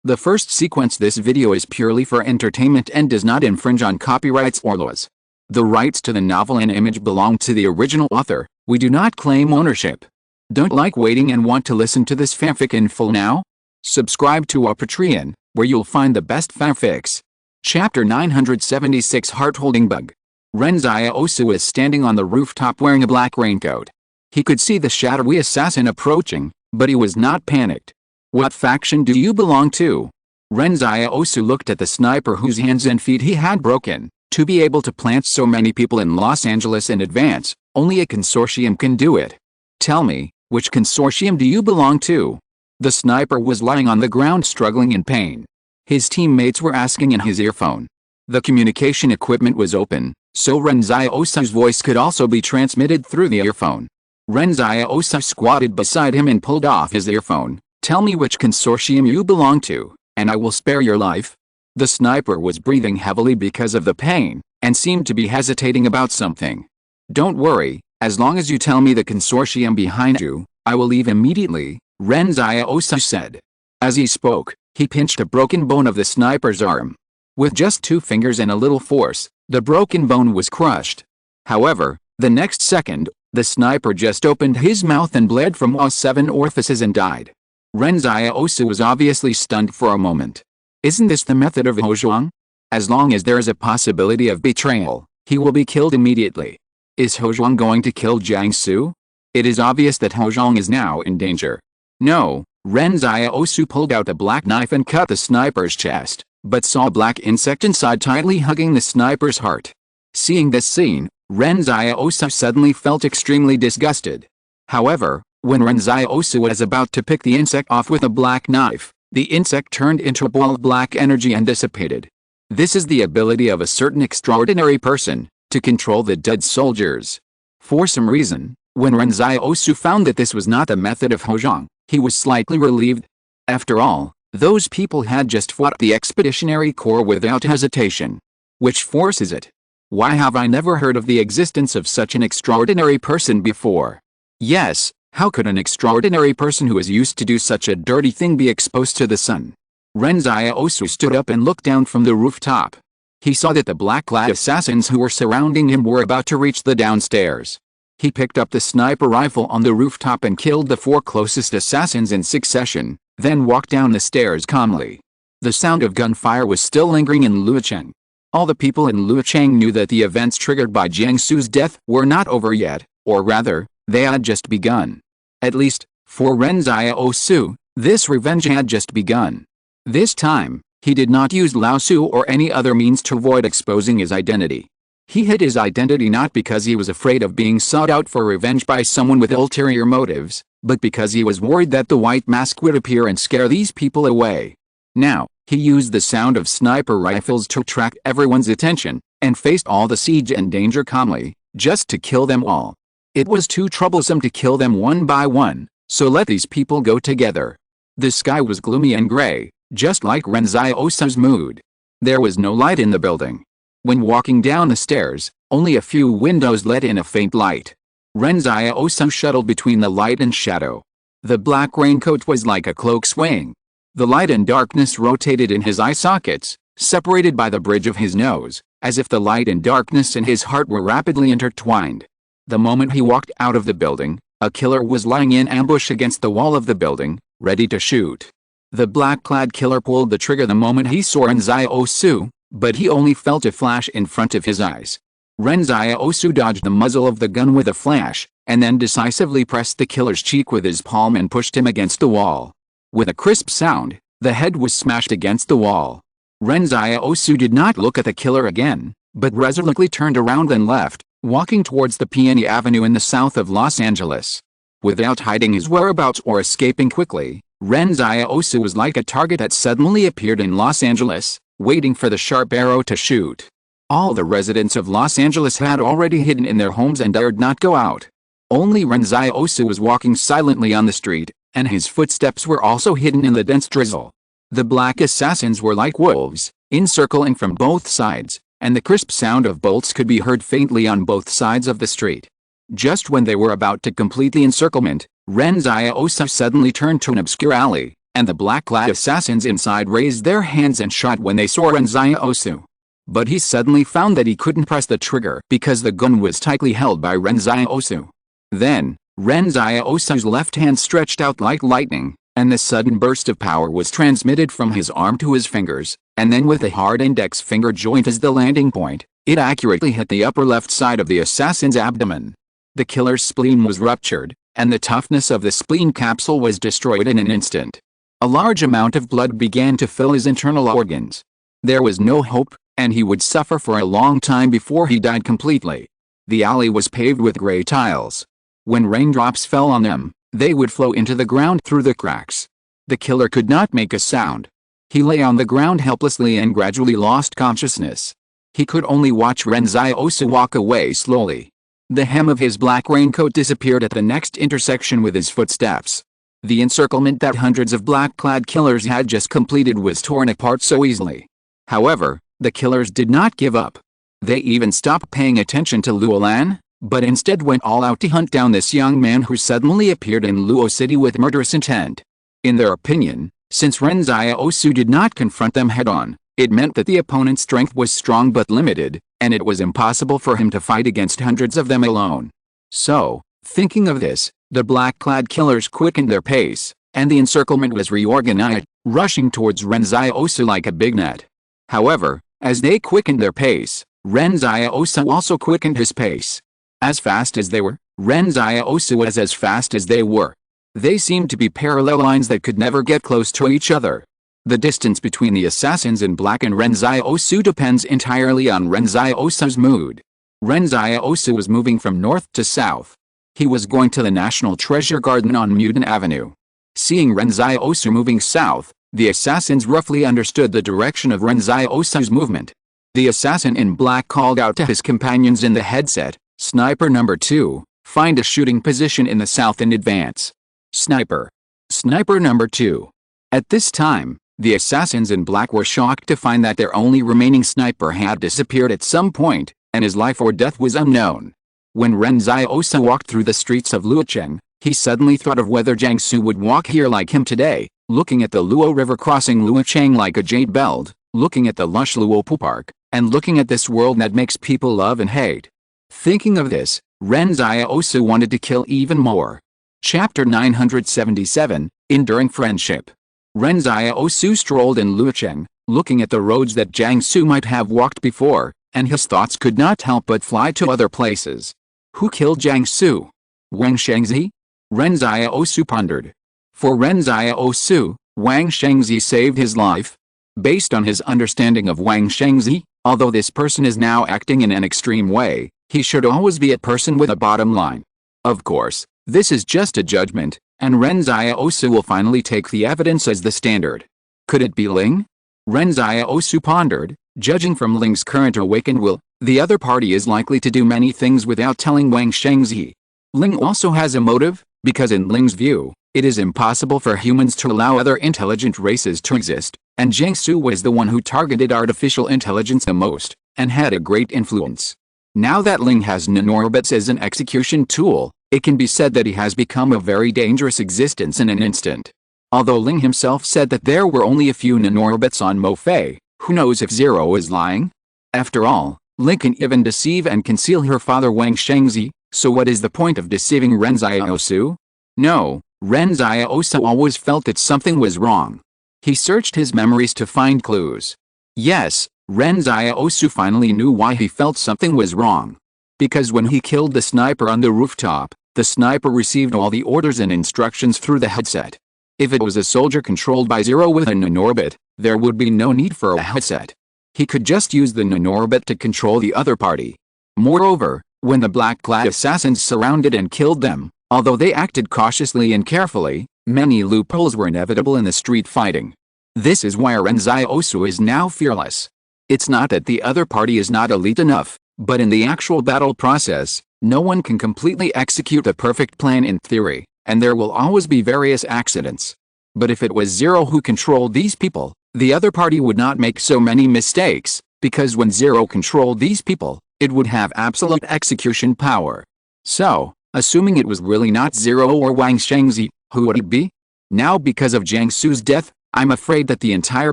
The first sequence this video is purely for entertainment and does not infringe on copyrights or laws. The rights to the novel and image belong to the original author. We do not claim ownership. Don't like waiting and want to listen to this fanfic in full now? Subscribe to our Patreon, where you'll find the best fanfics. Chapter 976 Heart-Holding Bug. Ren Xiaosu is standing on the rooftop wearing a black raincoat. He could see the shadowy assassin approaching, but he was not panicked. What faction do you belong to? Ren Xiaosu looked at the sniper whose hands and feet he had broken. To be able to plant so many people in Los Angeles in advance, only a consortium can do it. Tell me, which consortium do you belong to? The sniper was lying on the ground struggling in pain. His teammates were asking in his earphone. The communication equipment was open, so Ren Xiaosu's voice could also be transmitted through the earphone. Ren Xiaosu squatted beside him and pulled off his earphone. Tell me which consortium you belong to, and I will spare your life. The sniper was breathing heavily because of the pain, and seemed to be hesitating about something. Don't worry, as long as you tell me the consortium behind you, I will leave immediately, Ren Xiaosu said. As he spoke, he pinched a broken bone of the sniper's arm. With just 2 fingers and a little force, the broken bone was crushed. However, the next second, the sniper just opened his mouth and bled from all 7 orifices and died. Ren Xiaosu was obviously stunned for a moment. Isn't this the method of He Zhuang? As long as there is a possibility of betrayal, he will be killed immediately. Is He Zhuang going to kill Jiang Su? It is obvious that He Zhuang is now in danger. No, Ren Xiaosu pulled out a black knife and cut the sniper's chest, but saw a black insect inside tightly hugging the sniper's heart. Seeing this scene, Ren Xiaosu suddenly felt extremely disgusted. However, when Ren Xiaosu was about to pick the insect off with a black knife, the insect turned into a ball of black energy and dissipated. This is the ability of a certain extraordinary person, to control the dead soldiers. For some reason, when Ren Xiaosu found that this was not the method of He Zhuang, he was slightly relieved. After all, those people had just fought the Expeditionary Corps without hesitation. Which force is it? Why have I never heard of the existence of such an extraordinary person before? Yes, how could an extraordinary person who is used to do such a dirty thing be exposed to the sun? Ren Xiaosu stood up and looked down from the rooftop. He saw that the black-clad assassins who were surrounding him were about to reach the downstairs. He picked up the sniper rifle on the rooftop and killed the 4 closest assassins in succession, then walked down the stairs calmly. The sound of gunfire was still lingering in Luocheng. All the people in Luocheng knew that the events triggered by Jiang Su's death were not over yet, or rather, they had just begun. At least, for Ren Xiaosu, this revenge had just begun. This time, he did not use Lao Su or any other means to avoid exposing his identity. He hid his identity not because he was afraid of being sought out for revenge by someone with ulterior motives, but because he was worried that the white mask would appear and scare these people away. Now, he used the sound of sniper rifles to attract everyone's attention, and faced all the siege and danger calmly, just to kill them all. It was too troublesome to kill them one by one, so let these people go together. The sky was gloomy and gray, just like Ren Xiaosu's mood. There was no light in the building. When walking down the stairs, only a few windows let in a faint light. Ren Xiaosu shuttled between the light and shadow. The black raincoat was like a cloak swaying. The light and darkness rotated in his eye sockets, separated by the bridge of his nose, as if the light and darkness in his heart were rapidly intertwined. The moment he walked out of the building, a killer was lying in ambush against the wall of the building, ready to shoot. The black-clad killer pulled the trigger the moment he saw Ren Xiaosu, but he only felt a flash in front of his eyes. Ren Xiaosu dodged the muzzle of the gun with a flash, and then decisively pressed the killer's cheek with his palm and pushed him against the wall. With a crisp sound, the head was smashed against the wall. Ren Xiaosu did not look at the killer again, but resolutely turned around and left, walking towards the Peony Avenue in the south of Los Angeles. Without hiding his whereabouts or escaping quickly, Ren Xiaosu was like a target that suddenly appeared in Los Angeles, waiting for the sharp arrow to shoot. All the residents of Los Angeles had already hidden in their homes and dared not go out. Only Ren Xiaosu was walking silently on the street, and his footsteps were also hidden in the dense drizzle. The black assassins were like wolves, encircling from both sides, and the crisp sound of bolts could be heard faintly on both sides of the street. Just when they were about to complete the encirclement, Ren Xiaosu suddenly turned to an obscure alley, and the black-clad assassins inside raised their hands and shot when they saw Ren Xiaosu. But he suddenly found that he couldn't press the trigger because the gun was tightly held by Ren Xiaosu. Then, Ren Xiaosu's left hand stretched out like lightning, and the sudden burst of power was transmitted from his arm to his fingers, and then with a hard index finger joint as the landing point, it accurately hit the upper left side of the assassin's abdomen. The killer's spleen was ruptured, and the toughness of the spleen capsule was destroyed in an instant. A large amount of blood began to fill his internal organs. There was no hope, and he would suffer for a long time before he died completely. The alley was paved with gray tiles. When raindrops fell on them, they would flow into the ground through the cracks. The killer could not make a sound. He lay on the ground helplessly and gradually lost consciousness. He could only watch Ren Xiaosu walk away slowly. The hem of his black raincoat disappeared at the next intersection with his footsteps. The encirclement that hundreds of black-clad killers had just completed was torn apart so easily. However, the killers did not give up. They even stopped paying attention to Luolan, but instead went all out to hunt down this young man who suddenly appeared in Luo City with murderous intent. In their opinion, since Ren Xiaosu did not confront them head-on, it meant that the opponent's strength was strong but limited, and it was impossible for him to fight against hundreds of them alone. So, thinking of this, the black-clad killers quickened their pace, and the encirclement was reorganized, rushing towards Ren Xiaosu like a big net. However, as they quickened their pace, Ren Xiaosu also quickened his pace. As fast as they were, Ren Xiaosu was as fast as they were. They seemed to be parallel lines that could never get close to each other. The distance between the assassins in black and Ren Xiaosu depends entirely on Ren Xiaosu's mood. Ren Xiaosu was moving from north to south. He was going to the National Treasure Garden on Mudan Avenue. Seeing Ren Xiaosu moving south, the assassins roughly understood the direction of Ren Xiaosu's movement. The assassin in black called out to his companions in the headset, "Sniper number 2, find a shooting position in the south and advance. Sniper. Sniper number 2." At this time, the assassins in black were shocked to find that their only remaining sniper had disappeared at some point, and his life or death was unknown. When Ren Xiaosu walked through the streets of Luocheng, he suddenly thought of whether Jiangsu would walk here like him today, looking at the Luo River crossing Luocheng like a jade belt, looking at the lush Luopu Park, and looking at this world that makes people love and hate. Thinking of this, Ren Xiaosu wanted to kill even more. Chapter 977, Enduring Friendship. Ren Xiaosu strolled in Luocheng, looking at the roads that Jiangsu might have walked before, and his thoughts could not help but fly to other places. Who killed Jiangsu? Wang Shengzi? Ren Xiaosu pondered. For Ren Xiaosu, Wang Shengzi saved his life. Based on his understanding of Wang Shengzi, although this person is now acting in an extreme way, he should always be a person with a bottom line. Of course, this is just a judgment, and Ren Xiaosu will finally take the evidence as the standard. Could it be Ling? Ren Xiaosu pondered. Judging from Ling's current awakened will, the other party is likely to do many things without telling Wang Shengzi. Ling also has a motive, because in Ling's view, it is impossible for humans to allow other intelligent races to exist, and Jiangsu was the one who targeted artificial intelligence the most, and had a great influence. Now that Ling has nanorobots as an execution tool, it can be said that he has become a very dangerous existence in an instant. Although Ling himself said that there were only a few nanorobots on Mo Fei, who knows if Zero is lying? After all, Ling can even deceive and conceal her father Wang Shengzi, so what is the point of deceiving Ren Xiaosu? No, Ren Xiaosu always felt that something was wrong. He searched his memories to find clues. Yes, Ren Xiaosu finally knew why he felt something was wrong. Because when he killed the sniper on the rooftop, the sniper received all the orders and instructions through the headset. If it was a soldier controlled by Zero with a nanorobbot, there would be no need for a headset. He could just use the nanorobbot to control the other party. Moreover, when the black-clad assassins surrounded and killed them, although they acted cautiously and carefully, many loopholes were inevitable in the street fighting. This is why Ren Xiaosu is now fearless. It's not that the other party is not elite enough, but in the actual battle process, no one can completely execute a perfect plan in theory, and there will always be various accidents. But if it was Zero who controlled these people, the other party would not make so many mistakes, because when Zero controlled these people, it would have absolute execution power. So, assuming it was really not Zero or Wang Shengzi, who would it be? Now because of Jiangsu's death, I'm afraid that the entire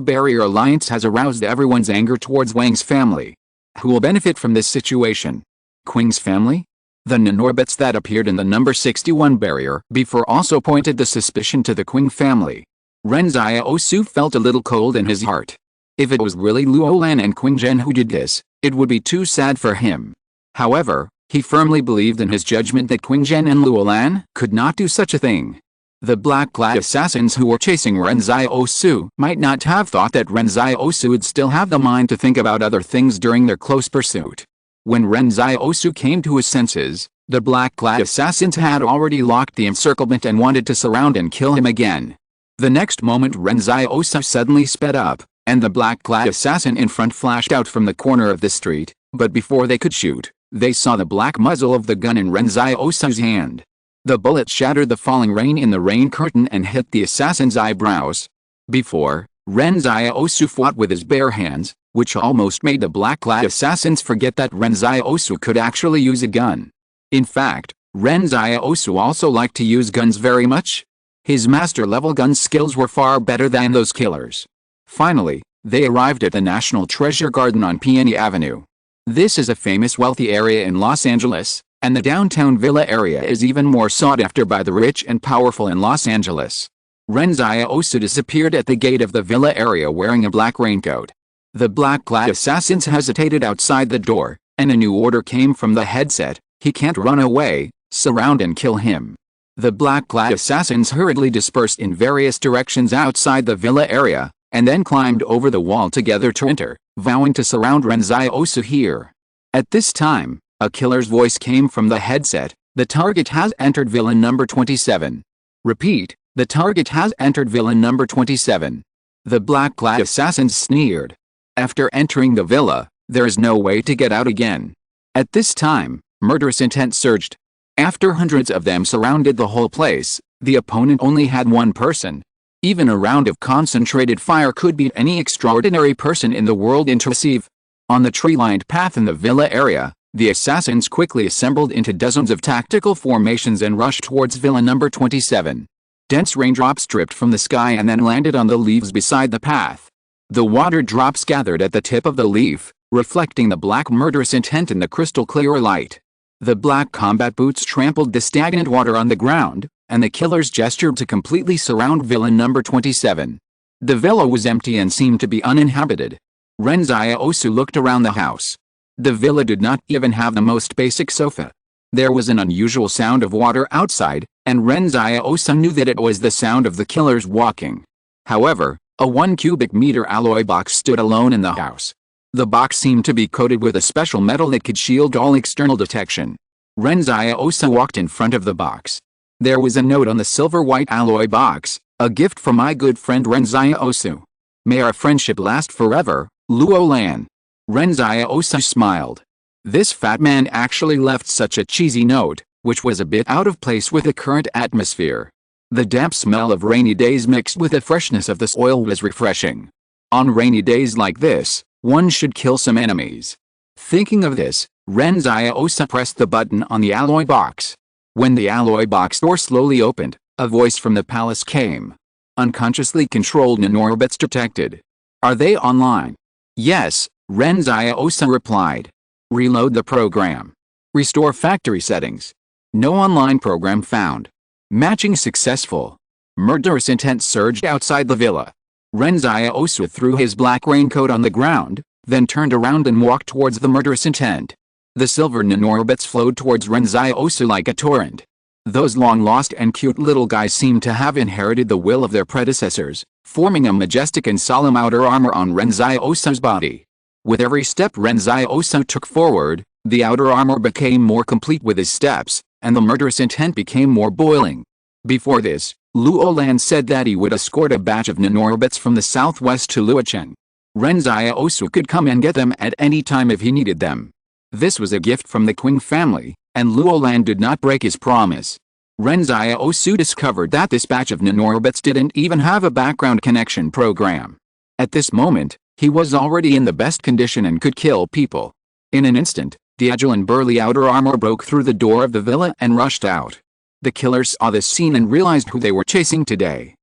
Barrier Alliance has aroused everyone's anger towards Wang's family. Who will benefit from this situation? Qing's family? The Nanorbits that appeared in the number 61 barrier before also pointed the suspicion to the Qing family. Ren Xiaosu felt a little cold in his heart. If it was really Luolan and Qing Zhen who did this, it would be too sad for him. However, he firmly believed in his judgment that Qing Zhen and Luolan could not do such a thing. The black-clad assassins who were chasing Ren Xiaosu might not have thought that Ren Xiaosu would still have the mind to think about other things during their close pursuit. When Ren Xiaosu came to his senses, the black-clad assassins had already locked the encirclement and wanted to surround and kill him again. The next moment Ren Xiaosu suddenly sped up, and the black-clad assassin in front flashed out from the corner of the street, but before they could shoot, they saw the black muzzle of the gun in Ren Xiaosu's hand. The bullet shattered the falling rain in the rain curtain and hit the assassin's eyebrows. Before, Ren Xiaosu fought with his bare hands, which almost made the black-clad assassins forget that Ren Xiaosu could actually use a gun. In fact, Ren Xiaosu also liked to use guns very much. His master-level gun skills were far better than those killers. Finally, they arrived at the National Treasure Garden on Peony Avenue. This is a famous wealthy area in Los Angeles, and the downtown villa area is even more sought after by the rich and powerful in Los Angeles. Ren Xiaosu disappeared at the gate of the villa area wearing a black raincoat. The black-clad assassins hesitated outside the door, and a new order came from the headset: he can't run away, surround and kill him. The black-clad assassins hurriedly dispersed in various directions outside the villa area, and then climbed over the wall together to enter, vowing to surround Ren Xiaosu here. At this time, a killer's voice came from the headset: the target has entered villa number 27. Repeat, the target has entered villa number 27. The black-clad assassins sneered. After entering the villa, there is no way to get out again. At this time, murderous intent surged. After hundreds of them surrounded the whole place, the opponent only had one person. Even a round of concentrated fire could beat any extraordinary person in the world into receive. On the tree-lined path in the villa area, the assassins quickly assembled into dozens of tactical formations and rushed towards villa number 27. Dense raindrops dripped from the sky and then landed on the leaves beside the path. The water drops gathered at the tip of the leaf, reflecting the black murderous intent in the crystal-clear light. The black combat boots trampled the stagnant water on the ground, and the killers gestured to completely surround villa number 27. The villa was empty and seemed to be uninhabited. Ren Xiaosu looked around the house. The villa did not even have the most basic sofa. There was an unusual sound of water outside, and Ren Xiaosu knew that it was the sound of the killers walking. However, a 1 cubic meter alloy box stood alone in the house. The box seemed to be coated with a special metal that could shield all external detection. Ren Xiaosu walked in front of the box. There was a note on the silver-white alloy box: a gift from my good friend Ren Xiaosu. May our friendship last forever, Luolan. Ren Xiaosu smiled. This fat man actually left such a cheesy note, which was a bit out of place with the current atmosphere. The damp smell of rainy days mixed with the freshness of the soil was refreshing. On rainy days like this, one should kill some enemies. Thinking of this, Ren Xiaosu pressed the button on the alloy box. When the alloy box door slowly opened, a voice from the palace came. Unconsciously controlled Nanorbits detected. Are they online? Yes, Ren Xiaosu replied. Reload the program. Restore factory settings. No online program found. Matching successful. Murderous intent surged outside the villa. Ren Xiaosu threw his black raincoat on the ground, then turned around and walked towards the murderous intent. The silver Nanorbits flowed towards Ren Xiaosu like a torrent. Those long-lost and cute little guys seemed to have inherited the will of their predecessors, forming a majestic and solemn outer armor on Ren Xiaosu's body. With every step Ren Xiaosu took forward, the outer armor became more complete with his steps, and the murderous intent became more boiling. Before this, Luolan said that he would escort a batch of Nanorbits from the southwest to Luocheng. Ren Xiaosu could come and get them at any time if he needed them. This was a gift from the Qing family, and Luolan did not break his promise. Ren Xiaosu discovered that this batch of Nanorbits didn't even have a background connection program. At this moment, he was already in the best condition and could kill people. In an instant, the agile and burly outer armor broke through the door of the villa and rushed out. The killers saw this scene and realized who they were chasing today.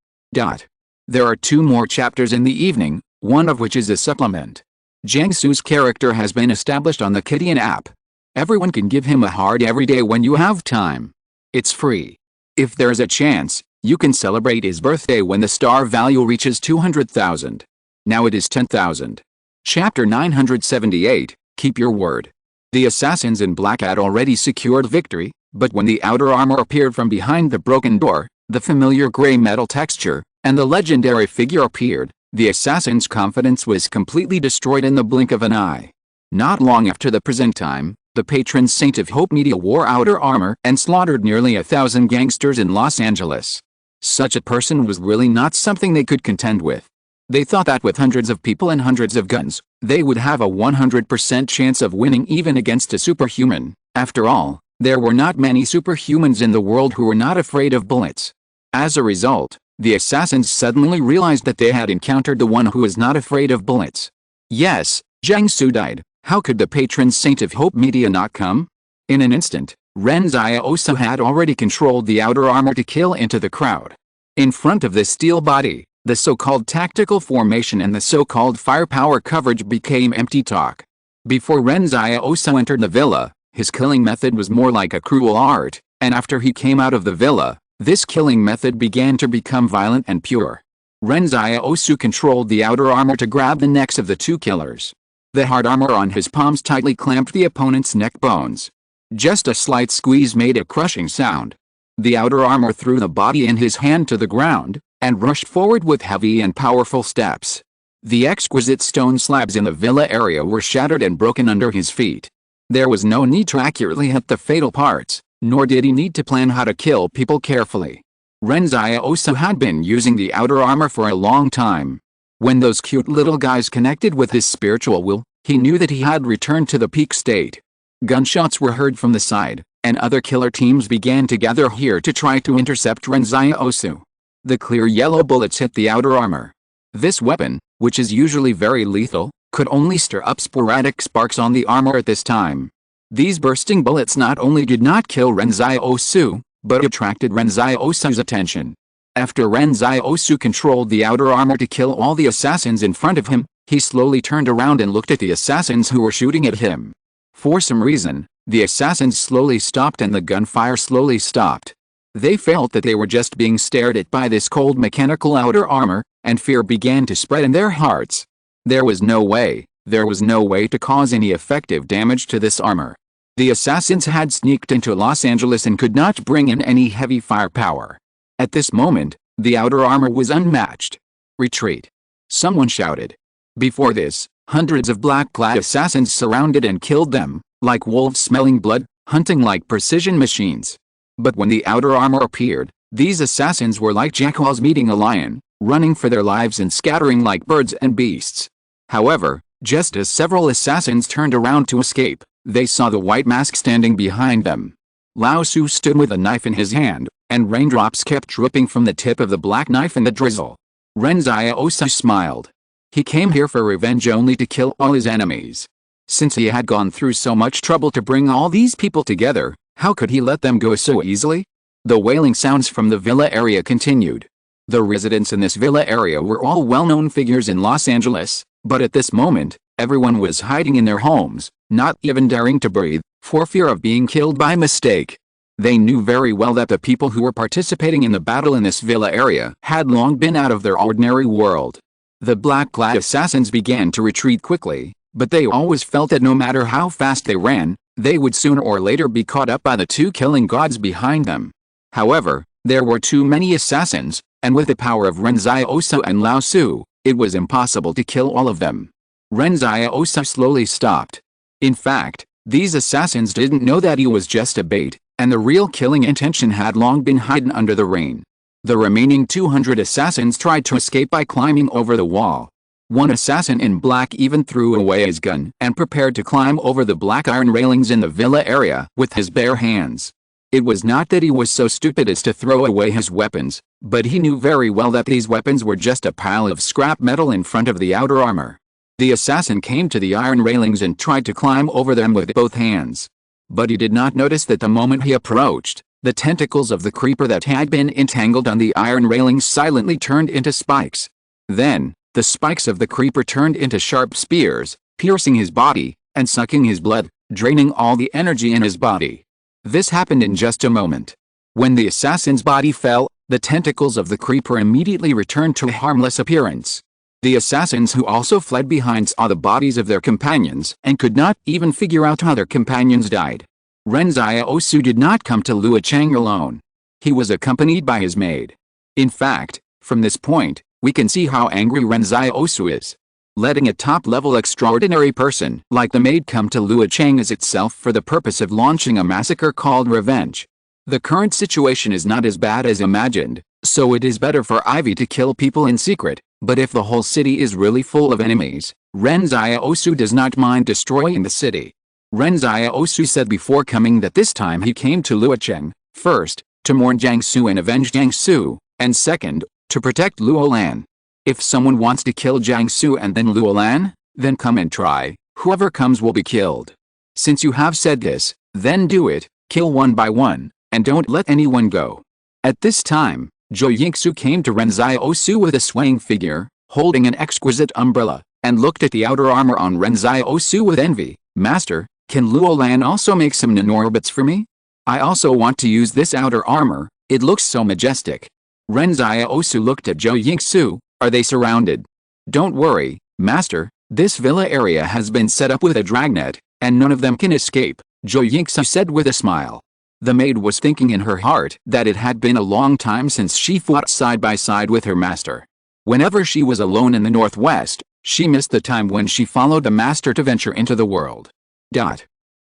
There are 2 more chapters in the evening, one of which is a supplement. Jiangsu's character has been established on the Kidian app. Everyone can give him a heart every day when you have time. It's free. If there's a chance, you can celebrate his birthday when the star value reaches 200,000. Now it is 10,000. Chapter 978, Keep Your Word. The assassins in black had already secured victory, but when the outer armor appeared from behind the broken door, the familiar gray metal texture, and the legendary figure appeared, the assassin's confidence was completely destroyed in the blink of an eye. Not long after the present time, the patron saint of Hope Media wore outer armor and slaughtered nearly 1,000 gangsters in Los Angeles. Such a person was really not something they could contend with. They thought that with hundreds of people and hundreds of guns, they would have a 100% chance of winning even against a superhuman. After all, there were not many superhumans in the world who were not afraid of bullets. As a result, the assassins suddenly realized that they had encountered the one who was not afraid of bullets. Yes, Jiangsu died. How could the patron saint of Hope Media not come? In an instant, Ren Xiaosu had already controlled the outer armor to kill into the crowd. In front of the steel body, the so-called tactical formation and the so-called firepower coverage became empty talk. Before Ren Xiaosu entered the villa, his killing method was more like a cruel art, and after he came out of the villa, this killing method began to become violent and pure. Ren Xiaosu controlled the outer armor to grab the necks of the 2 killers. The hard armor on his palms tightly clamped the opponent's neck bones. Just a slight squeeze made a crushing sound. The outer armor threw the body in his hand to the ground, and rushed forward with heavy and powerful steps. The exquisite stone slabs in the villa area were shattered and broken under his feet. There was no need to accurately hit the fatal parts, nor did he need to plan how to kill people carefully. Ren Xiaosu had been using the outer armor for a long time. When those cute little guys connected with his spiritual will, he knew that he had returned to the peak state. Gunshots were heard from the side, and other killer teams began to gather here to try to intercept Ren Xiaosu. The clear yellow bullets hit the outer armor. This weapon, which is usually very lethal, could only stir up sporadic sparks on the armor at this time. These bursting bullets not only did not kill Ren Xiaosu, but attracted Ren Xiaosu's attention. After Ren Xiaosu controlled the outer armor to kill all the assassins in front of him, he slowly turned around and looked at the assassins who were shooting at him. For some reason, the assassins slowly stopped and the gunfire slowly stopped. They felt that they were just being stared at by this cold mechanical outer armor, and fear began to spread in their hearts. There was no way to cause any effective damage to this armor. The assassins had sneaked into Los Angeles and could not bring in any heavy firepower. At this moment, the outer armor was unmatched. Retreat! Someone shouted. Before this, hundreds of black-clad assassins surrounded and killed them, like wolves smelling blood, hunting like precision machines. But when the outer armor appeared, these assassins were like jackals meeting a lion, running for their lives and scattering like birds and beasts. However, just as several assassins turned around to escape, they saw the white mask standing behind them. Lao Su stood with a knife in his hand, and raindrops kept dripping from the tip of the black knife in the drizzle. Ren Xiaosu smiled. He came here for revenge only to kill all his enemies. Since he had gone through so much trouble to bring all these people together, how could he let them go so easily? The wailing sounds from the villa area continued. The residents in this villa area were all well-known figures in Los Angeles, but at this moment, everyone was hiding in their homes, not even daring to breathe, for fear of being killed by mistake. They knew very well that the people who were participating in the battle in this villa area had long been out of their ordinary world. The black-clad assassins began to retreat quickly, but they always felt that no matter how fast they ran, they would sooner or later be caught up by the 2 killing gods behind them. However, there were too many assassins, and with the power of Ren Xiaosu and Lao Su, it was impossible to kill all of them. Ren Xiaosu slowly stopped. In fact, these assassins didn't know that he was just a bait, and the real killing intention had long been hidden under the rain. The remaining 200 assassins tried to escape by climbing over the wall. One assassin in black even threw away his gun and prepared to climb over the black iron railings in the villa area with his bare hands. It was not that he was so stupid as to throw away his weapons, but he knew very well that these weapons were just a pile of scrap metal in front of the outer armor. The assassin came to the iron railings and tried to climb over them with both hands. But he did not notice that the moment he approached, the tentacles of the creeper that had been entangled on the iron railings silently turned into spikes. Then, the spikes of the creeper turned into sharp spears, piercing his body, and sucking his blood, draining all the energy in his body. This happened in just a moment. When the assassin's body fell, the tentacles of the creeper immediately returned to a harmless appearance. The assassins who also fled behind saw the bodies of their companions and could not even figure out how their companions died. Ren Xiaosu did not come to Luocheng alone. He was accompanied by his maid. In fact, from this point, we can see how angry Ren Xiaosu is. Letting a top-level extraordinary person like the maid come to Luocheng is itself for the purpose of launching a massacre called revenge. The current situation is not as bad as imagined, so it is better for Ivy to kill people in secret, but if the whole city is really full of enemies, Ren Xiaosu does not mind destroying the city. Ren Xiaosu said before coming that this time he came to Luocheng, first, to mourn Jiangsu and avenge Jiangsu, and second, to protect Luolan. If someone wants to kill Jiangsu and then Luolan, then come and try, whoever comes will be killed. Since you have said this, then do it, kill one by one, and don't let anyone go. At this time, Zhou Yingxu came to Ren Xiaosu with a swaying figure, holding an exquisite umbrella, and looked at the outer armor on Ren Xiaosu with envy. Master, can Luolan also make some nanorbits for me? I also want to use this outer armor, it looks so majestic. Ren Xiaosu looked at Zhou Yingxu. Are they surrounded? Don't worry, Master, this villa area has been set up with a dragnet, and none of them can escape, Zhou Yingxu said with a smile. The maid was thinking in her heart that it had been a long time since she fought side by side with her master. Whenever she was alone in the northwest, she missed the time when she followed the master to venture into the world.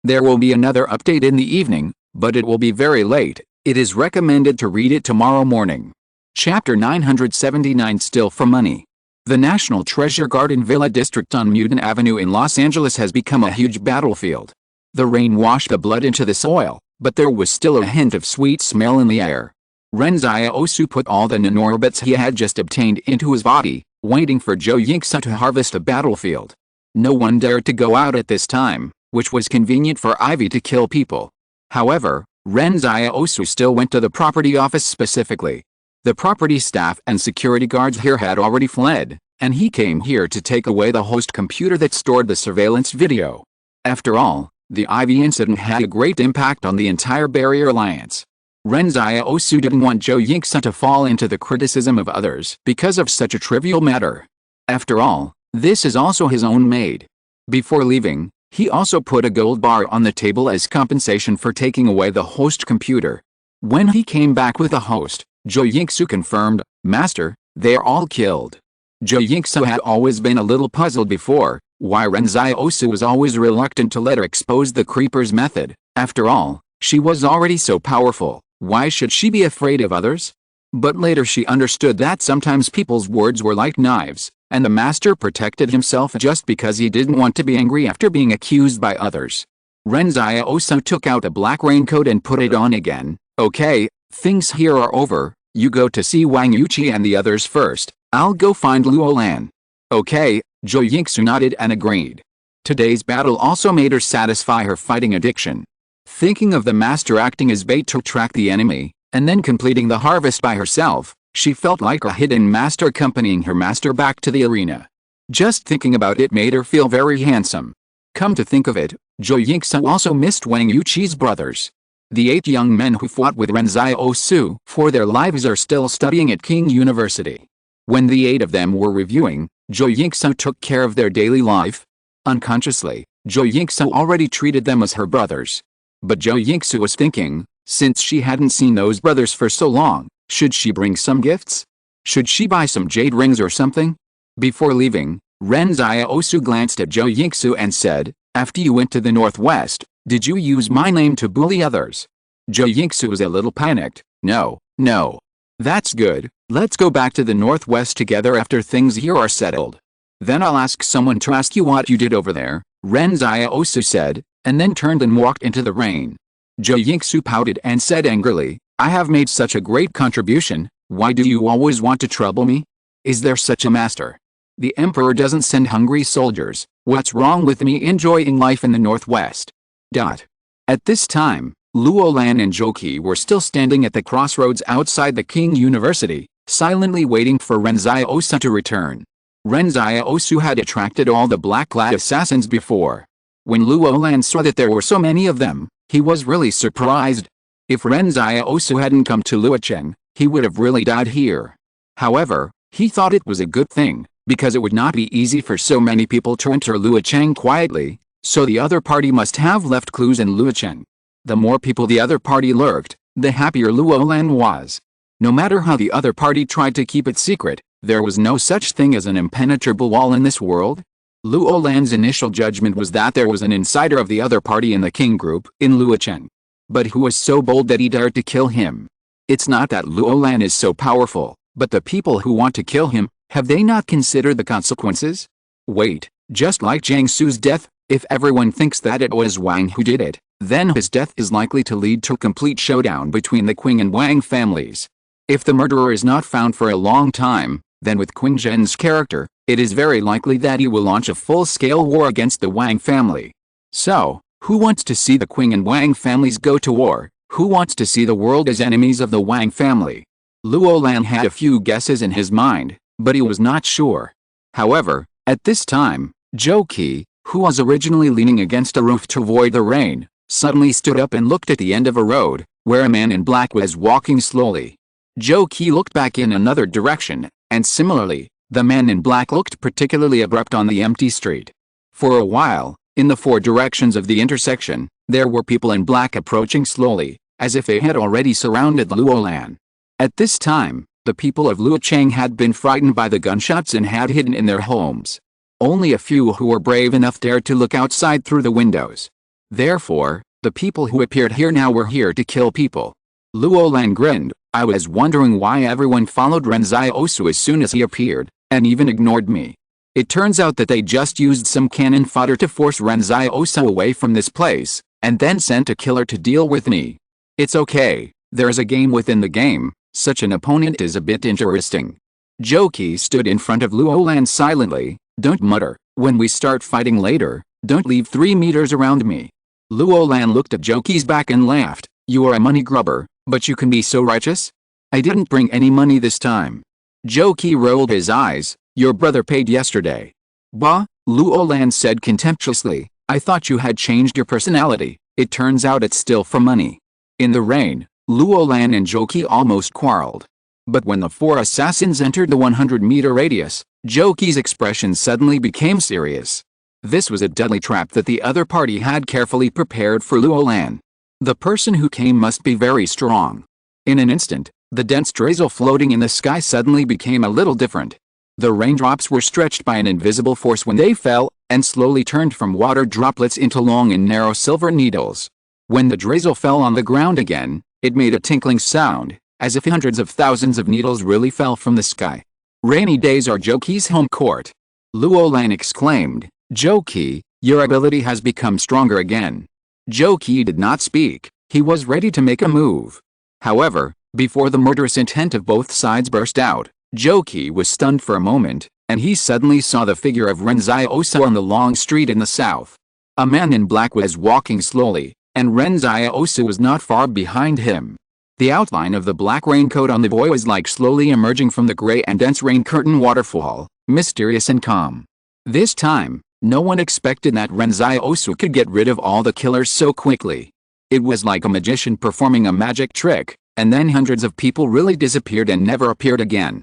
There will be another update in the evening, but it will be very late. It is recommended to read it tomorrow morning. Chapter 979 Still for Money. The National Treasure Garden Villa District on Mutant Avenue in Los Angeles has become a huge battlefield. The rain washed the blood into the soil, but there was still a hint of sweet smell in the air. Ren Xiaosu put all the nanorbits he had just obtained into his body, waiting for Zhou Yingxu to harvest the battlefield. No one dared to go out at this time, which was convenient for Ivy to kill people. However, Ren Xiaosu still went to the property office specifically. The property staff and security guards here had already fled, and he came here to take away the host computer that stored the surveillance video. After all, the Ivy incident had a great impact on the entire Barrier Alliance. Ren Xiaosu didn't want Zhou Yingxu to fall into the criticism of others because of such a trivial matter. After all, this is also his own maid. Before leaving, he also put a gold bar on the table as compensation for taking away the host computer. When he came back with the host, Zhou Yingxu confirmed, Master, they are all killed. Zhou Yingxu had always been a little puzzled before, why Ren Xiaosu was always reluctant to let her expose the creeper's method. After all, she was already so powerful, why should she be afraid of others? But later she understood that sometimes people's words were like knives, and the master protected himself just because he didn't want to be angry after being accused by others. Ren Xiaosu took out a black raincoat and put it on again. Okay, things here are over, you go to see Wang Yuqi and the others first, I'll go find Luolan. Okay, Zhou Yingxu nodded and agreed. Today's battle also made her satisfy her fighting addiction. Thinking of the master acting as bait to track the enemy, and then completing the harvest by herself, she felt like a hidden master accompanying her master back to the arena. Just thinking about it made her feel very handsome. Come to think of it, Zhou Yingxu also missed Wang Yuqi's brothers. The 8 young men who fought with Ren Xiaosu for their lives are still studying at King University. When the 8 of them were reviewing, Zhou Yingxu took care of their daily life. Unconsciously, Zhou Yingxu already treated them as her brothers. But Zhou Yingxu was thinking, since she hadn't seen those brothers for so long, should she bring some gifts? Should she buy some jade rings or something? Before leaving, Ren Xiaosu glanced at Zhou Yingxu and said, after you went to the northwest, did you use my name to bully others? Zhou Yingxu was a little panicked. No. That's good, let's go back to the northwest together after things here are settled. Then I'll ask someone to ask you what you did over there, Ren Xiaosu said, and then turned and walked into the rain. Zhou Yingxu pouted and said angrily, I have made such a great contribution, why do you always want to trouble me? Is there such a master? The emperor doesn't send hungry soldiers, what's wrong with me enjoying life in the northwest? At this time, Luo Lan and Zhou were still standing at the crossroads outside the King University, silently waiting for Ren Xiaosu to return. Ren Xiaosu had attracted all the black-clad assassins before. When Luo Lan saw that there were so many of them, he was really surprised. If Ren Xiaosu hadn't come to Luocheng, he would have really died here. However, he thought it was a good thing, because it would not be easy for so many people to enter Luocheng quietly, so the other party must have left clues in Luocheng. The more people the other party lurked, the happier Luo Lan was. No matter how the other party tried to keep it secret, there was no such thing as an impenetrable wall in this world. Luo Lan's initial judgment was that there was an insider of the other party in the King group in Luocheng. But who was so bold that he dared to kill him? It's not that Luo Lan is so powerful, but the people who want to kill him, have they not considered the consequences? Wait, just like Jiang Su's death, if everyone thinks that it was Wang who did it, then his death is likely to lead to a complete showdown between the Qing and Wang families. If the murderer is not found for a long time, then with Qing Zhen's character, it is very likely that he will launch a full-scale war against the Wang family. So, who wants to see the Qing and Wang families go to war? Who wants to see the world as enemies of the Wang family? Luo Lan had a few guesses in his mind, but he was not sure. However, at this time, Zhou Qi, who was originally leaning against a roof to avoid the rain, suddenly stood up and looked at the end of a road, where a man in black was walking slowly. Zhou Qi looked back in another direction, and similarly, the man in black looked particularly abrupt on the empty street. For a while, in the four directions of the intersection, there were people in black approaching slowly, as if they had already surrounded Luo Lan. At this time, the people of Luocheng had been frightened by the gunshots and had hidden in their homes. Only a few who were brave enough dared to look outside through the windows. Therefore, the people who appeared here now were here to kill people. Luo Lan grinned. I was wondering why everyone followed Ren Xiaosu as soon as he appeared, and even ignored me. It turns out that they just used some cannon fodder to force Ren Xiaosu away from this place, and then sent a killer to deal with me. It's okay, there's a game within the game, such an opponent is a bit interesting. Zhou Qi stood in front of Luo Lan silently. Don't mutter. When we start fighting later, don't leave 3 meters around me. Luo Lan looked at Zhou Qi's back and laughed. You are a money grubber, but you can be so righteous? I didn't bring any money this time. Zhou Qi rolled his eyes. Your brother paid yesterday. Bah, Luo Lan said contemptuously. I thought you had changed your personality. It turns out it's still for money. In the rain, Luo Lan and Zhou Qi almost quarreled. But when the four assassins entered the 100-meter radius, Zhou Qi's expression suddenly became serious. This was a deadly trap that the other party had carefully prepared for Luo Lan. The person who came must be very strong. In an instant, the dense drizzle floating in the sky suddenly became a little different. The raindrops were stretched by an invisible force when they fell, and slowly turned from water droplets into long and narrow silver needles. When the drizzle fell on the ground again, it made a tinkling sound, as if hundreds of thousands of needles really fell from the sky. Rainy days are Zhou Qi's home court. Luo Lan exclaimed, Zhou Qi, your ability has become stronger again. Zhou Qi did not speak, he was ready to make a move. However, before the murderous intent of both sides burst out, Zhou Qi was stunned for a moment, and he suddenly saw the figure of Ren Xiaosu on the long street in the south. A man in black was walking slowly, and Ren Xiaosu was not far behind him. The outline of the black raincoat on the boy was like slowly emerging from the gray and dense rain curtain waterfall, mysterious and calm. This time, no one expected that Ren Xiaosu could get rid of all the killers so quickly. It was like a magician performing a magic trick, and then hundreds of people really disappeared and never appeared again.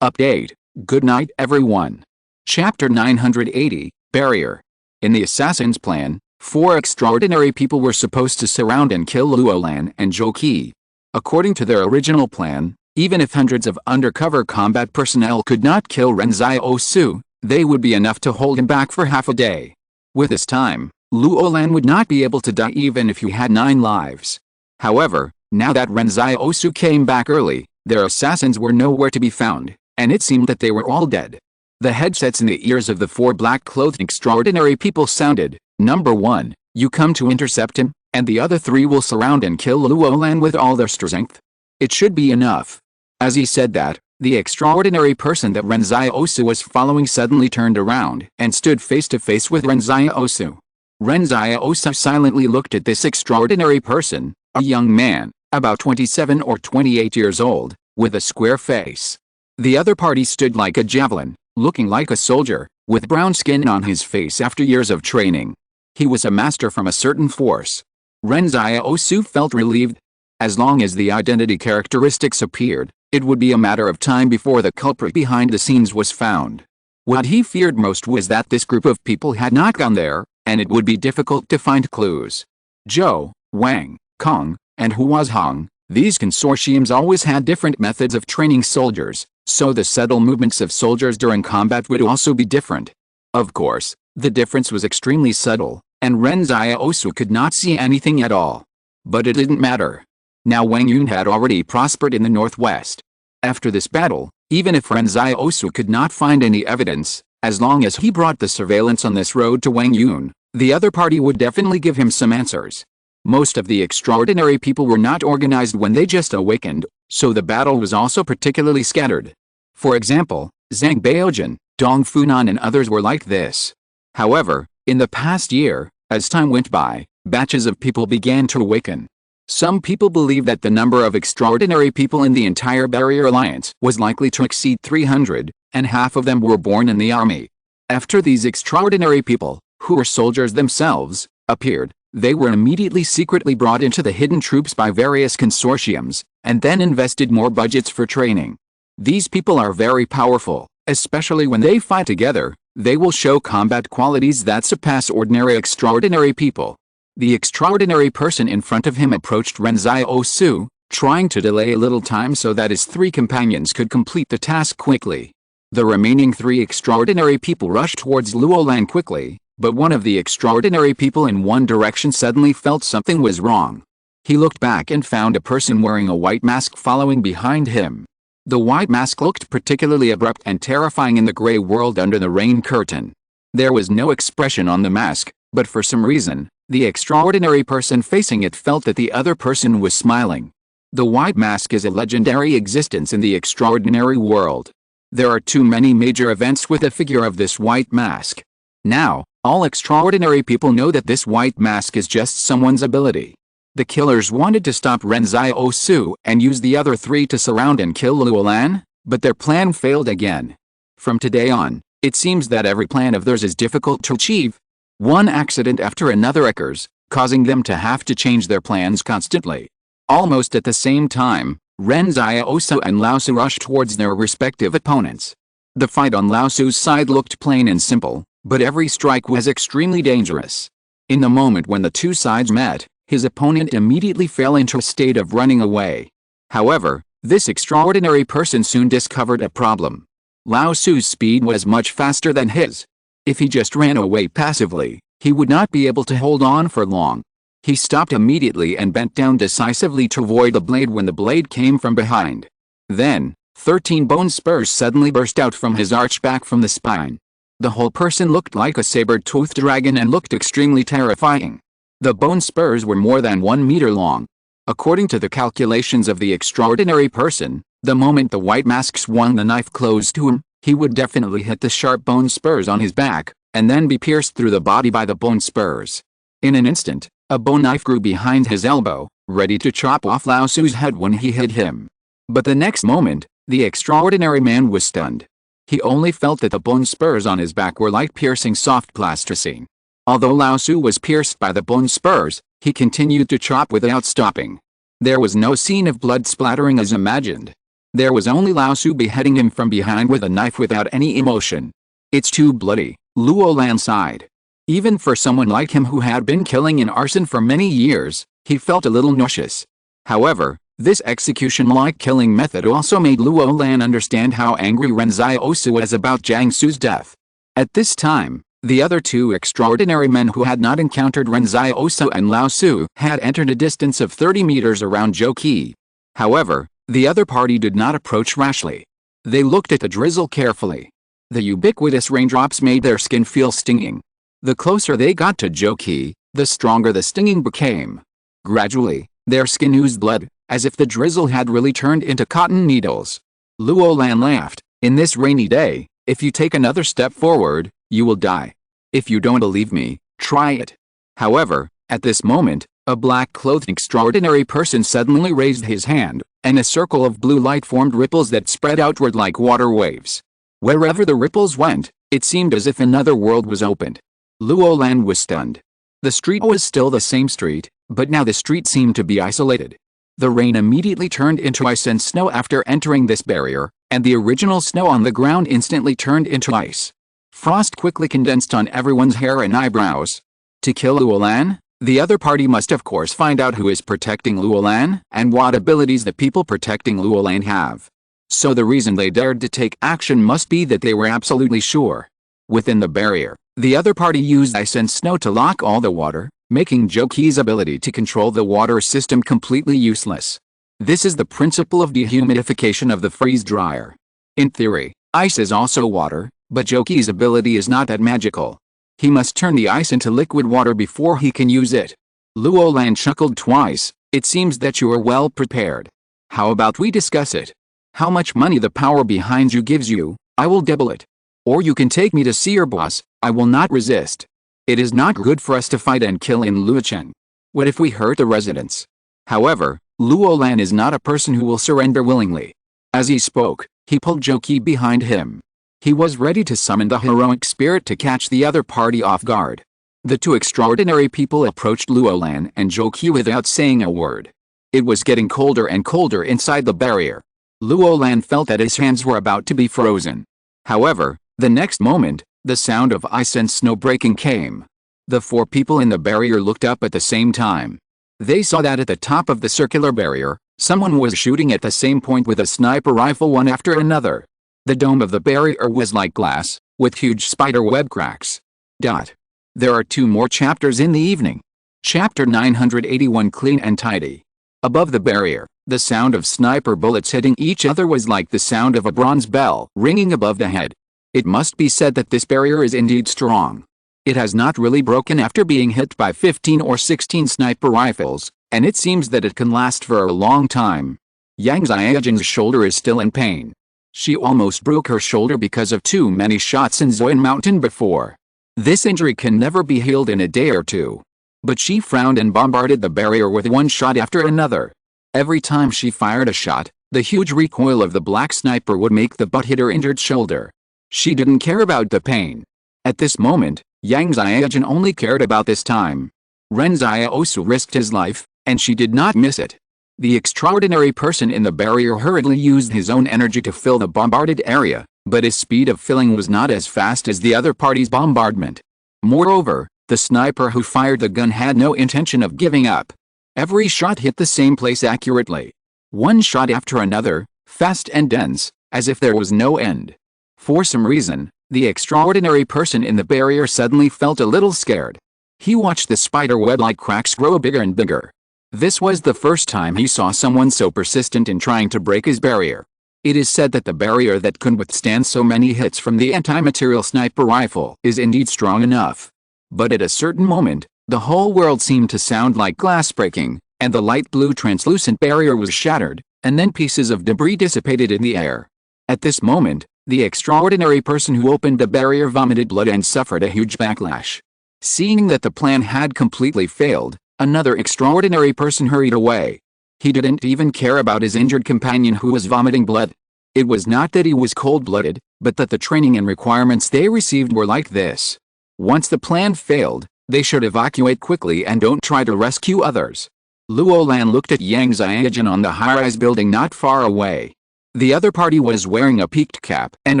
Update. Good night everyone. Chapter 980, Barrier. In the assassin's plan, 4 extraordinary people were supposed to surround and kill Luo Lan and Zhou Qi. According to their original plan, even if hundreds of undercover combat personnel could not kill Ren Xiaosu, they would be enough to hold him back for half a day. With this time, Luo Lan would not be able to die even if he had 9 lives. However, now that Ren Xiaosu came back early, their assassins were nowhere to be found, and it seemed that they were all dead. The headsets in the ears of the 4 black-clothed extraordinary people sounded, Number 1, you come to intercept him, and the other 3 will surround and kill Luo Lan with all their strength. It should be enough. As he said that, the extraordinary person that Ren Xiaosu was following suddenly turned around and stood face to face with Ren Xiaosu. Ren Xiaosu silently looked at this extraordinary person, a young man, about 27 or 28 years old, with a square face. The other party stood like a javelin, looking like a soldier, with brown skin on his face after years of training. He was a master from a certain force. Ren Xiaosu felt relieved. As long as the identity characteristics appeared, it would be a matter of time before the culprit behind the scenes was found. What he feared most was that this group of people had not gone there, and it would be difficult to find clues. Zhou, Wang, Kong, and Huazhong, these consortiums always had different methods of training soldiers, so the subtle movements of soldiers during combat would also be different. Of course, the difference was extremely subtle, and Ren Xiaosu could not see anything at all. But it didn't matter. Now Wang Yun had already prospered in the northwest. After this battle, even if Ren Xiaosu could not find any evidence, as long as he brought the surveillance on this road to Wang Yun, the other party would definitely give him some answers. Most of the extraordinary people were not organized when they just awakened, so the battle was also particularly scattered. For example, Zhang Baojun, Dong Funan and others were like this. However, in the past year, as time went by, batches of people began to awaken. Some people believe that the number of extraordinary people in the entire Barrier Alliance was likely to exceed 300, and half of them were born in the army. After these extraordinary people, who were soldiers themselves, appeared, they were immediately secretly brought into the hidden troops by various consortiums, and then invested more budgets for training. These people are very powerful, especially when they fight together. They will show combat qualities that surpass ordinary extraordinary people. The extraordinary person in front of him approached Ren Xiaosu, trying to delay a little time so that his three companions could complete the task quickly. The remaining three extraordinary people rushed towards Luolan quickly, but one of the extraordinary people in one direction suddenly felt something was wrong. He looked back and found a person wearing a white mask following behind him. The white mask looked particularly abrupt and terrifying in the gray world under the rain curtain. There was no expression on the mask, but for some reason, the extraordinary person facing it felt that the other person was smiling. The white mask is a legendary existence in the extraordinary world. There are too many major events with a figure of this white mask. Now, all extraordinary people know that this white mask is just someone's ability. The killers wanted to stop Ren Xiaosu and use the other three to surround and kill Luolan, but their plan failed again. From today on, it seems that every plan of theirs is difficult to achieve. One accident after another occurs, causing them to have to change their plans constantly. Almost at the same time, Ren Xiaosu and Lao Su rushed towards their respective opponents. The fight on Lao Su's side looked plain and simple, but every strike was extremely dangerous. In the moment when the two sides met, his opponent immediately fell into a state of running away. However, this extraordinary person soon discovered a problem. Lao Su's speed was much faster than his. If he just ran away passively, he would not be able to hold on for long. He stopped immediately and bent down decisively to avoid the blade when the blade came from behind. Then, 13 bone spurs suddenly burst out from his arched back from the spine. The whole person looked like a saber-toothed dragon and looked extremely terrifying. The bone spurs were more than 1 meter long. According to the calculations of the extraordinary person, the moment the white mask swung the knife close to him, he would definitely hit the sharp bone spurs on his back, and then be pierced through the body by the bone spurs. In an instant, a bone knife grew behind his elbow, ready to chop off Lao Su's head when he hit him. But the next moment, the extraordinary man was stunned. He only felt that the bone spurs on his back were like piercing soft plasticine. Although Lao Su was pierced by the bone spurs, he continued to chop without stopping. There was no scene of blood splattering as imagined. There was only Lao Su beheading him from behind with a knife without any emotion. "It's too bloody," Luolan sighed. Even for someone like him who had been killing in arson for many years, he felt a little nauseous. However, this execution-like killing method also made Luolan understand how angry Ren Xiaosu was about Jiangsu's death. At this time, the other two extraordinary men who had not encountered Ren Xiaosu and Lao Su had entered a distance of 30 meters around Zhou. However, the other party did not approach rashly. They looked at the drizzle carefully. The ubiquitous raindrops made their skin feel stinging. The closer they got to Zhou, the stronger the stinging became. Gradually, their skin oozed blood, as if the drizzle had really turned into cotton needles. Luolan laughed. "In this rainy day, if you take another step forward, you will die. If you don't believe me, try it." However, at this moment, a black-clothed extraordinary person suddenly raised his hand, and a circle of blue light formed ripples that spread outward like water waves. Wherever the ripples went, it seemed as if another world was opened. Luo Lan was stunned. The street was still the same street, but now the street seemed to be isolated. The rain immediately turned into ice and snow after entering this barrier, and the original snow on the ground instantly turned into ice. Frost quickly condensed on everyone's hair and eyebrows. To kill Luo Lan, the other party must of course find out who is protecting Luo Lan and what abilities the people protecting Luo Lan have. So the reason they dared to take action must be that they were absolutely sure. Within the barrier, the other party used ice and snow to lock all the water, making Joki's ability to control the water system completely useless. This is the principle of dehumidification of the freeze dryer. In theory, ice is also water, but Joki's ability is not that magical. He must turn the ice into liquid water before he can use it. Luo Lan chuckled twice. It seems that you are well prepared. How about we discuss it? How much money the power behind you gives you, I will double it. Or you can take me to see your boss, I will not resist. It is not good for us to fight and kill in Luocheng. What if we hurt the residents? However, Luo Lan is not a person who will surrender willingly. As he spoke, he pulled Joki behind him. He was ready to summon the heroic spirit to catch the other party off guard. The two extraordinary people approached Luo Lan and Joki without saying a word. It was getting colder and colder inside the barrier. Luo Lan felt that his hands were about to be frozen. However, the next moment, the sound of ice and snow breaking came. The four people in the barrier looked up at the same time. They saw that at the top of the circular barrier, someone was shooting at the same point with a sniper rifle one after another. The dome of the barrier was like glass, with huge spider web cracks. There are 2 more chapters in the evening. Chapter 981 Clean and Tidy. Above the barrier, the sound of sniper bullets hitting each other was like the sound of a bronze bell ringing above the head. It must be said that this barrier is indeed strong. It has not really broken after being hit by 15 or 16 sniper rifles, and it seems that it can last for a long time. Yang Xiaojing's shoulder is still in pain. She almost broke her shoulder because of too many shots in Zoyan Mountain before. This injury can never be healed in a day or two. But she frowned and bombarded the barrier with one shot after another. Every time she fired a shot, the huge recoil of the black sniper would make the butt hit her injured shoulder. She didn't care about the pain. At this moment, Yang Xiaojin only cared about this time. Ren Xiaosu risked his life, and she did not miss it. The extraordinary person in the barrier hurriedly used his own energy to fill the bombarded area, but his speed of filling was not as fast as the other party's bombardment. Moreover, the sniper who fired the gun had no intention of giving up. Every shot hit the same place accurately. One shot after another, fast and dense, as if there was no end. For some reason, the extraordinary person in the barrier suddenly felt a little scared. He watched the spider web-like cracks grow bigger and bigger. This was the first time he saw someone so persistent in trying to break his barrier. It is said that the barrier that can withstand so many hits from the anti-material sniper rifle is indeed strong enough. But at a certain moment, the whole world seemed to sound like glass breaking, and the light blue translucent barrier was shattered, and then pieces of debris dissipated in the air. At this moment, the extraordinary person who opened the barrier vomited blood and suffered a huge backlash. Seeing that the plan had completely failed, another extraordinary person hurried away. He didn't even care about his injured companion who was vomiting blood. It was not that he was cold-blooded, but that the training and requirements they received were like this. Once the plan failed, they should evacuate quickly and don't try to rescue others. Luo Lan looked at Yang Xiaojin on the high-rise building not far away. The other party was wearing a peaked cap and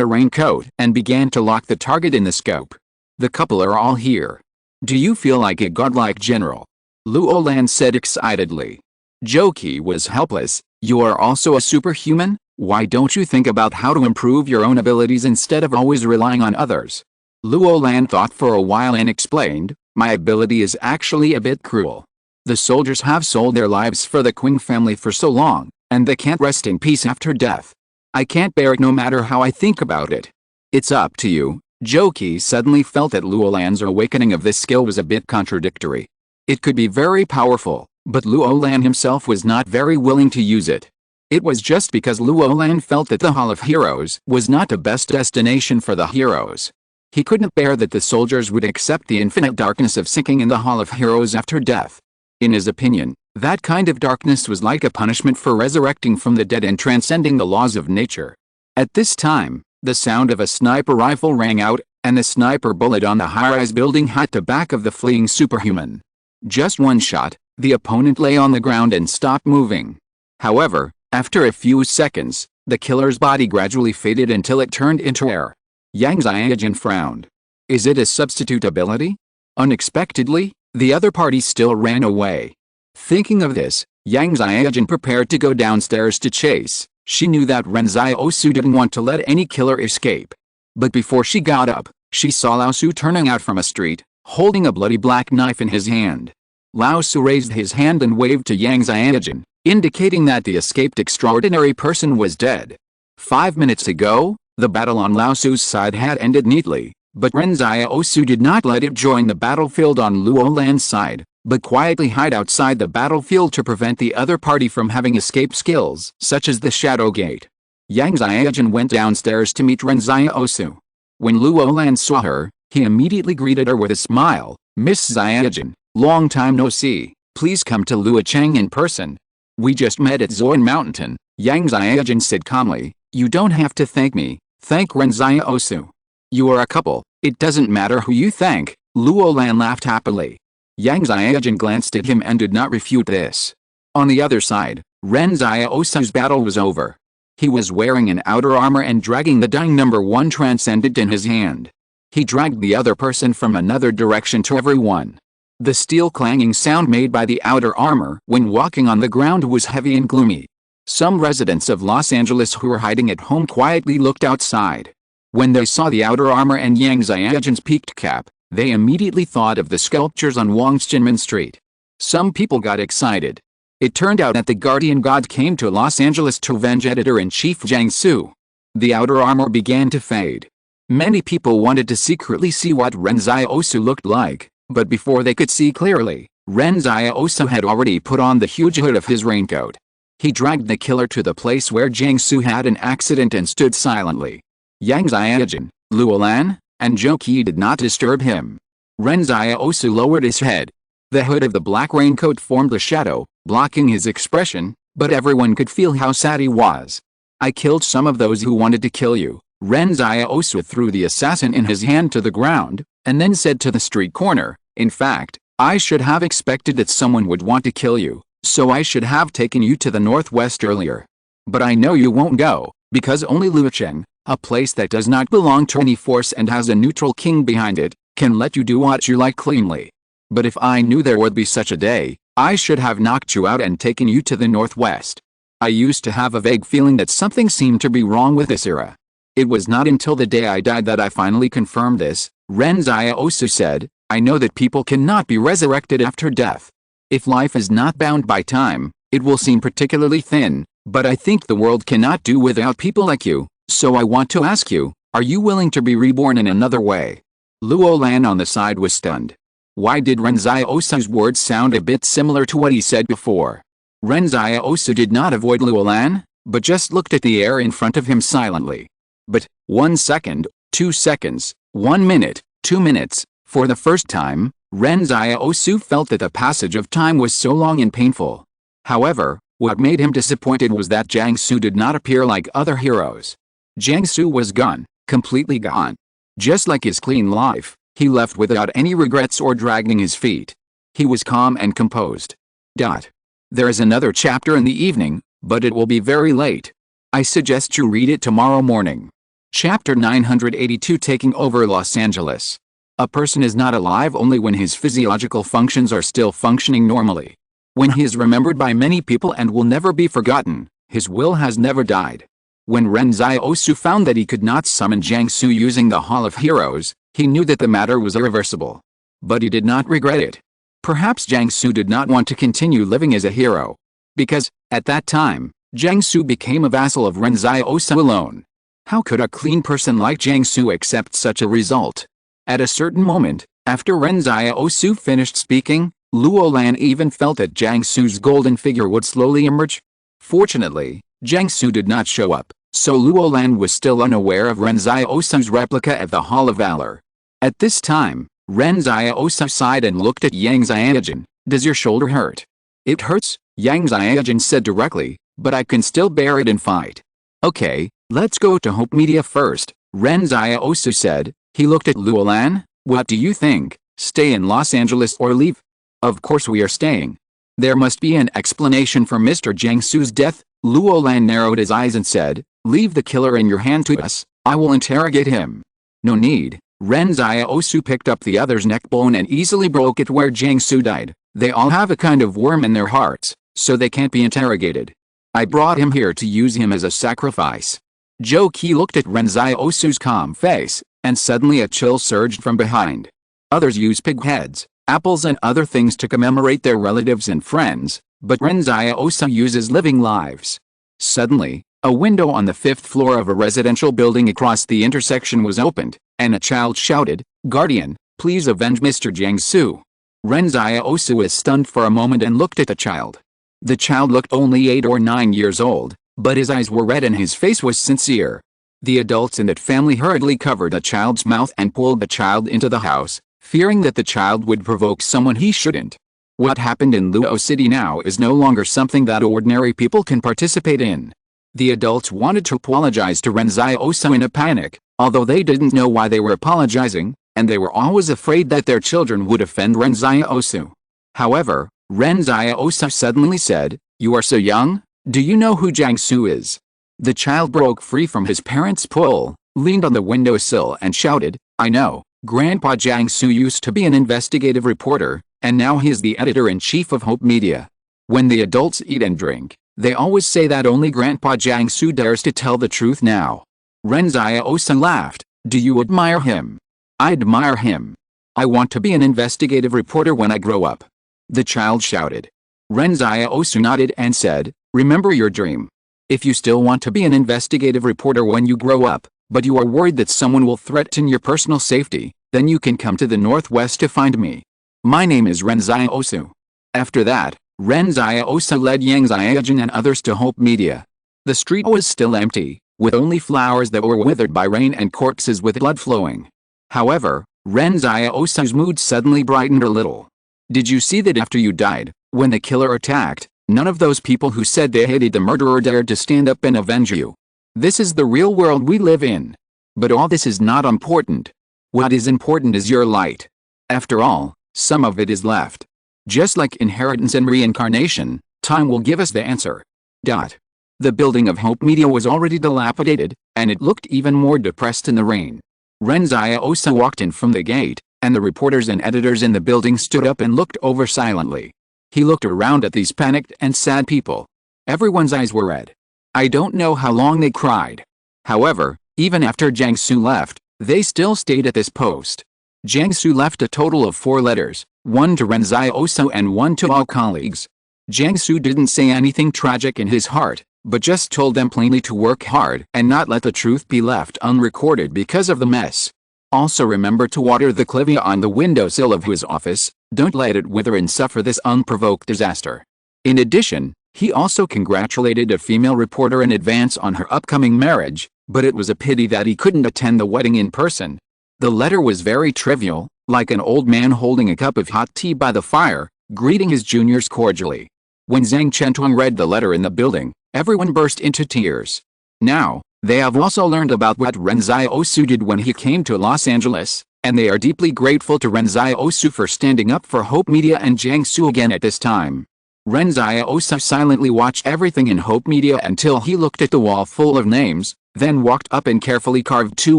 a raincoat and began to lock the target in the scope. The couple are all here. Do you feel like a godlike general? Luo Lan said excitedly. Joki was helpless. You are also a superhuman? Why don't you think about how to improve your own abilities instead of always relying on others? Luo Lan thought for a while and explained, my ability is actually a bit cruel. The soldiers have sold their lives for the Qing family for so long, and they can't rest in peace after death. I can't bear it no matter how I think about it. It's up to you. Joki suddenly felt that Luo Lan's awakening of this skill was a bit contradictory. It could be very powerful, but Luo Lan himself was not very willing to use it. It was just because Luo Lan felt that the Hall of Heroes was not the best destination for the heroes. He couldn't bear that the soldiers would accept the infinite darkness of sinking in the Hall of Heroes after death. In his opinion, that kind of darkness was like a punishment for resurrecting from the dead and transcending the laws of nature. At this time, the sound of a sniper rifle rang out, and the sniper bullet on the high-rise building hit the back of the fleeing superhuman. Just one shot, the opponent lay on the ground and stopped moving. However, after a few seconds, the killer's body gradually faded until it turned into air. Yang Xiaojun frowned. Is it a substitute ability? Unexpectedly, the other party still ran away. Thinking of this, Yang Xiaojun prepared to go downstairs to chase. She knew that Ren Xiaosu didn't want to let any killer escape. But before she got up, she saw Lao Su turning out from a street, holding a bloody black knife in his hand. Lao Su raised his hand and waved to Yang Xiaojun, indicating that the escaped extraordinary person was dead. 5 minutes ago, the battle on Lao Su's side had ended neatly, but Ren Xiaosu did not let it join the battlefield on Luo Lan's side, but quietly hide outside the battlefield to prevent the other party from having escape skills, such as the Shadow Gate. Yang Xiaojun went downstairs to meet Ren Xiaosu. When Luo Lan saw her, he immediately greeted her with a smile. Miss Xiaojun, long time no see, please come to Luocheng in person. We just met at Zoan Mountain, Yang Xiaojun said calmly. You don't have to thank me, thank Ren Xiaosu. You are a couple, it doesn't matter who you thank, Luo Lan laughed happily. Yang Xiaojun glanced at him and did not refute this. On the other side, Ren Xiaosu's battle was over. He was wearing an outer armor and dragging the dying number 1 transcendent in his hand. He dragged the other person from another direction to everyone. The steel clanging sound made by the outer armor when walking on the ground was heavy and gloomy. Some residents of Los Angeles who were hiding at home quietly looked outside. When they saw the outer armor and Yang Xiaojun's peaked cap, they immediately thought of the sculptures on Wangxinmen Street. Some people got excited. It turned out that the guardian god came to Los Angeles to avenge editor-in-chief Jiang Su. The outer armor began to fade. Many people wanted to secretly see what Ren Xiaosu looked like, but before they could see clearly, Ren Xiaosu had already put on the huge hood of his raincoat. He dragged the killer to the place where Jiang Su had an accident and stood silently. Yang Xiaojun, Luo Lan, and Zhou Qi did not disturb him. Ren Xiaosu lowered his head. The hood of the black raincoat formed a shadow, blocking his expression, but everyone could feel how sad he was. I killed some of those who wanted to kill you. Ren Xiaosu threw the assassin in his hand to the ground, and then said to the street corner, in fact, I should have expected that someone would want to kill you, so I should have taken you to the northwest earlier. But I know you won't go, because only Luocheng, a place that does not belong to any force and has a neutral king behind it, can let you do what you like cleanly. But if I knew there would be such a day, I should have knocked you out and taken you to the northwest. I used to have a vague feeling that something seemed to be wrong with this era. It was not until the day I died that I finally confirmed this, Ren Xiaosu said. I know that people cannot be resurrected after death. If life is not bound by time, it will seem particularly thin, but I think the world cannot do without people like you, so I want to ask you, are you willing to be reborn in another way? Luo Lan on the side was stunned. Why did Ren Xiaosu's words sound a bit similar to what he said before? Ren Xiaosu did not avoid Luo Lan, but just looked at the air in front of him silently. But, 1 second, 2 seconds, 1 minute, 2 minutes, for the first time, Ren Xiaosu felt that the passage of time was so long and painful. However, what made him disappointed was that Jiang Su did not appear like other heroes. Jiang Su was gone, completely gone. Just like his clean life, he left without any regrets or dragging his feet. He was calm and composed. There is another chapter in the evening, but it will be very late. I suggest you read it tomorrow morning. Chapter 982 Taking Over Los Angeles. A person is not alive only when his physiological functions are still functioning normally. When he is remembered by many people and will never be forgotten, his will has never died. When Ren Xiaosu found that he could not summon Jiang Su using the Hall of Heroes, he knew that the matter was irreversible. But he did not regret it. Perhaps Jiang Su did not want to continue living as a hero. Because, at that time, Jiang Su became a vassal of Ren Xiaosu alone. How could a clean person like Jiang Su accept such a result? At a certain moment, after Ren Xiaosu finished speaking, Luo Lan even felt that Jiang Su's golden figure would slowly emerge. Fortunately, Jiang Su did not show up, so Luo Lan was still unaware of Ren Xiaosu's replica at the Hall of Valor. At this time, Ren Xiaosu sighed and looked at Yang Xiaojun. Does your shoulder hurt? It hurts, Yang Xiaojun said directly, but I can still bear it and fight. Okay, let's go to Hope Media first, Ren Xiaosu said. He looked at Luolan. What do you think, stay in Los Angeles or leave? Of course we are staying. There must be an explanation for Mr. Jiangsu's death. Luolan narrowed his eyes and said, leave the killer in your hand to us, I will interrogate him. No need. Ren Xiaosu picked up the other's neck bone and easily broke it where Jiangsu died. They all have a kind of worm in their hearts, so they can't be interrogated. I brought him here to use him as a sacrifice. Zhou Qi looked at Ren Xiaosu's calm face, and suddenly a chill surged from behind. Others use pig heads, apples and other things to commemorate their relatives and friends, but Ren Xiaosu uses living lives. Suddenly, a window on the 5th floor of a residential building across the intersection was opened, and a child shouted, Guardian, please avenge Mr. Jiangsu. Ren Xiaosu was stunned for a moment and looked at the child. The child looked only 8 or 9 years old, but his eyes were red and his face was sincere. The adults in that family hurriedly covered the child's mouth and pulled the child into the house, fearing that the child would provoke someone he shouldn't. What happened in Luo City now is no longer something that ordinary people can participate in. The adults wanted to apologize to Ren Xiaosu in a panic, although they didn't know why they were apologizing, and they were always afraid that their children would offend Ren Xiaosu. However, Ren Xiaosu suddenly said, you are so young, do you know who Jiangsu is? The child broke free from his parents' pull, leaned on the windowsill and shouted, I know, Grandpa Jiangsu used to be an investigative reporter, and now he is the editor-in-chief of Hope Media. When the adults eat and drink, they always say that only Grandpa Jiangsu dares to tell the truth now. Ren Xiaosu laughed. Do you admire him? I admire him. I want to be an investigative reporter when I grow up. The child shouted. Ren Xiaosu nodded and said, remember your dream. If you still want to be an investigative reporter when you grow up, but you are worried that someone will threaten your personal safety, then you can come to the Northwest to find me. My name is Ren Xiaosu. After that, Ren Xiaosu led Yang Xiaojun and others to Hope Media. The street was still empty, with only flowers that were withered by rain and corpses with blood flowing. However, Ren Xiaosu's mood suddenly brightened a little. Did you see that after you died, when the killer attacked, none of those people who said they hated the murderer dared to stand up and avenge you? This is the real world we live in. But all this is not important. What is important is your light. After all, some of it is left. Just like inheritance and reincarnation, time will give us the answer. The building of Hope Media was already dilapidated, and it looked even more depressed in the rain. Ren Xiaosu walked in from the gate, and the reporters and editors in the building stood up and looked over silently. He looked around at these panicked and sad people. Everyone's eyes were red. I don't know how long they cried. However, even after Jiangsu left, they still stayed at this post. Jiangsu left a total of 4 letters, one to Ren Xiaosu and one to all colleagues. Jiangsu didn't say anything tragic in his heart, but just told them plainly to work hard and not let the truth be left unrecorded because of the mess. Also remember to water the clivia on the windowsill of his office, don't let it wither and suffer this unprovoked disaster. In addition, he also congratulated a female reporter in advance on her upcoming marriage, but it was a pity that he couldn't attend the wedding in person. The letter was very trivial, like an old man holding a cup of hot tea by the fire, greeting his juniors cordially. When Zhang Chentong read the letter in the building, everyone burst into tears. Now, they have also learned about what Ren Xiaosu did when he came to Los Angeles, and they are deeply grateful to Ren Xiaosu for standing up for Hope Media and Jiangsu again at this time. Ren Xiaosu silently watched everything in Hope Media until he looked at the wall full of names, then walked up and carefully carved 2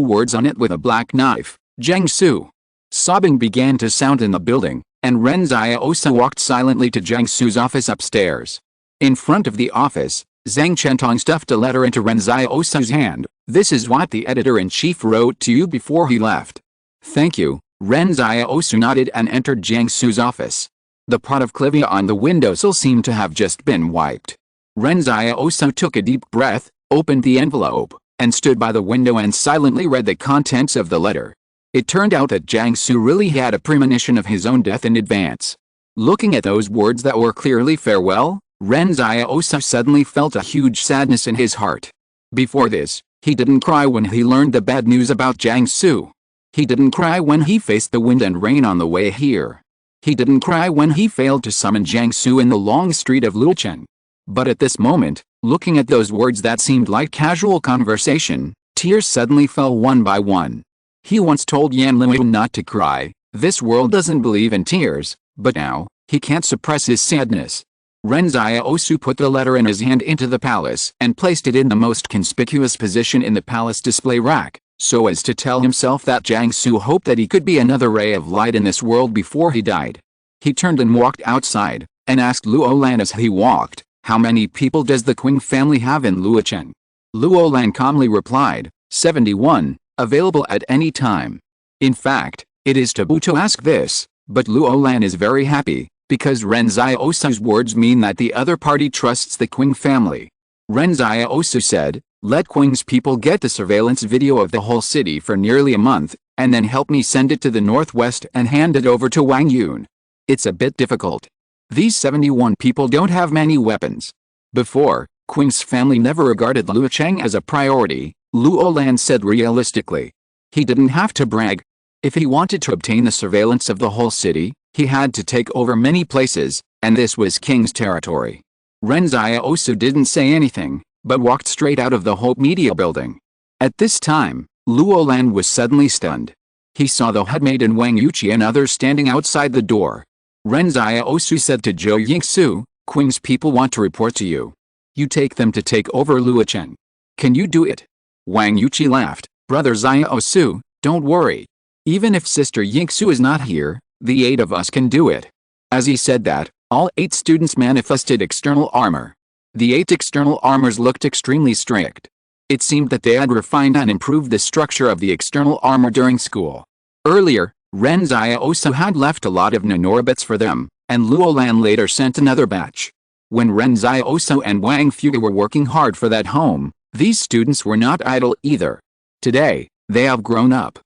words on it with a black knife, Jiangsu. Sobbing began to sound in the building, and Ren Xiaosu walked silently to Jiangsu's office upstairs. In front of the office, Zhang Chentong stuffed a letter into Ren Xiaosu's hand. This is what the editor-in-chief wrote to you before he left. Thank you. Ren Xiaosu nodded and entered Jiangsu's office. The pot of clivia on the windowsill seemed to have just been wiped. Ren Xiaosu took a deep breath, opened the envelope, and stood by the window and silently read the contents of the letter. It turned out that Jiangsu really had a premonition of his own death in advance. Looking at those words that were clearly farewell, Ren Xiaosu suddenly felt a huge sadness in his heart. Before this, he didn't cry when he learned the bad news about Jiangsu. He didn't cry when he faced the wind and rain on the way here. He didn't cry when he failed to summon Jiangsu in the long street of Luocheng. But at this moment, looking at those words that seemed like casual conversation, tears suddenly fell one by one. He once told Yan Liu not to cry. This world doesn't believe in tears, but now, he can't suppress his sadness. Ren Xiaosu put the letter in his hand into the palace and placed it in the most conspicuous position in the palace display rack, so as to tell himself that Jiangsu hoped that he could be another ray of light in this world before he died. He turned and walked outside, and asked Luolan as he walked, "How many people does the Qing family have in Luocheng?" Luolan calmly replied, 71, available at any time. In fact, it is taboo to ask this, but Luolan is very happy, because Ren Xiaosu's words mean that the other party trusts the Qing family. Ren Xiaosu said, "Let Qing's people get the surveillance video of the whole city for nearly a month, and then help me send it to the northwest and hand it over to Wang Yun. It's a bit difficult. These 71 people don't have many weapons." Before, Qing's family never regarded Luocheng as a priority, Luolan said realistically. He didn't have to brag. If he wanted to obtain the surveillance of the whole city, he had to take over many places, and this was King's territory. Ren Xiaosu didn't say anything, but walked straight out of the Hope Media building. At this time, Luolan was suddenly stunned. He saw the headmaid and Wang Yuqi and others standing outside the door. Ren Xiaosu said to Zhou Yingsu, "Qing's people want to report to you. You take them to take over Luocheng. Can you do it?" Wang Yuqi laughed, "Brother Xiaosu, don't worry. Even if Sister Yingsu is not here, the 8 of us can do it." As he said that, all 8 students manifested external armor. The 8 external armors looked extremely strict. It seemed that they had refined and improved the structure of the external armor during school. Earlier, Ren Xiaosu had left a lot of nanorobits for them, and Luolan later sent another batch. When Ren Xiaosu and Wang Fuge were working hard for that home, these students were not idle either. Today, they have grown up.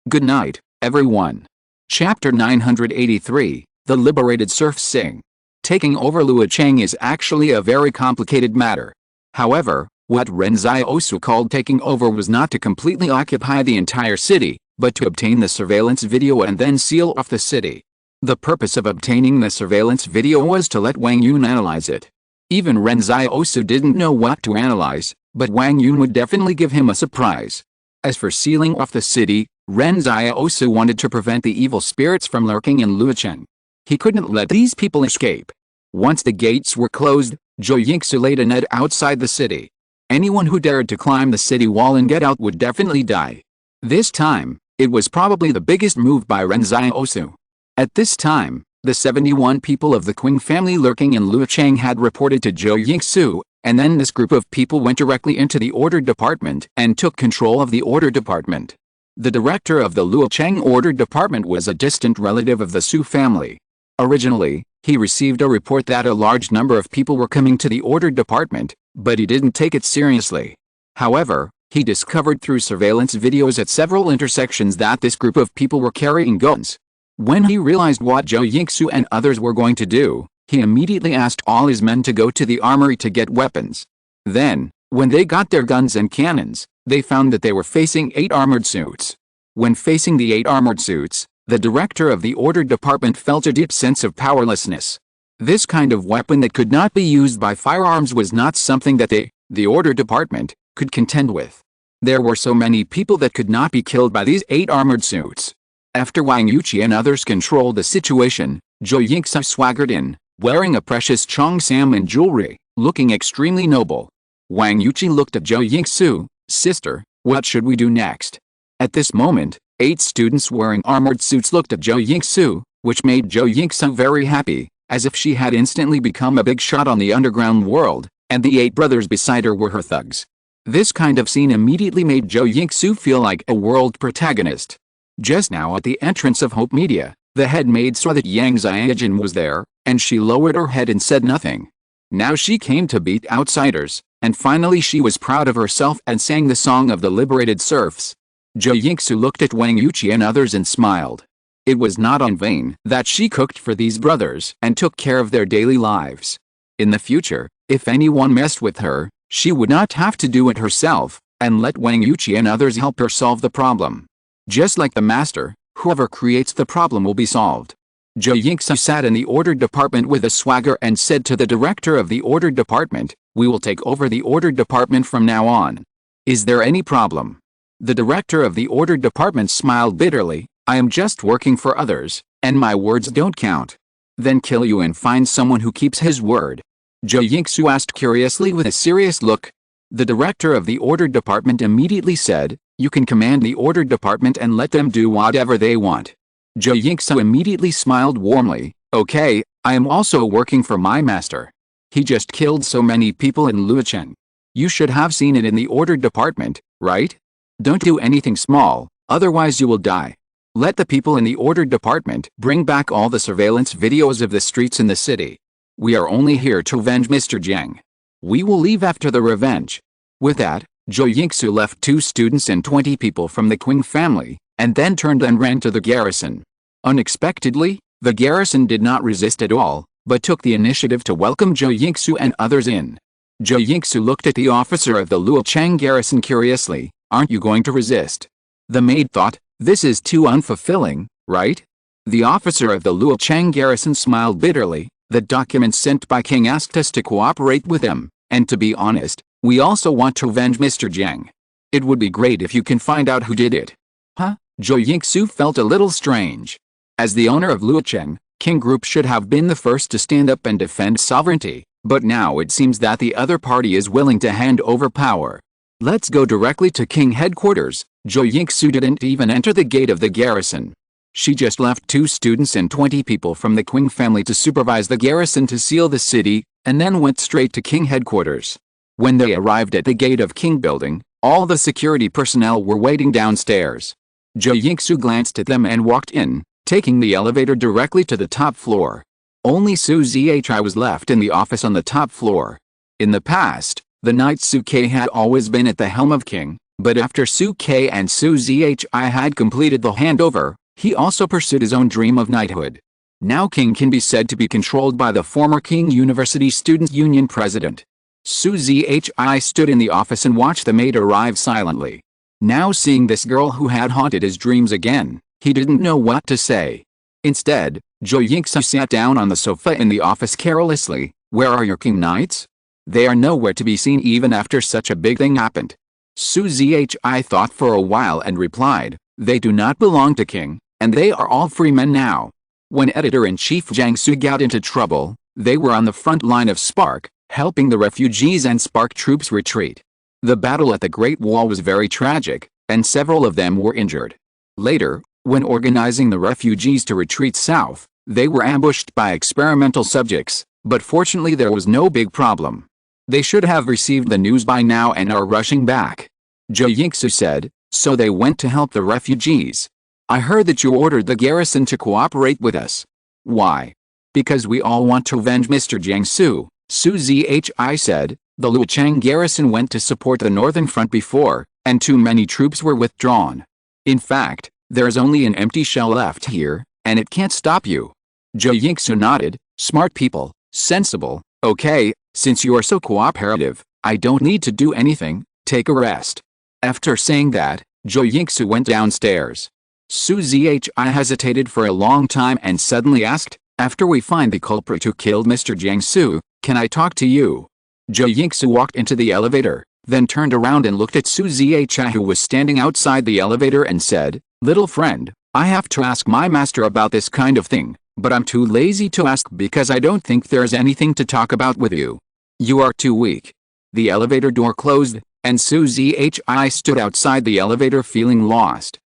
Good night, everyone. Chapter 983, The Liberated Serfs Sing. Taking over Luocheng is actually a very complicated matter. However, what Ren Xiaosu called taking over was not to completely occupy the entire city, but to obtain the surveillance video and then seal off the city. The purpose of obtaining the surveillance video was to let Wang Yun analyze it. Even Ren Xiaosu didn't know what to analyze, but Wang Yun would definitely give him a surprise. As for sealing off the city, Ren Xiaosu wanted to prevent the evil spirits from lurking in Luocheng. He couldn't let these people escape. Once the gates were closed, Zhou Yingsu laid a net outside the city. Anyone who dared to climb the city wall and get out would definitely die. This time, it was probably the biggest move by Ren Xiaosu. At this time, the 71 people of the Qing family lurking in Luocheng had reported to Zhou Yingsu, and then this group of people went directly into the order department and took control of the order department. The director of the Luocheng order department was a distant relative of the Su family. Originally, he received a report that a large number of people were coming to the order department, but he didn't take it seriously. However, he discovered through surveillance videos at several intersections that this group of people were carrying guns. When he realized what Zhou Yingsu and others were going to do, he immediately asked all his men to go to the armory to get weapons. Then, when they got their guns and cannons, they found that they were facing 8 armored suits. When facing the 8 armored suits, the director of the order department felt a deep sense of powerlessness. This kind of weapon that could not be used by firearms was not something that they, the order department, could contend with. There were so many people that could not be killed by these 8 armored suits. After Wang Yuqi and others controlled the situation, Zhou Yingsu swaggered in, wearing a precious Chongsam jewelry, looking extremely noble. Wang Yuqi looked at Zhou Yingsu, "Sister, what should we do next?" At this moment, 8 students wearing armored suits looked at Zhou Yingsu, which made Zhou Yingsu very happy, as if she had instantly become a big shot on the underground world, and the 8 brothers beside her were her thugs. This kind of scene immediately made Zhou Yingsu feel like a world protagonist. Just now at the entrance of Hope Media, the head maid saw that Yang Xiaojin was there, and she lowered her head and said nothing. Now she came to beat outsiders, and finally she was proud of herself and sang the song of the liberated serfs. Zhou Yingsu looked at Wang Yuqi and others and smiled. It was not in vain that she cooked for these brothers and took care of their daily lives. In the future, if anyone messed with her, she would not have to do it herself, and let Wang Yuqi and others help her solve the problem. Just like the master, whoever creates the problem will be solved. Zhou Yingsu sat in the order department with a swagger and said to the director of the order department, "We will take over the order department from now on. Is there any problem?" The director of the order department smiled bitterly. "I am just working for others, and my words don't count." "Then kill you and find someone who keeps his word?" Zhou Yingsu asked curiously with a serious look. The director of the order department immediately said, "You can command the order department and let them do whatever they want." Zhou Yingsu immediately smiled warmly. "Okay, I am also working for my master. He just killed so many people in Luocheng. You should have seen it in the order department, right? Don't do anything small, otherwise you will die. Let the people in the order department bring back all the surveillance videos of the streets in the city. We are only here to avenge Mr. Jiang. We will leave after the revenge." With that, Zhou Yingsu left 2 students and 20 people from the Qing family, and then turned and ran to the garrison. Unexpectedly, the garrison did not resist at all, but took the initiative to welcome Zhou Yingsu and others in. Zhou Yingsu looked at the officer of the Luocheng garrison curiously. "Aren't you going to resist?" The maid thought, "This is too unfulfilling, right?" The officer of the Luocheng garrison smiled bitterly. "The documents sent by King asked us to cooperate with them, and to be honest, we also want to avenge Mr. Jiang. It would be great if you can find out who did it." Huh? Zhou Yingsu felt a little strange. As the owner of Luocheng, King Group should have been the first to stand up and defend sovereignty, but now it seems that the other party is willing to hand over power. "Let's go directly to King headquarters." Zhou Yingsu didn't even enter the gate of the garrison. She just left 2 students and 20 people from the Qing family to supervise the garrison to seal the city, and then went straight to King headquarters. When they arrived at the gate of King building, all the security personnel were waiting downstairs. Zhou Yingsu glanced at them and walked in, taking the elevator directly to the top floor. Only Su Zhi was left in the office on the top floor. In the past, the knight Su Ke had always been at the helm of King, but after Su Ke and Su Zhi had completed the handover, he also pursued his own dream of knighthood. Now King can be said to be controlled by the former King University Students' Union president. Su Zhi stood in the office and watched the maid arrive silently. Now seeing this girl who had haunted his dreams again, he didn't know what to say. Instead, Zhou Yingsu sat down on the sofa in the office carelessly. "Where are your King knights? They are nowhere to be seen even after such a big thing happened." Su Zhi thought for a while and replied, "They do not belong to King, and they are all free men now. When Editor-in-Chief Jiang Su got into trouble, they were on the front line of Spark, helping the refugees and Spark troops retreat. The battle at the Great Wall was very tragic, and several of them were injured. Later, when organizing the refugees to retreat south, they were ambushed by experimental subjects, but fortunately there was no big problem. They should have received the news by now and are rushing back." Zhou Yingsu said, "So they went to help the refugees. I heard that you ordered the garrison to cooperate with us. Why?" "Because we all want to avenge Mr. Jiangsu," Su Zhi said. "The Luocheng garrison went to support the northern front before, and too many troops were withdrawn. In fact, there is only an empty shell left here, and it can't stop you." Zhou Yingsu nodded. "Smart people, sensible. Okay, since you are so cooperative, I don't need to do anything, take a rest." After saying that, Zhou Yingsu went downstairs. Su Zhi hesitated for a long time and suddenly asked, "After we find the culprit who killed Mr. Jiangsu, can I talk to you?" Zhou Yingsu walked into the elevator, then turned around and looked at Su Zhi who was standing outside the elevator and said, "Little friend, I have to ask my master about this kind of thing, but I'm too lazy to ask because I don't think there's anything to talk about with you. You are too weak." The elevator door closed, and Su Zhi stood outside the elevator feeling lost.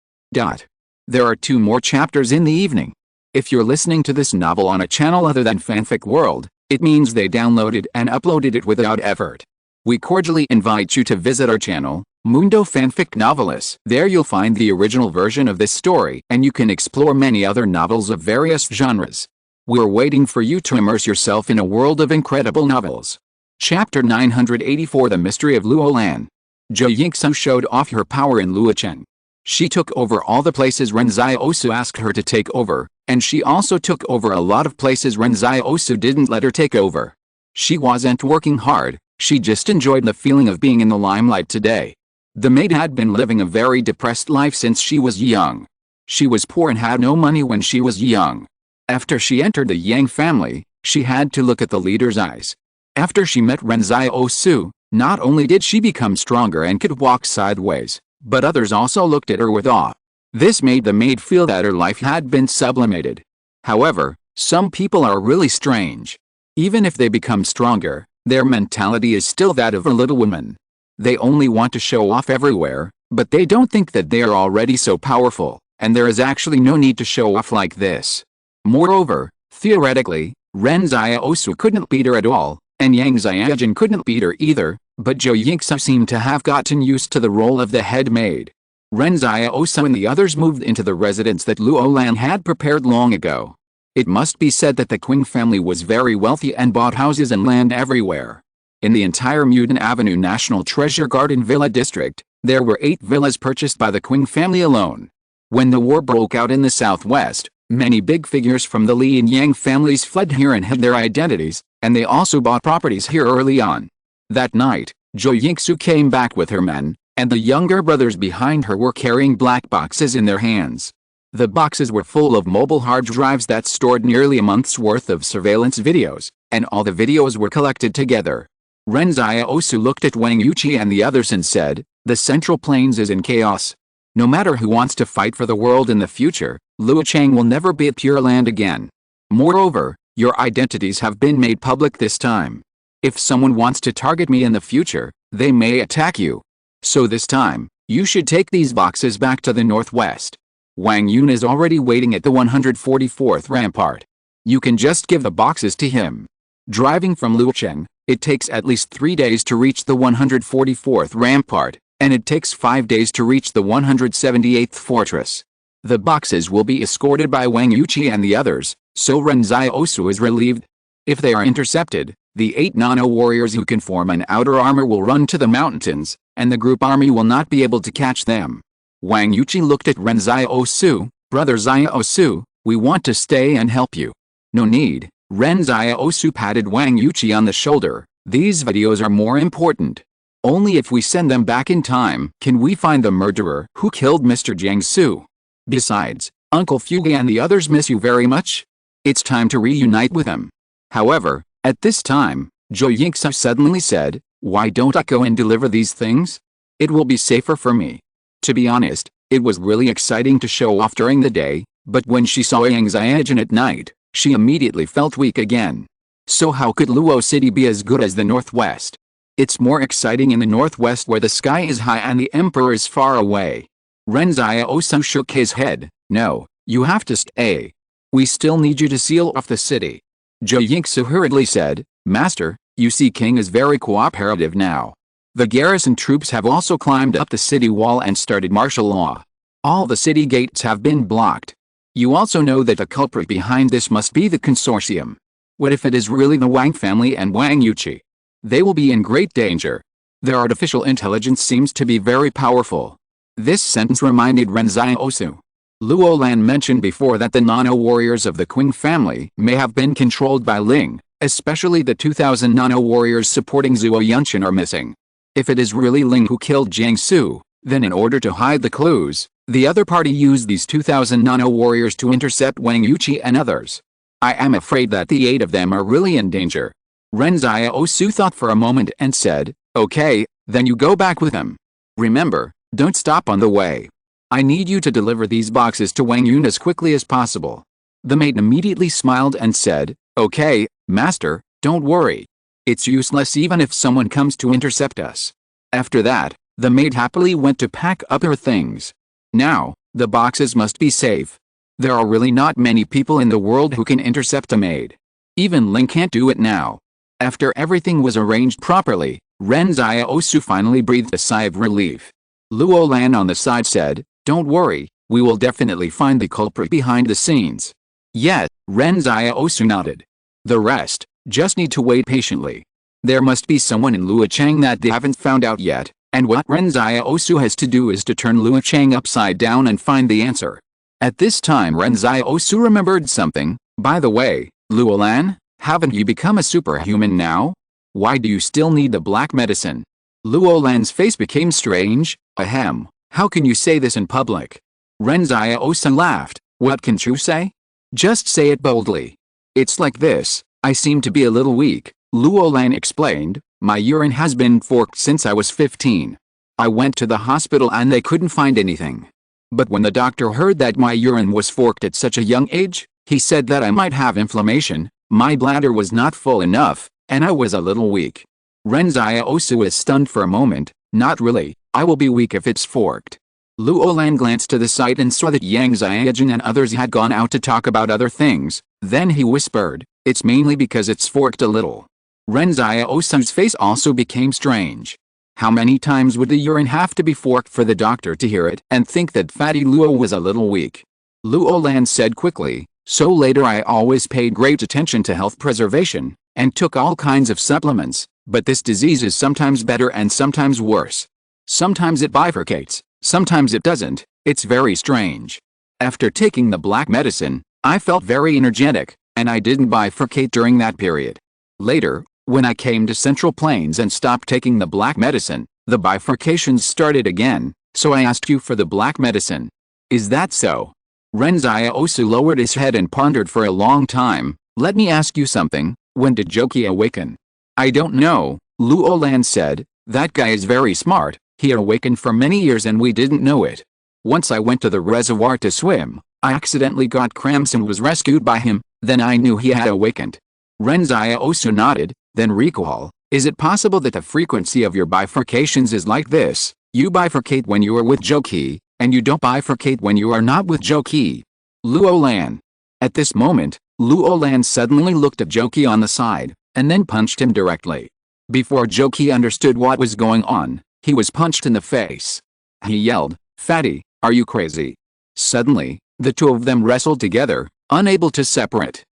There are 2 more chapters in the evening. If you're listening to this novel on a channel other than Fanfic World, it means they downloaded and uploaded it without effort. We cordially invite you to visit our channel, Mundo Fanfic Novelis. There you'll find the original version of this story, and you can explore many other novels of various genres. We're waiting for you to immerse yourself in a world of incredible novels. Chapter 984 The Mystery of Luolan. Zhou Yingsu showed off her power in Luocheng. She took over all the places Ren Xiaosu asked her to take over, and she also took over a lot of places Ren Xiaosu didn't let her take over. She wasn't working hard, she just enjoyed the feeling of being in the limelight today. The maid had been living a very depressed life since she was young. She was poor and had no money when she was young. After she entered the Yang family, she had to look at the leader's eyes. After she met Ren Xiaosu, not only did she become stronger and could walk sideways, but others also looked at her with awe. This made the maid feel that her life had been sublimated. However, some people are really strange. Even if they become stronger, their mentality is still that of a little woman. They only want to show off everywhere, but they don't think that they are already so powerful, and there is actually no need to show off like this. Moreover, theoretically, Ren Xiaosu couldn't beat her at all, and Yang Xiaojun couldn't beat her either, but Zhou Yingxu seemed to have gotten used to the role of the head maid. Ren Xiaosu and the others moved into the residence that Luo Lan had prepared long ago. It must be said that the Qing family was very wealthy and bought houses and land everywhere. In the entire Mudan Avenue National Treasure Garden Villa District, there were 8 villas purchased by the Qing family alone. When the war broke out in the southwest, many big figures from the Li and Yang families fled here and hid their identities, and they also bought properties here early on. That night, Zhou Yingxu came back with her men, and the younger brothers behind her were carrying black boxes in their hands. The boxes were full of mobile hard drives that stored nearly a month's worth of surveillance videos, and all the videos were collected together. Ren Xiaosu looked at Wang Yuqi and the others and said, "The Central Plains is in chaos. No matter who wants to fight for the world in the future, Luocheng will never be a Pure Land again. Moreover, your identities have been made public this time. If someone wants to target me in the future, they may attack you. So this time, you should take these boxes back to the northwest. Wang Yun is already waiting at the 144th rampart. You can just give the boxes to him." Driving from Luocheng, it takes at least 3 days to reach the 144th rampart, and it takes 5 days to reach the 178th fortress. The boxes will be escorted by Wang Yuqi and the others, so Ren Xiaosu is relieved. If they are intercepted, the 8 nano-warriors who can form an outer armor will run to the mountains, and the group army will not be able to catch them. Wang Yuqi looked at Ren Xiaosu. "Brother Xiaosu, we want to stay and help you." "No need." Ren Xiaosu patted Wang Yuqi on the shoulder. "These videos are more important. Only if we send them back in time can we find the murderer who killed Mr. Jiangsu. Besides, Uncle Fuge and the others miss you very much. It's time to reunite with them." However, at this time, Zhou Yingxu suddenly said, "Why don't I go and deliver these things? It will be safer for me." To be honest, it was really exciting to show off during the day, but when she saw Yang Xiaojun at night, she immediately felt weak again. So how could Luo City be as good as the northwest? It's more exciting in the northwest where the sky is high and the emperor is far away. Ren Xiaosu shook his head. "No, you have to stay. We still need you to seal off the city." Zhou Yingxu hurriedly said, "Master, you see King is very cooperative now. The garrison troops have also climbed up the city wall and started martial law. All the city gates have been blocked. You also know that the culprit behind this must be the consortium. What if it is really the Wang family and Wang Yuqi? They will be in great danger. Their artificial intelligence seems to be very powerful." This sentence reminded Ren Xiaosu. Luo Lan mentioned before that the nano-warriors of the Qing family may have been controlled by Ling, especially the 2,000 nano-warriors supporting Zuo Yunshan are missing. If it is really Ling who killed Jiangsu, then in order to hide the clues, the other party used these 2,000 nano-warriors to intercept Wang Yuqi and others. I am afraid that the 8 of them are really in danger. Ren Xiaosu thought for a moment and said, "Okay, then you go back with them. Remember, don't stop on the way. I need you to deliver these boxes to Wang Yun as quickly as possible." The maid immediately smiled and said, "Okay, master, don't worry. It's useless even if someone comes to intercept us." After that, the maid happily went to pack up her things. Now, the boxes must be safe. There are really not many people in the world who can intercept a maid. Even Ling can't do it now. After everything was arranged properly, Ren Xiaosu finally breathed a sigh of relief. Luo Lan on the side said, "Don't worry, we will definitely find the culprit behind the scenes." Yes, Ren Xiaosu nodded. The rest just need to wait patiently. There must be someone in Luocheng that they haven't found out yet, and what Ren Xiaosu has to do is to turn Luocheng upside down and find the answer. At this time Ren Xiaosu remembered something. "By the way, Luo Lan, haven't you become a superhuman now? Why do you still need the black medicine?" Luo Lan's face became strange. Ahem, how can you say this in public? Ren Xiaosu laughed. What can you say? Just say it boldly. It's like this, I seem to be a little weak, Luolan explained. My urine has been forked since I was 15. I went to the hospital and they couldn't find anything. But when the doctor heard that my urine was forked at such a young age, he said that I might have inflammation, my bladder was not full enough, and I was a little weak. Ren Xiaosu was stunned for a moment. Not really, I will be weak if it's forked. Luolan glanced to the side and saw that Yang Xiaojun and others had gone out to talk about other things. Then he whispered, it's mainly because it's forked a little. Ren Xiaosu's face also became strange. How many times would the urine have to be forked for the doctor to hear it and think that Fatty Luo was a little weak? Luolan said quickly, so later I always paid great attention to health preservation, and took all kinds of supplements, but this disease is sometimes better and sometimes worse. Sometimes it bifurcates, sometimes it doesn't, it's very strange. After taking the black medicine, I felt very energetic, and I didn't bifurcate during that period. Later, when I came to Central Plains and stopped taking the black medicine, the bifurcations started again, so I asked you for the black medicine. Is that so? Ren Xiaosu lowered his head and pondered for a long time. Let me ask you something, when did Joki awaken? I don't know, Luolan said, that guy is very smart, he awakened for many years and we didn't know it. Once I went to the reservoir to swim, I accidentally got cramps and was rescued by him, then I knew he had awakened. Ren Xiaosu nodded, then recall, is it possible that the frequency of your bifurcations is like this, you bifurcate when you are with Joki, and you don't bifurcate when you are not with Joki? Luolan. At this moment, Luolan suddenly looked at Joki on the side, and then punched him directly. Before Joki understood what was going on, he was punched in the face. He yelled, Fatty, are you crazy? Suddenly, the two of them wrestled together, unable to separate.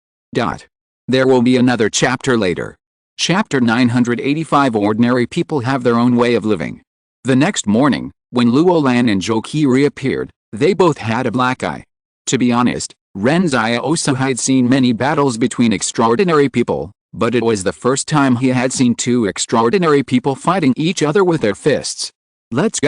There will be another chapter later. Chapter 985 Ordinary people have their own way of living. The next morning, when Luolan and Joki reappeared, they both had a black eye. To be honest, Ren Xiaosu had seen many battles between extraordinary people, but it was the first time he had seen two extraordinary people fighting each other with their fists. Let's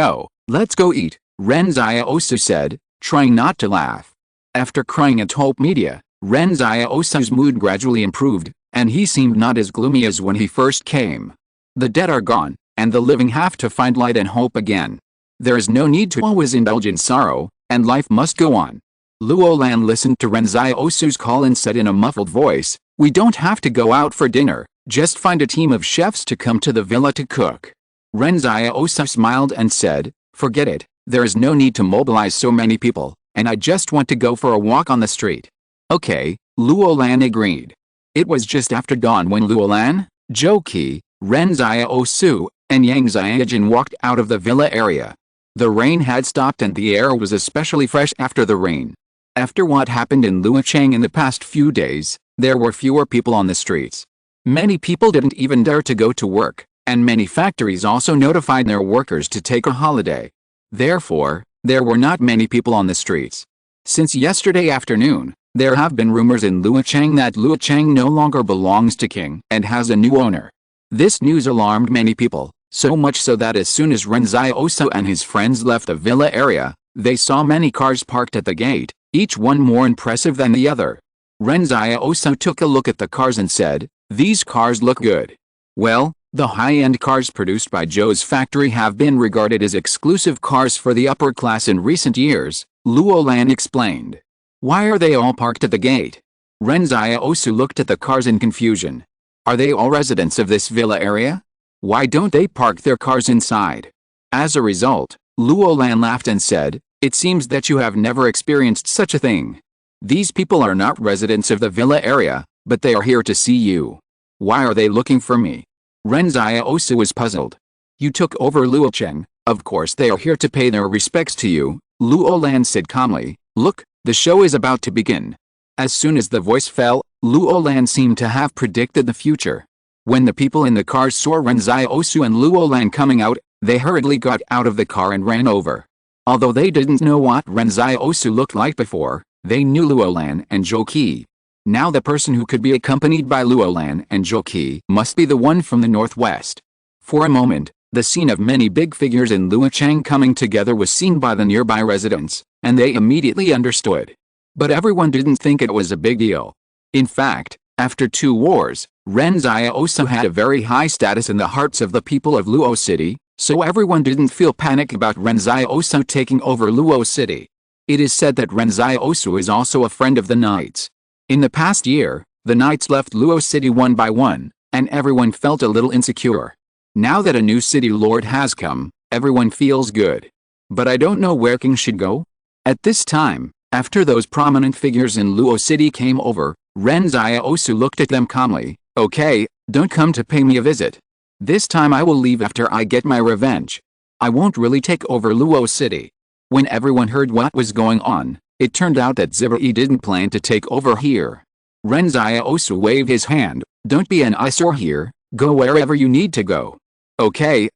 go eat, Ren Xiaosu said, trying not to laugh. After crying at Hope Media, Ren Xiaosu's mood gradually improved, and he seemed not as gloomy as when he first came. The dead are gone, and the living have to find light and hope again. There is no need to always indulge in sorrow, and life must go on. Luolan listened to Ren Xiaosu's call and said in a muffled voice, we don't have to go out for dinner, just find a team of chefs to come to the villa to cook. Ren Xiaosu smiled and said, forget it, there is no need to mobilize so many people, and I just want to go for a walk on the street. Okay, Luolan agreed. It was just after dawn when Luolan, Joki, Ren Xiaosu, and Yang Xiaojun walked out of the villa area. The rain had stopped and the air was especially fresh after the rain. After what happened in Luocheng in the past few days, there were fewer people on the streets. Many people didn't even dare to go to work, and many factories also notified their workers to take a holiday. Therefore, there were not many people on the streets. Since yesterday afternoon, there have been rumors in Luocheng that Luocheng no longer belongs to King and has a new owner. This news alarmed many people, so much so that as soon as Ren Xiaosu and his friends left the villa area, they saw many cars parked at the gate, each one more impressive than the other. Ren Xiaosu took a look at the cars and said, these cars look good. Well, the high-end cars produced by Joe's factory have been regarded as exclusive cars for the upper class in recent years, Luolan explained. Why are they all parked at the gate? Ren Xiaosu looked at the cars in confusion. Are they all residents of this villa area? Why don't they park their cars inside? As a result, Luolan laughed and said, it seems that you have never experienced such a thing. These people are not residents of the villa area, but they are here to see you. Why are they looking for me? Ren Xiaosu was puzzled. You took over Luocheng, of course they are here to pay their respects to you, Luolan said calmly. Look, the show is about to begin. As soon as the voice fell, Luolan seemed to have predicted the future. When the people in the cars saw Ren Xiaosu and Luolan coming out, they hurriedly got out of the car and ran over. Although they didn't know what Ren Xiaosu looked like before, they knew Luolan and Joki. Now the person who could be accompanied by Luolan and Joki must be the one from the northwest. For a moment, The scene of many big figures in Luochang coming together was seen by the nearby residents, and they immediately understood. But everyone didn't think it was a big deal. In fact, after 2 wars, Ren Xiaosu had a very high status in the hearts of the people of Luo City, so everyone didn't feel panic about Ren Xiaosu taking over Luo City. It is said that Ren Xiaosu is also a friend of the knights. In the past year, the knights left Luo City one by one, and everyone felt a little insecure. Now that a new city lord has come, everyone feels good. But I don't know where King should go. At this time, after those prominent figures in Luo City came over, Ren Xiaosu looked at them calmly. Okay, don't come to pay me a visit. This time I will leave after I get my revenge. I won't really take over Luo City. When everyone heard what was going on, it turned out that Zibai didn't plan to take over here. Ren Xiaosu waved his hand. Don't be an eyesore here, go wherever you need to go. Okay,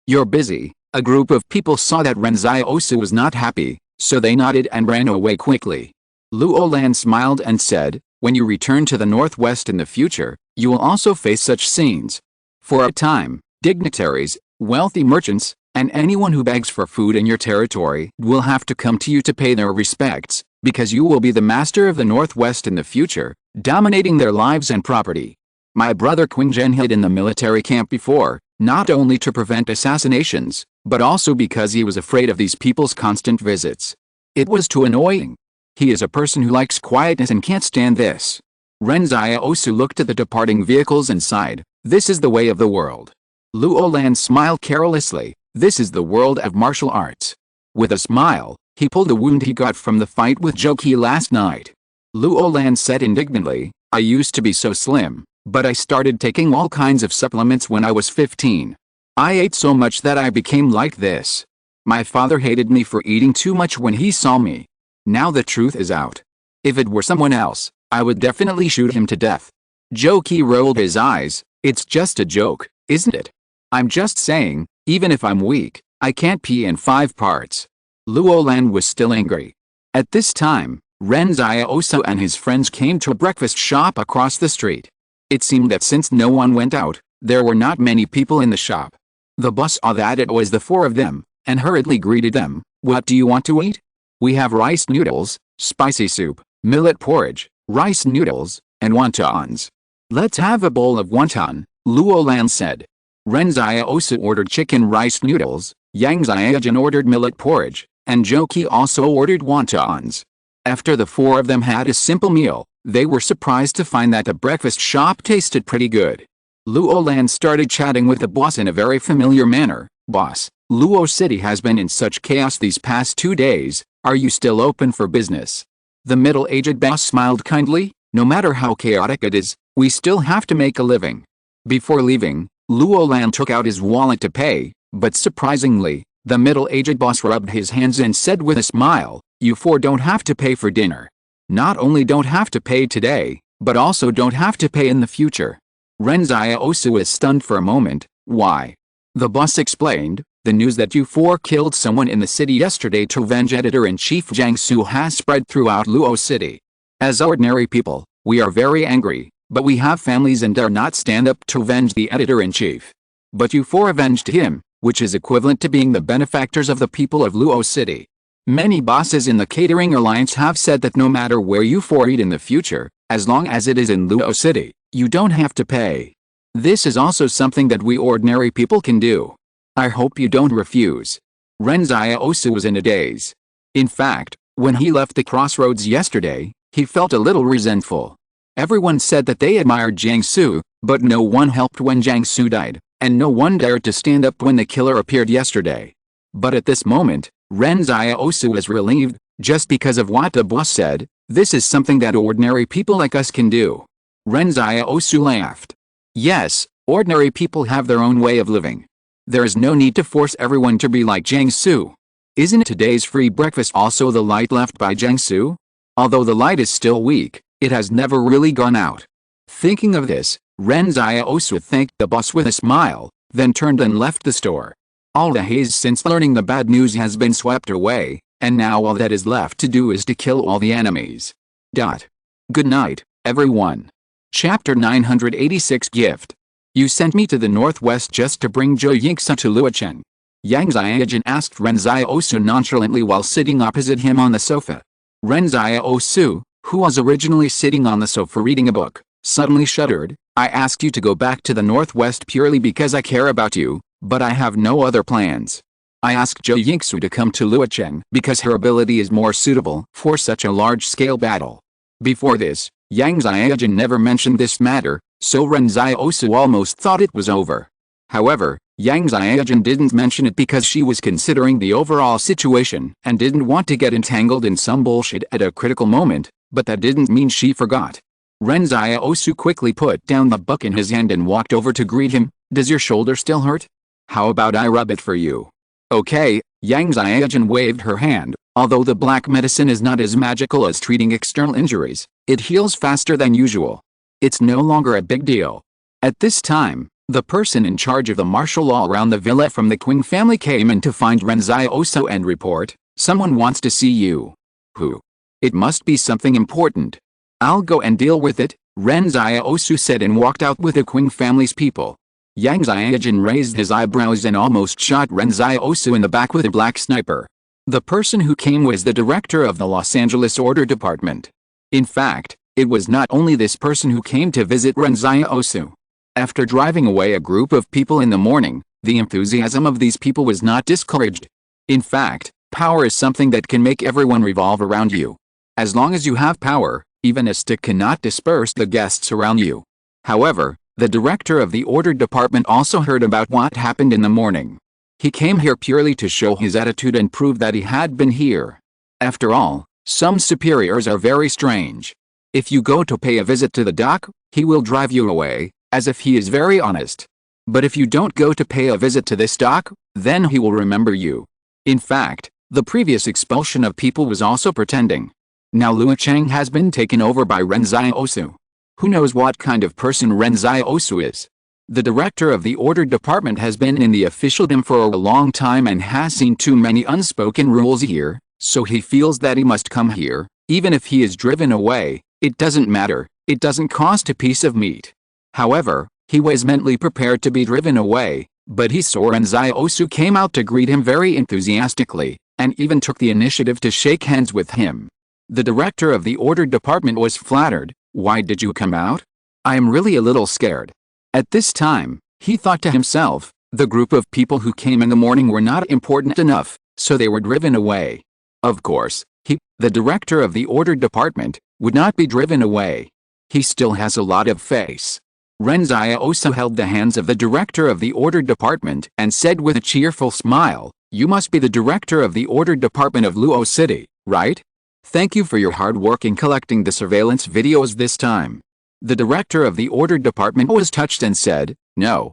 you're busy. A group of people saw that Ren Xiaosu was not happy, so they nodded and ran away quickly. Luo Lan smiled and said, when you return to the northwest in the future, you will also face such scenes. For a time, dignitaries, wealthy merchants, and anyone who begs for food in your territory will have to come to you to pay their respects, because you will be the master of the northwest in the future, dominating their lives and property. My brother Qingzhen hid in the military camp before, not only to prevent assassinations, but also because he was afraid of these people's constant visits. It was too annoying. He is a person who likes quietness and can't stand this. Ren Xiaosu looked at the departing vehicles and sighed. This is the way of the world. Luo Lan smiled carelessly. This is the world of martial arts. With a smile, he pulled a wound he got from the fight with Joki last night. Luo Lan said indignantly, I used to be so slim, but I started taking all kinds of supplements when I was 15. I ate so much that I became like this. My father hated me for eating too much when he saw me. Now the truth is out. If it were someone else, I would definitely shoot him to death. Joki rolled his eyes. It's just a joke, isn't it? I'm just saying, even if I'm weak, I can't pee in 5 parts. Luo Lan was still angry. At this time, Ren Xiaosu and his friends came to a breakfast shop across the street. It seemed that since no one went out, there were not many people in the shop. The boss saw that it was the 4 of them, and hurriedly greeted them. What do you want to eat? We have rice noodles, spicy soup, millet porridge, rice noodles, and wontons. Let's have a bowl of wonton, Luo Lan said. Ren Xiaosu ordered chicken rice noodles, Yang Xiaojun ordered millet porridge, and Joki also ordered wontons. After the 4 of them had a simple meal, they were surprised to find that the breakfast shop tasted pretty good. Luo Lan started chatting with the boss in a very familiar manner. Boss, Luo City has been in such chaos these past 2 days, are you still open for business? The middle-aged boss smiled kindly. No matter how chaotic it is, we still have to make a living. Before leaving, Luo Lan took out his wallet to pay, but surprisingly, the middle-aged boss rubbed his hands and said with a smile, you 4 don't have to pay for dinner. Not only don't have to pay today, but also don't have to pay in the future. Ren Xiaosu was stunned for a moment. Why? The boss explained, the news that you 4 killed someone in the city yesterday to avenge Editor-in-Chief Jiang Su has spread throughout Luo City. As ordinary people, we are very angry, but we have families and dare not stand up to avenge the Editor-in-Chief. But you 4 avenged him, which is equivalent to being the benefactors of the people of Luo City. Many bosses in the Catering Alliance have said that no matter where you 4 eat in the future, as long as it is in Luo City, you don't have to pay. This is also something that we ordinary people can do. I hope you don't refuse. Ren Xiaosu was in a daze. In fact, when he left the crossroads yesterday, he felt a little resentful. Everyone said that they admired Jiang Su, but no one helped when Jiang Su died, and no one dared to stand up when the killer appeared yesterday. But at this moment, Ren Xiaosu was relieved, just because of what the boss said. This is something that ordinary people like us can do. Ren Xiaosu laughed. Yes, ordinary people have their own way of living. There is no need to force everyone to be like Jiang Su. Isn't today's free breakfast also the light left by Jiang Su? Although the light is still weak, it has never really gone out. Thinking of this, Ren Xiaosu thanked the boss with a smile, then turned and left the store. All the haze since learning the bad news has been swept away, and now all that is left to do is to kill all the enemies. Good night, everyone. Chapter 986 Gift. You sent me to the northwest just to bring Zhou Yingxia to Luocheng. Yang Xiaojun asked Ren Xiaosu nonchalantly while sitting opposite him on the sofa. Ren Xiaosu, who was originally sitting on the sofa reading a book, suddenly shuddered. I asked you to go back to the northwest purely because I care about you, but I have no other plans. I asked Zhou Yingxia to come to Luocheng because her ability is more suitable for such a large-scale battle. Before this, Yang Xiaojun never mentioned this matter, so Ren Xiaosu almost thought it was over. However, Yang Xiaojun didn't mention it because she was considering the overall situation and didn't want to get entangled in some bullshit at a critical moment, but that didn't mean she forgot. Ren Xiaosu quickly put down the book in his hand and walked over to greet him. Does your shoulder still hurt? How about I rub it for you? Okay, Yang Xiaojun waved her hand. Although the black medicine is not as magical as treating external injuries, it heals faster than usual. It's no longer a big deal. At this time, the person in charge of the martial law around the villa from the Qing family came in to find Ren Xiaosu and report, someone wants to see you. Who? It must be something important. I'll go and deal with it, Ren Xiaosu said and walked out with the Qing family's people. Yang Xiaojun raised his eyebrows and almost shot Ren Xiaosu in the back with a black sniper. The person who came was the director of the Los Angeles Order Department. In fact, it was not only this person who came to visit Ren Xiaosu. After driving away a group of people in the morning, the enthusiasm of these people was not discouraged. In fact, power is something that can make everyone revolve around you. As long as you have power, even a stick cannot disperse the guests around you. However, the director of the Order Department also heard about what happened in the morning. He came here purely to show his attitude and prove that he had been here. After all, some superiors are very strange. If you go to pay a visit to the dock, he will drive you away, as if he is very honest. But if you don't go to pay a visit to this dock, then he will remember you. In fact, the previous expulsion of people was also pretending. Now Luocheng has been taken over by Ren Xiaosu. Who knows what kind of person Ren Xiaosu is? The director of the Order Department has been in the officialdom for a long time and has seen too many unspoken rules here, so he feels that he must come here. Even if he is driven away, it doesn't matter, it doesn't cost a piece of meat. However, he was mentally prepared to be driven away, but he saw Ren Xiaosu came out to greet him very enthusiastically, and even took the initiative to shake hands with him. The director of the Order Department was flattered. Why did you come out? I am really a little scared. At this time, he thought to himself, the group of people who came in the morning were not important enough, so they were driven away. Of course, he, the director of the Order Department, would not be driven away. He still has a lot of face. Ren Xiaosu held the hands of the director of the Order Department and said with a cheerful smile, you must be the director of the Order Department of Luo City, right? Thank you for your hard work in collecting the surveillance videos this time. The director of the Order Department was touched and said, No,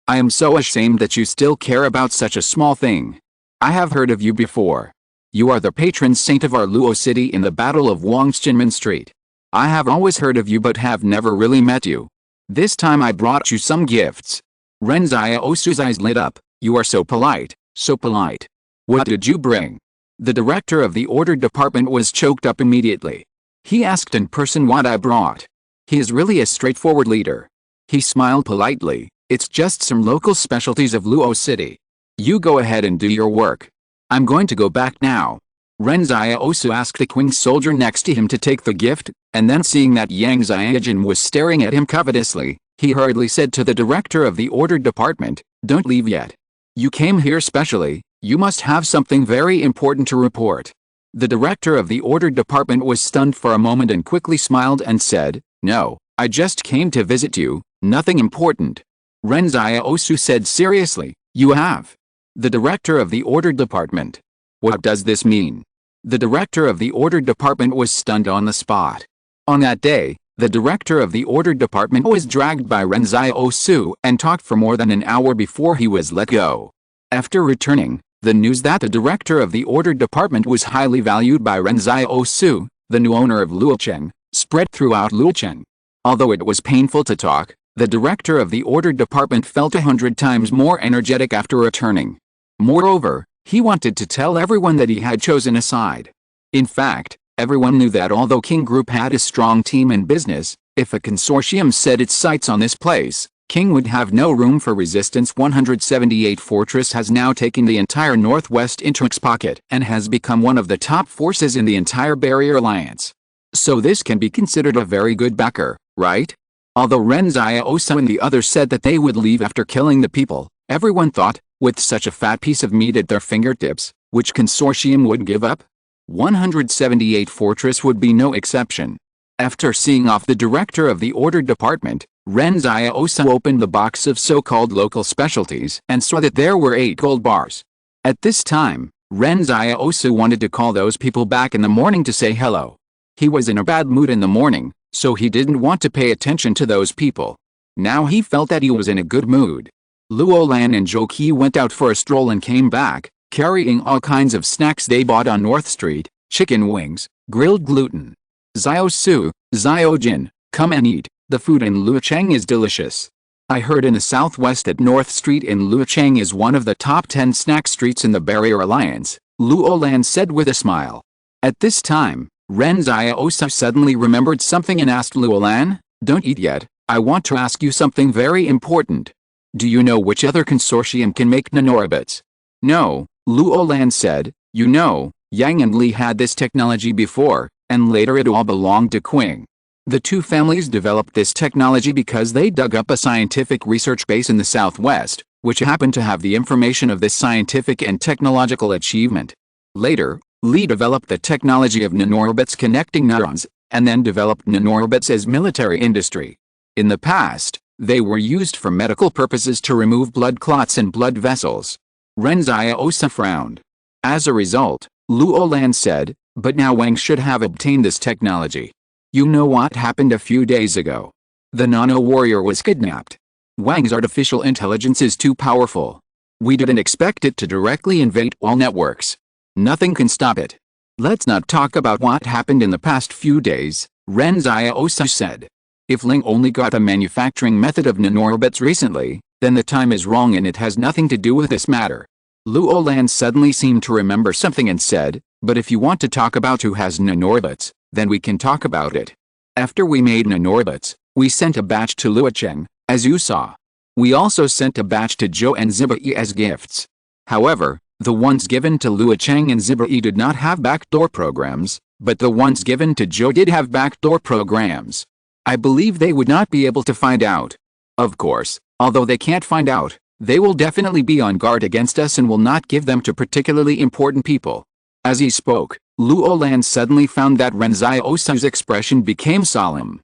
I am so ashamed that you still care about such a small thing. I have heard of you before. You are the patron saint of our Luo City in the Battle of Wangxinmen Street. I have always heard of you but have never really met you. This time I brought you some gifts. Ren Xiaosu's eyes lit up. You are so polite, so polite. What did you bring? The director of the Order Department was choked up immediately. He asked in person what I brought. He is really a straightforward leader. He smiled politely. It's just some local specialties of Luo City. You go ahead and do your work. I'm going to go back now. Ren Xiaosu asked the Qing soldier next to him to take the gift, and then seeing that Yang Xiaojun was staring at him covetously, he hurriedly said to the director of the Order Department, Don't leave yet. You came here specially, you must have something very important to report. The director of the Order Department was stunned for a moment and quickly smiled and said, No, I just came to visit you, nothing important. Ren Xiaosu said seriously, You have? The director of the Order Department. What does this mean? The director of the Order Department was stunned on the spot. On that day, the director of the Order Department was dragged by Ren Xiaosu and talked for more than an hour before he was let go. After returning, the news that the director of the Order Department was highly valued by Ren Xiaosu, the new owner of Luocheng, spread throughout Luocheng. Although it was painful to talk, the director of the Order Department felt 100 times more energetic after returning. Moreover, he wanted to tell everyone that he had chosen a side. In fact, everyone knew that although King Group had a strong team in business, if a consortium set its sights on this place, King would have no room for resistance. 178 Fortress has now taken the entire northwest into its pocket and has become one of the top forces in the entire Barrier Alliance. So this can be considered a very good backer, right? Although Ren Xiaosu and the others said that they would leave after killing the people, everyone thought, with such a fat piece of meat at their fingertips, which consortium would give up? 178 Fortress would be no exception. After seeing off the director of the order department, Ren Xiaosu opened the box of so-called local specialties and saw that there were 8 gold bars. At this time, Ren Xiaosu wanted to call those people back in the morning to say hello. He was in a bad mood in the morning, so he didn't want to pay attention to those people. Now he felt that he was in a good mood. Luo Lan and Zhou Qi went out for a stroll and came back, carrying all kinds of snacks they bought on North Street: chicken wings, grilled gluten. Xiaosu, Xiaojin, come and eat, the food in Luocheng is delicious. I heard in the southwest that North Street in Luocheng is one of the top 10 snack streets in the Barrier Alliance, Luo Lan said with a smile. At this time, Ren Xiaosu suddenly remembered something and asked Luo Lan, "Don't eat yet, I want to ask you something very important. Do you know which other consortium can make nanorobots?" "No," Luo Lan said. "You know, Yang and Li had this technology before, and later it all belonged to Qing. The two families developed this technology because they dug up a scientific research base in the southwest, which happened to have the information of this scientific and technological achievement. Later, Li developed the technology of nanorobots connecting neurons, and then developed nanorobots as military industry. In the past, they were used for medical purposes to remove blood clots and blood vessels." Ren Xiaosu frowned. As a result, Luo Lan said, "But now Wang should have obtained this technology. You know what happened a few days ago? The nano warrior was kidnapped. Wang's artificial intelligence is too powerful. We didn't expect it to directly invade all networks. Nothing can stop it. Let's not talk about what happened in the past few days," Ren Xiaosu said. "If Ling only got the manufacturing method of nanorobots recently, then the time is wrong and it has nothing to do with this matter." Luo Lan suddenly seemed to remember something and said, "But if you want to talk about who has nanorobots, then we can talk about it. After we made nanorobots, we sent a batch to Luocheng, as you saw. We also sent a batch to Zhou and Zibai as gifts. However, the ones given to Luocheng and Zibai did not have backdoor programs, but the ones given to Zhou did have backdoor programs. I believe they would not be able to find out. Of course, although they can't find out, they will definitely be on guard against us and will not give them to particularly important people." As he spoke, Luo Lan suddenly found that Ren Xiaosu's expression became solemn.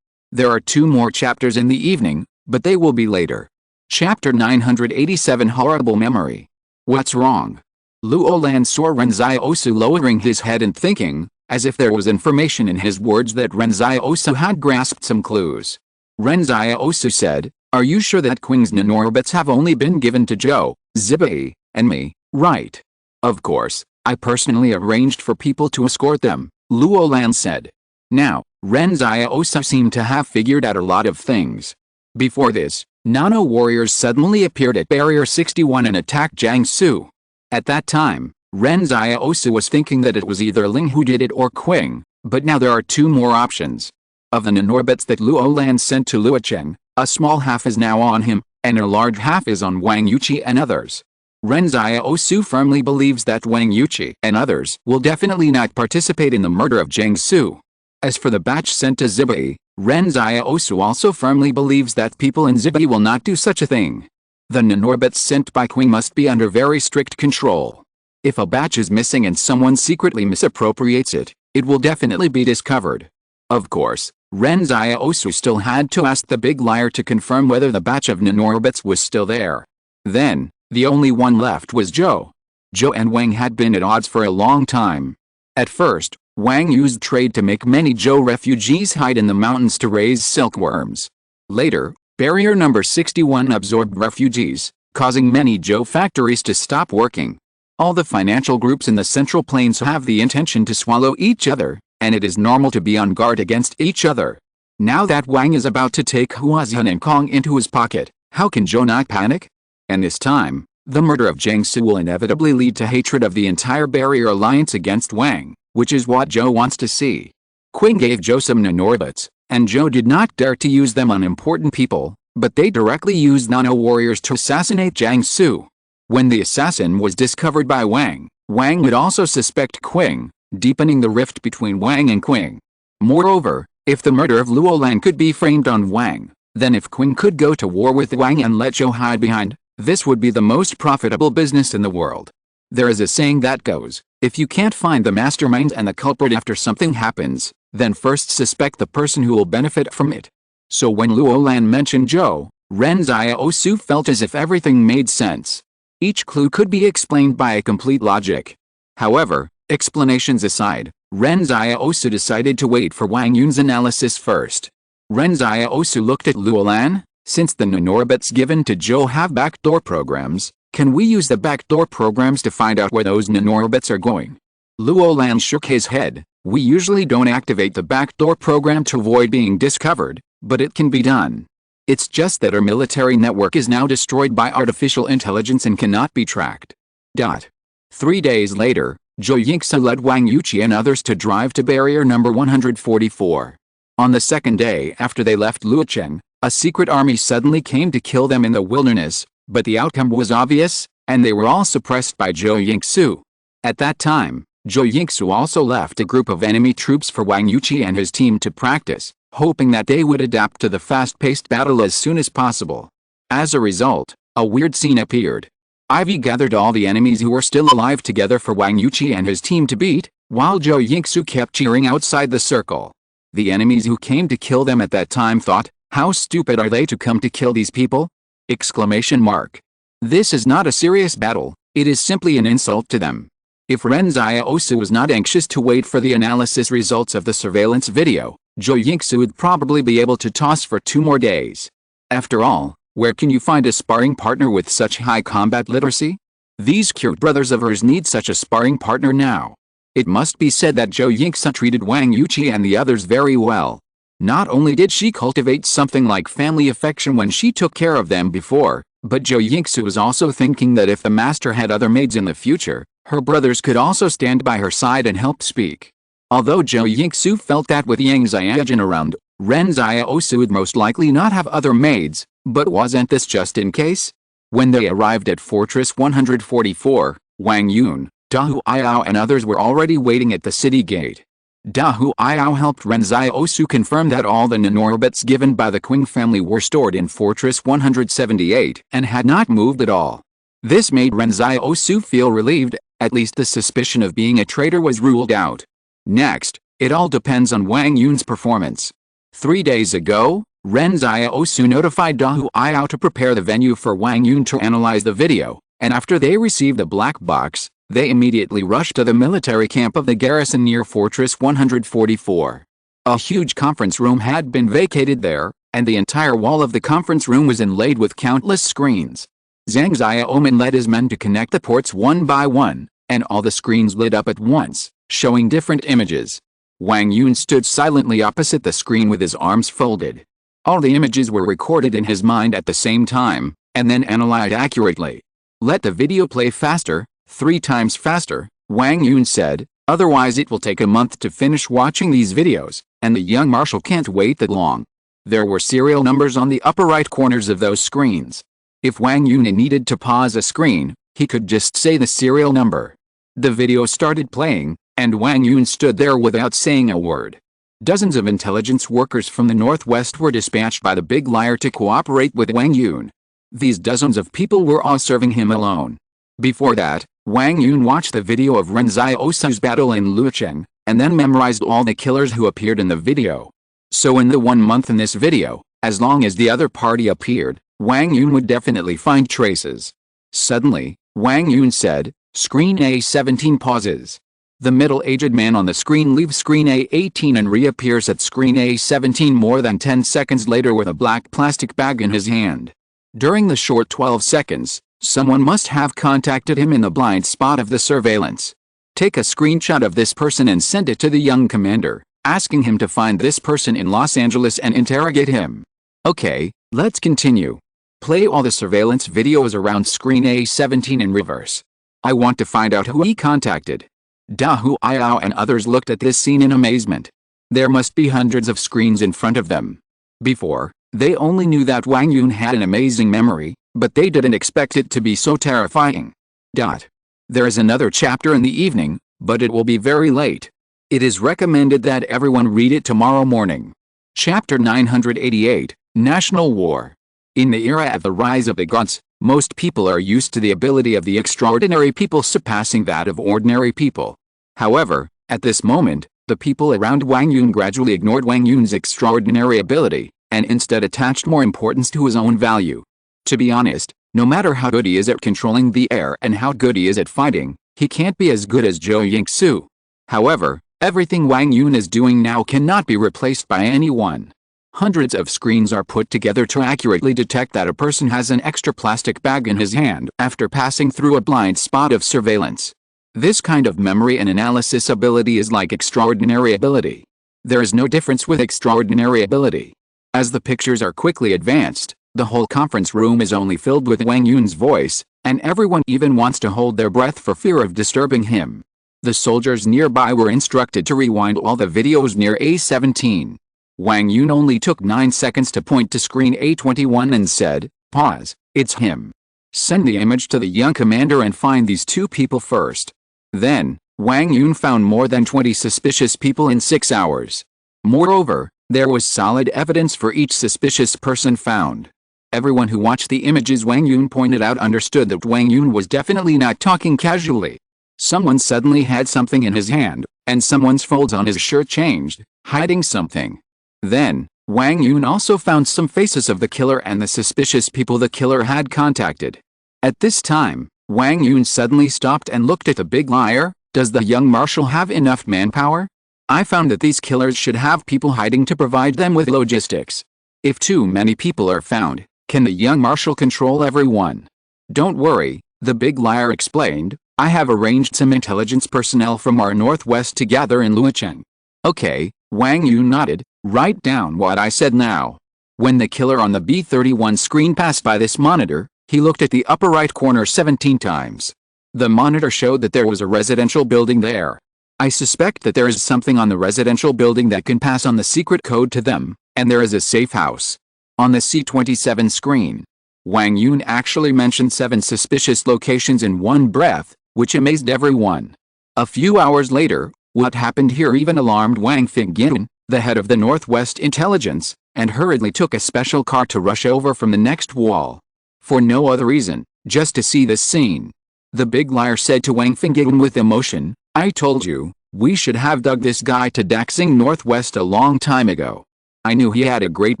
There are 2 more chapters in the evening, but they will be later. Chapter 987 Horrible Memory. What's wrong? Luo Lan saw Ren Xiaosu lowering his head and thinking, as if there was information in his words that Ren Xiaosu had grasped some clues. Ren Xiaosu said, "Are you sure that Qing's nanorobots have only been given to Zhou, Zibai, and me, right?" "Of course, I personally arranged for people to escort them," Luo Lan said. Now, Ren Xiaosu seemed to have figured out a lot of things. Before this, nano warriors suddenly appeared at Barrier 61 and attacked Jiangsu. At that time, Ren Xiaosu was thinking that it was either Ling who did it or Qing, but now there are 2 more options. Of the nanorobots that Luo Lan sent to Luocheng, a small half is now on him, and a large half is on Wang Yuqi and others. Ren Xiaosu firmly believes that Wang Yuqi and others will definitely not participate in the murder of Jiangsu. As for the batch sent to Zibai, Ren Xiaosu also firmly believes that people in Zibai will not do such a thing. The nanorobots sent by Qing must be under very strict control. If a batch is missing and someone secretly misappropriates it, it will definitely be discovered. Of course, Ren Xiaosu still had to ask the big liar to confirm whether the batch of nanorobots was still there. Then, the only one left was Zhou. Zhou and Wang had been at odds for a long time. At first, Wang used trade to make many Zhou refugees hide in the mountains to raise silkworms. Later, Barrier number 61 absorbed refugees, causing many Zhou factories to stop working. All the financial groups in the Central Plains have the intention to swallow each other, and it is normal to be on guard against each other. Now that Wang is about to take Huazhan and Kong into his pocket, how can Zhou not panic? And this time, the murder of Jiangsu will inevitably lead to hatred of the entire Barrier Alliance against Wang, which is what Zhou wants to see. Qing gave Zhou some nanorobots, and Zhou did not dare to use them on important people, but they directly used nano warriors to assassinate Jiang Su. When the assassin was discovered by Wang, Wang would also suspect Qing, deepening the rift between Wang and Qing. Moreover, if the murder of Luo Lan could be framed on Wang, then if Qing could go to war with Wang and let Zhou hide behind, this would be the most profitable business in the world. There is a saying that goes, if you can't find the mastermind and the culprit after something happens, then first suspect the person who will benefit from it. So when Luo Lan mentioned Zhou, Ren Xiaosu felt as if everything made sense. Each clue could be explained by a complete logic. However, explanations aside, Ren Xiaosu decided to wait for Wang Yun's analysis first. Ren Xiaosu looked at Luo Lan. Since the nanorobots given to Zhou have backdoor programs, can we use the backdoor programs to find out where those nanorobots are going? Luo Lan shook his head. We usually don't activate the backdoor program to avoid being discovered, but it can be done. It's just that our military network is now destroyed by artificial intelligence and cannot be tracked. 3 days later, Zhou Yingsu led Wang Yuqi and others to drive to barrier number 144. On the second day after they left Luocheng, a secret army suddenly came to kill them in the wilderness, but the outcome was obvious, and they were all suppressed by Zhou Yingsu. At that time, Zhou Yingsu also left a group of enemy troops for Wang Yuqi and his team to practice, hoping that they would adapt to the fast-paced battle as soon as possible. As a result, a weird scene appeared. Ivy gathered all the enemies who were still alive together for Wang Yuqi and his team to beat, while Zhou Yingsu kept cheering outside the circle. The enemies who came to kill them at that time thought, how stupid are they to come to kill these people? Exclamation mark. This is not a serious battle, it is simply an insult to them. If Ren Xiaosu was not anxious to wait for the analysis results of the surveillance video, Zhou Yingsu would probably be able to toss for 2 more days. After all, where can you find a sparring partner with such high combat literacy? These cute brothers of hers need such a sparring partner now. It must be said that Zhou Yingsu treated Wang Yuqi and the others very well. Not only did she cultivate something like family affection when she took care of them before, but Zhou Yingsu was also thinking that if the master had other maids in the future, her brothers could also stand by her side and help speak. Although Zhou Yingsu felt that with Yang Xiaojun around, Ren Xiaosu would most likely not have other maids, but wasn't this just in case? When they arrived at Fortress 144, Wang Yun, Dahu Ayao and others were already waiting at the city gate. Dahu Ayao helped Ren Xiaosu confirm that all the nanorobots given by the Qing family were stored in Fortress 178 and had not moved at all. This made Ren Xiaosu feel relieved, at least the suspicion of being a traitor was ruled out. Next, it all depends on Wang Yun's performance. 3 days ago, Ren Xiaosu notified Dahu Ayao to prepare the venue for Wang Yun to analyze the video, and after they received the black box, they immediately rushed to the military camp of the garrison near Fortress 144. A huge conference room had been vacated there, and the entire wall of the conference room was inlaid with countless screens. Zhang Xiaoman led his men to connect the ports one by one, and all the screens lit up at once, showing different images. Wang Yun stood silently opposite the screen with his arms folded. All the images were recorded in his mind at the same time, and then analyzed accurately. Let the video play faster, 3 times faster, Wang Yun said, otherwise it will take a month to finish watching these videos, and the young marshal can't wait that long. There were serial numbers on the upper right corners of those screens. If Wang Yun needed to pause a screen, he could just say the serial number. The video started playing, and Wang Yun stood there without saying a word. Dozens of intelligence workers from the northwest were dispatched by the big liar to cooperate with Wang Yun. These dozens of people were all serving him alone. Before that, Wang Yun watched the video of Ren Xiaosu's battle in Luocheng, and then memorized all the killers who appeared in the video. So in the 1 month in this video, as long as the other party appeared, Wang Yun would definitely find traces. Suddenly, Wang Yun said, "Screen A17 pauses." The middle-aged man on the screen leaves screen A18 and reappears at screen A17 more than 10 seconds later with a black plastic bag in his hand. During the short 12 seconds, someone must have contacted him in the blind spot of the surveillance. Take a screenshot of this person and send it to the young commander, asking him to find this person in Los Angeles and interrogate him. Okay, let's continue. Play all the surveillance videos around screen A17 in reverse. I want to find out who he contacted. Dahu Ayao and others looked at this scene in amazement. There must be hundreds of screens in front of them. Before, They only knew that Wang Yun had an amazing memory, but they didn't expect it to be so terrifying. There is another chapter in the evening, but it will be very late. It is recommended that everyone read it tomorrow morning. Chapter 988, National War. In the era of the rise of the gods, most people are used to the ability of the extraordinary people surpassing that of ordinary people. However, at this moment, the people around Wang Yun gradually ignored Wang Yun's extraordinary ability, and instead attached more importance to his own value. To be honest, no matter how good he is at controlling the air and how good he is at fighting, he can't be as good as Zhou Yingsu. However, everything Wang Yun is doing now cannot be replaced by anyone. Hundreds of screens are put together to accurately detect that a person has an extra plastic bag in his hand after passing through a blind spot of surveillance. This kind of memory and analysis ability is like extraordinary ability. There is no difference with extraordinary ability. As the pictures are quickly advanced, the whole conference room is only filled with Wang Yun's voice, and everyone even wants to hold their breath for fear of disturbing him. The soldiers nearby were instructed to rewind all the videos near A17. Wang Yun only took 9 seconds to point to screen A21 and said, "Pause, it's him. Send the image to the young commander and find these two people first." Then, Wang Yun found more than 20 suspicious people in 6 hours. Moreover, there was solid evidence for each suspicious person found. Everyone who watched the images Wang Yun pointed out understood that Wang Yun was definitely not talking casually. Someone suddenly had something in his hand, and someone's folds on his shirt changed, hiding something. Then, Wang Yun also found some faces of the killer and the suspicious people the killer had contacted. At this time, Wang Yun suddenly stopped and looked at the big liar. Does the young marshal have enough manpower? I found that these killers should have people hiding to provide them with logistics. If too many people are found, can the young marshal control everyone? Don't worry, the big liar explained. I have arranged some intelligence personnel from our northwest to gather in Luocheng. Okay, Wang Yun nodded. Write down what I said now. When the killer on the B31 screen passed by this monitor, he looked at the upper right corner 17 times. The monitor showed that there was a residential building there. I suspect that there is something on the residential building that can pass on the secret code to them, and there is a safe house. On the C27 screen, Wang Yun actually mentioned 7 suspicious locations in one breath, which amazed everyone. A few hours later, what happened here even alarmed Wang Fingyun, the head of the Northwest Intelligence, and hurriedly took a special car to rush over from the next wall. For no other reason, just to see this scene. The big liar said to Wang Fingyun with emotion, "I told you, we should have dug this guy to Daxing Northwest a long time ago. I knew he had a great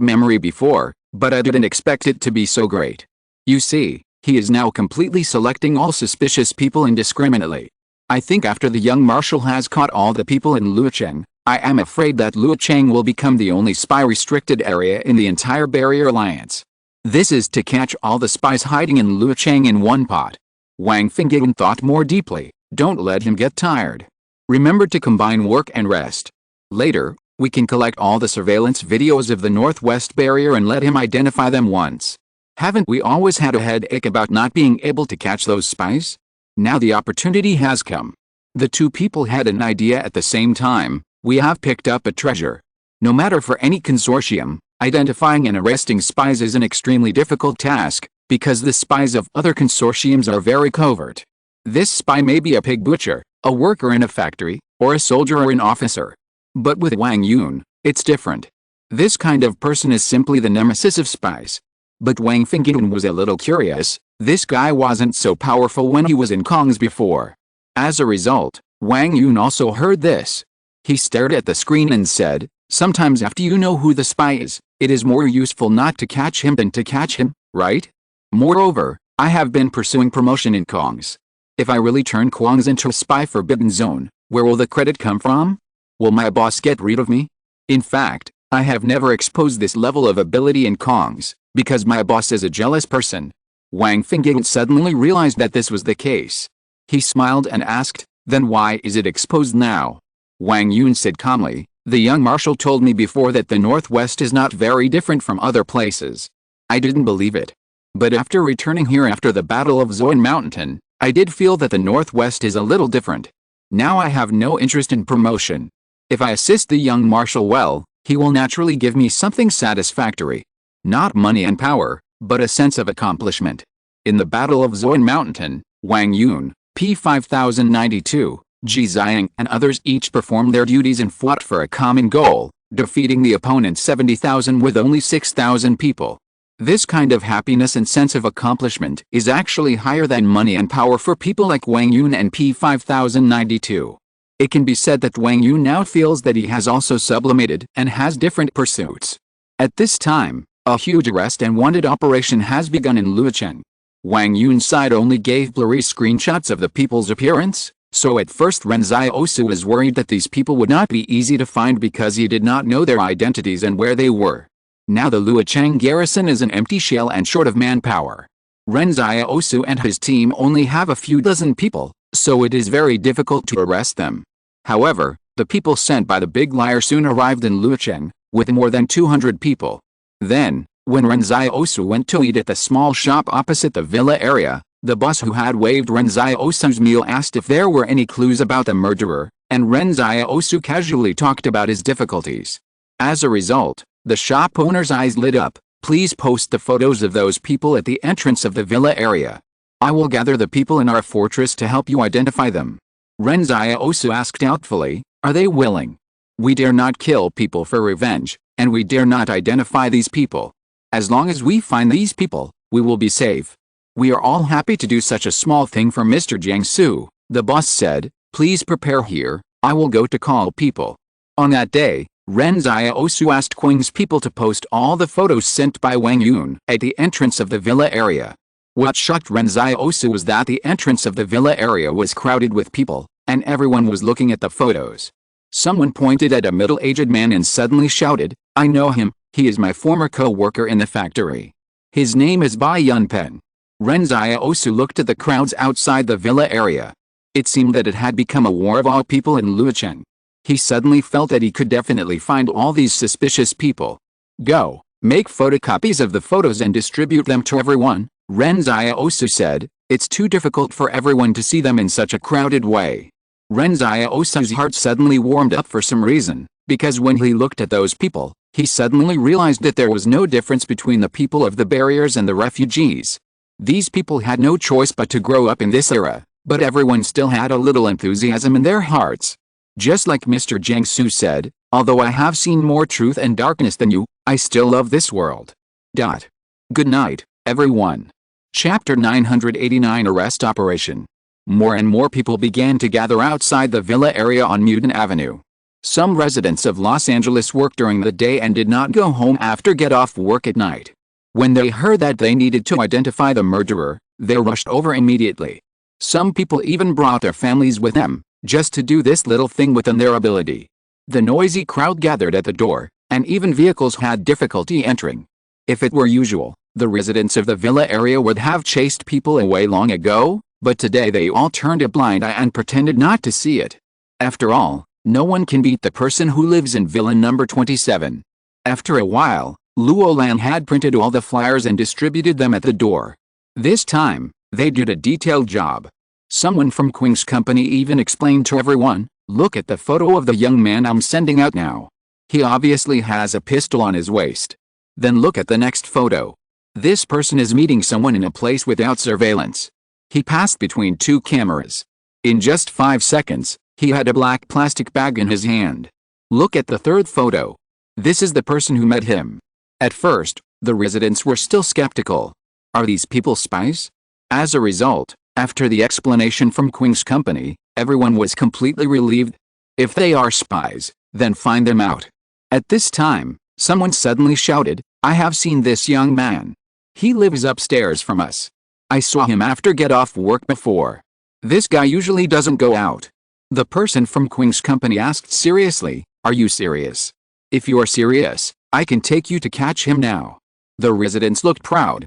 memory before, but I didn't expect it to be so great. You see, he is now completely selecting all suspicious people indiscriminately. I think after the young marshal has caught all the people in Luocheng, I am afraid that Luocheng will become the only spy-restricted area in the entire Barrier Alliance. This is to catch all the spies hiding in Luocheng in one pot." Wang Fingyun thought more deeply. Don't let him get tired. Remember to combine work and rest. Later, we can collect all the surveillance videos of the Northwest Barrier and let him identify them once. Haven't we always had a headache about not being able to catch those spies? Now the opportunity has come. The two people had an idea at the same time. We have picked up a treasure. No matter for any consortium, identifying and arresting spies is an extremely difficult task, because the spies of other consortiums are very covert. This spy may be a pig butcher, a worker in a factory, or a soldier or an officer. But with Wang Yun, it's different. This kind of person is simply the nemesis of spies. But Wang Fingyun was a little curious. This guy wasn't so powerful when he was in Kongs before. As a result, Wang Yun also heard this. He stared at the screen and said, "Sometimes after you know who the spy is, it is more useful not to catch him than to catch him, right? Moreover, I have been pursuing promotion in Kongs. If I really turn Kongs into a spy forbidden zone, where will the credit come from? Will my boss get rid of me? In fact, I have never exposed this level of ability in Kongs, because my boss is a jealous person." Wang Fingyun suddenly realized that this was the case. He smiled and asked, "Then why is it exposed now?" Wang Yun said calmly, "The young marshal told me before that the Northwest is not very different from other places. I didn't believe it. But after returning here after the Battle of Zoan Mountain, I did feel that the Northwest is a little different. Now I have no interest in promotion. If I assist the young marshal well, he will naturally give me something satisfactory. Not money and power, but a sense of accomplishment. In the Battle of Zoan Mountain, Wang Yun, P 5092, Ji Xiang and others each performed their duties and fought for a common goal, defeating the opponent 70,000 with only 6,000 people. This kind of happiness and sense of accomplishment is actually higher than money and power for people like Wang Yun and P 5092. It can be said that Wang Yun now feels that he has also sublimated and has different pursuits. At this time, a huge arrest and wanted operation has begun in Luocheng. Wang Yun's side only gave blurry screenshots of the people's appearance, so at first Ren Xiaosu was worried that these people would not be easy to find because he did not know their identities and where they were. Now the Luocheng garrison is an empty shell and short of manpower. Ren Xiaosu and his team only have a few dozen people, so it is very difficult to arrest them. However, the people sent by the big liar soon arrived in Luocheng, with more than 200 people. Then, when Ren Xiaosu went to eat at the small shop opposite the villa area, the boss who had waived Ren Xiaosu's meal asked if there were any clues about the murderer, and Ren Xiaosu casually talked about his difficulties. As a result, the shop owner's eyes lit up. Please post the photos of those people at the entrance of the villa area. I will gather the people in our fortress to help you identify them. Ren Xiaosu asked doubtfully, are they willing? We dare not kill people for revenge, and we dare not identify these people. As long as we find these people, we will be safe. We are all happy to do such a small thing for Mr. Jiangsu, the boss said. Please prepare here, I will go to call people. On that day, Ren Xiaosu asked Qing's people to post all the photos sent by Wang Yun at the entrance of the villa area. What shocked Ren Xiaosu was that the entrance of the villa area was crowded with people, and everyone was looking at the photos. Someone pointed at a middle-aged man and suddenly shouted, I know him, he is my former co-worker in the factory. His name is Bai Yunpen. Ren Xiaosu looked at the crowds outside the villa area. It seemed that it had become a war of all people in Luocheng. He suddenly felt that he could definitely find all these suspicious people. Go, make photocopies of the photos and distribute them to everyone, Ren Xiaosu said. It's too difficult for everyone to see them in such a crowded way. Ren Xiaosu's heart suddenly warmed up for some reason, because when he looked at those people, he suddenly realized that there was no difference between the people of the barriers and the refugees. These people had no choice but to grow up in this era, but everyone still had a little enthusiasm in their hearts. Just like Mr. Jiangsu said, although I have seen more truth and darkness than you, I still love this world. Good night, everyone. Chapter 989 Arrest Operation. More and more people began to gather outside the villa area on Muden Avenue. Some residents of Los Angeles worked during the day and did not go home after get off work at night. When they heard that they needed to identify the murderer, they rushed over immediately. Some people even brought their families with them, just to do this little thing within their ability. The noisy crowd gathered at the door, and even vehicles had difficulty entering. If it were usual, the residents of the villa area would have chased people away long ago, but today they all turned a blind eye and pretended not to see it. After all, no one can beat the person who lives in villa number 27. After a while, Luo Lan had printed all the flyers and distributed them at the door. This time, they did a detailed job. Someone from Qing's company even explained to everyone, look at the photo of the young man I'm sending out now. He obviously has a pistol on his waist. Then look at the next photo. This person is meeting someone in a place without surveillance. He passed between two cameras. In just 5 seconds, he had a black plastic bag in his hand. Look at the third photo. This is the person who met him. At first, the residents were still skeptical. Are these people spies? As a result, after the explanation from Qing's company, everyone was completely relieved. If they are spies, then find them out. At this time, someone suddenly shouted, I have seen this young man. He lives upstairs from us. I saw him after get off work before. This guy usually doesn't go out. The person from Qing's company asked seriously, are you serious? If you're serious, I can take you to catch him now. The residents looked proud.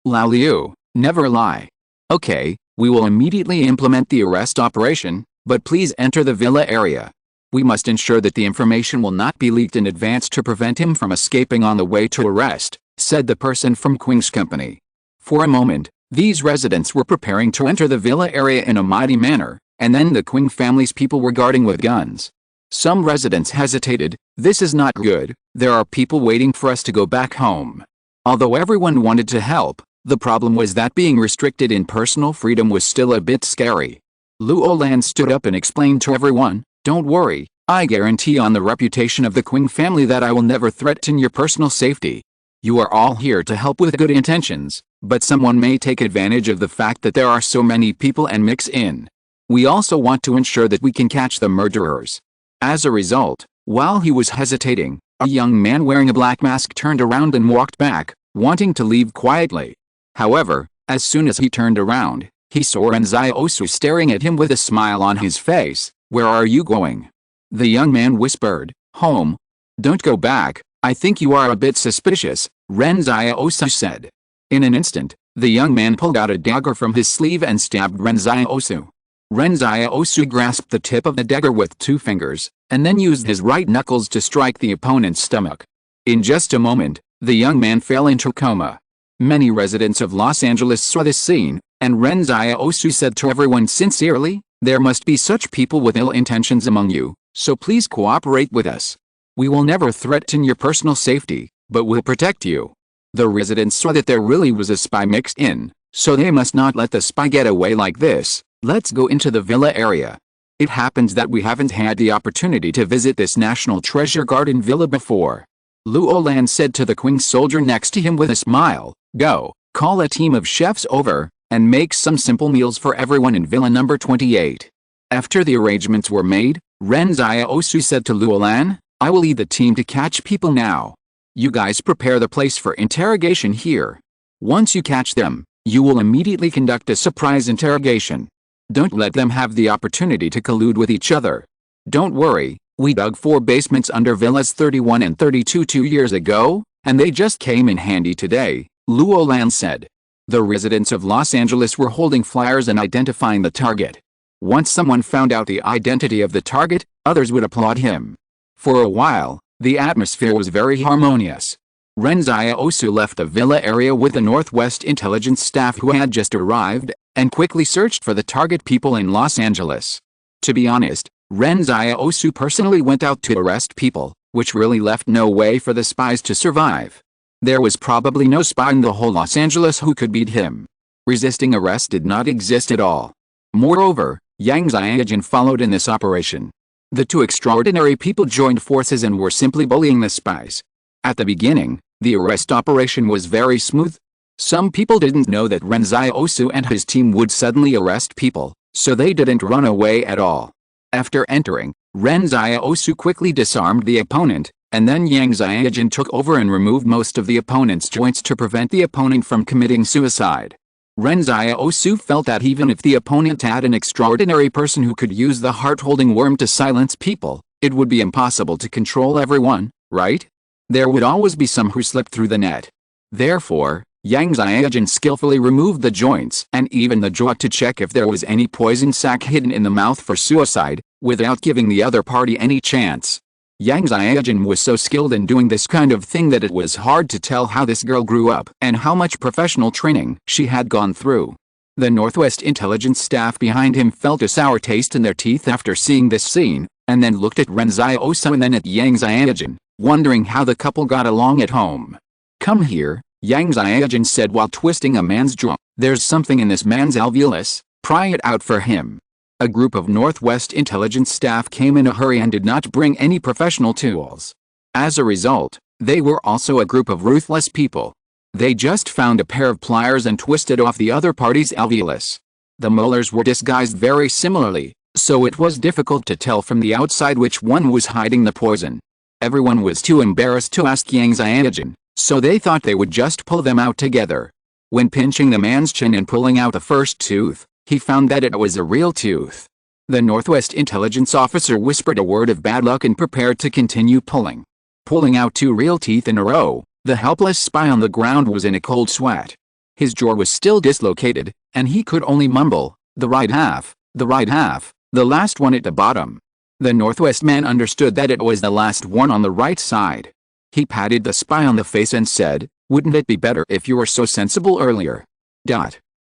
Lao Liu, never lie. Okay, we will immediately implement the arrest operation, but please enter the villa area. We must ensure that the information will not be leaked in advance to prevent him from escaping on the way to arrest, said the person from Qing's company. For a moment, these residents were preparing to enter the villa area in a mighty manner, and then the Qing family's people were guarding with guns. Some residents hesitated, this is not good, there are people waiting for us to go back home. Although everyone wanted to help, the problem was that being restricted in personal freedom was still a bit scary. Luo Lan stood up and explained to everyone, "Don't worry, I guarantee on the reputation of the Qing family that I will never threaten your personal safety. You are all here to help with good intentions, but someone may take advantage of the fact that there are so many people and mix in. We also want to ensure that we can catch the murderers." As a result, while he was hesitating, a young man wearing a black mask turned around and walked back, wanting to leave quietly. However, as soon as he turned around, he saw Ren Xiaosu staring at him with a smile on his face. "Where are you going?" The young man whispered, "Home." "Don't go back, I think you are a bit suspicious," Ren Xiaosu said. In an instant, the young man pulled out a dagger from his sleeve and stabbed Ren Xiaosu. Ren Xiaosu grasped the tip of the dagger with 2 fingers, and then used his right knuckles to strike the opponent's stomach. In just a moment, the young man fell into coma. Many residents of Los Angeles saw this scene, and Ren Xiaosu said to everyone sincerely, "There must be such people with ill intentions among you, so please cooperate with us. We will never threaten your personal safety, but will protect you." The residents saw that there really was a spy mixed in, so they must not let the spy get away like this. "Let's go into the villa area. It happens that we haven't had the opportunity to visit this National Treasure Garden villa before." Luo Lan said to the Qing soldier next to him with a smile, "Go, call a team of chefs over, and make some simple meals for everyone in villa number 28. After the arrangements were made, Ren Xiaosu said to Luo Lan, "I will lead the team to catch people now. You guys prepare the place for interrogation here. Once you catch them, you will immediately conduct a surprise interrogation. Don't let them have the opportunity to collude with each other. Don't worry, we dug 4 basements under villas 31 and 32 2 years ago, and they just came in handy today," Luo Lan said. The residents of Los Angeles were holding flyers and identifying the target. Once someone found out the identity of the target, others would applaud him. For a while, the atmosphere was very harmonious. Ren Xiaosu left the villa area with the Northwest intelligence staff who had just arrived, and quickly searched for the target people in Los Angeles. To be honest, Ren Xiaosu personally went out to arrest people, which really left no way for the spies to survive. There was probably no spy in the whole Los Angeles who could beat him. Resisting arrest did not exist at all. Moreover, Yang Xiaojin followed in this operation. The 2 extraordinary people joined forces and were simply bullying the spies. At the beginning, the arrest operation was very smooth. Some people didn't know that Ren Xiaosu and his team would suddenly arrest people, so they didn't run away at all. After entering, Ren Xiaosu quickly disarmed the opponent, and then Yang Xiaojin took over and removed most of the opponent's joints to prevent the opponent from committing suicide. Ren Xiaosu felt that even if the opponent had an extraordinary person who could use the heart-holding worm to silence people, it would be impossible to control everyone, right? There would always be some who slipped through the net. Therefore, Yang Xiaojin skillfully removed the joints and even the jaw to check if there was any poison sac hidden in the mouth for suicide, without giving the other party any chance. Yang Xiaojin was so skilled in doing this kind of thing that it was hard to tell how this girl grew up and how much professional training she had gone through. The Northwest intelligence staff behind him felt a sour taste in their teeth after seeing this scene, and then looked at Ren Xiaosu and then at Yang Xiaojin, wondering how the couple got along at home. "Come here," Yang Xiaojin said while twisting a man's jaw. "There's something in this man's alveolus, pry it out for him." A group of Northwest intelligence staff came in a hurry and did not bring any professional tools. As a result, they were also a group of ruthless people. They just found a pair of pliers and twisted off the other party's alveolus. The molars were disguised very similarly, so it was difficult to tell from the outside which one was hiding the poison. Everyone was too embarrassed to ask Yang Xiaojin, so they thought they would just pull them out together. When pinching the man's chin and pulling out the first tooth, he found that it was a real tooth. The Northwest intelligence officer whispered a word of bad luck and prepared to continue pulling. Pulling out 2 real teeth in a row, the helpless spy on the ground was in a cold sweat. His jaw was still dislocated, and he could only mumble, the right half, the last one at the bottom. The Northwest man understood that it was the last one on the right side. He patted the spy on the face and said, "Wouldn't it be better if you were so sensible earlier?"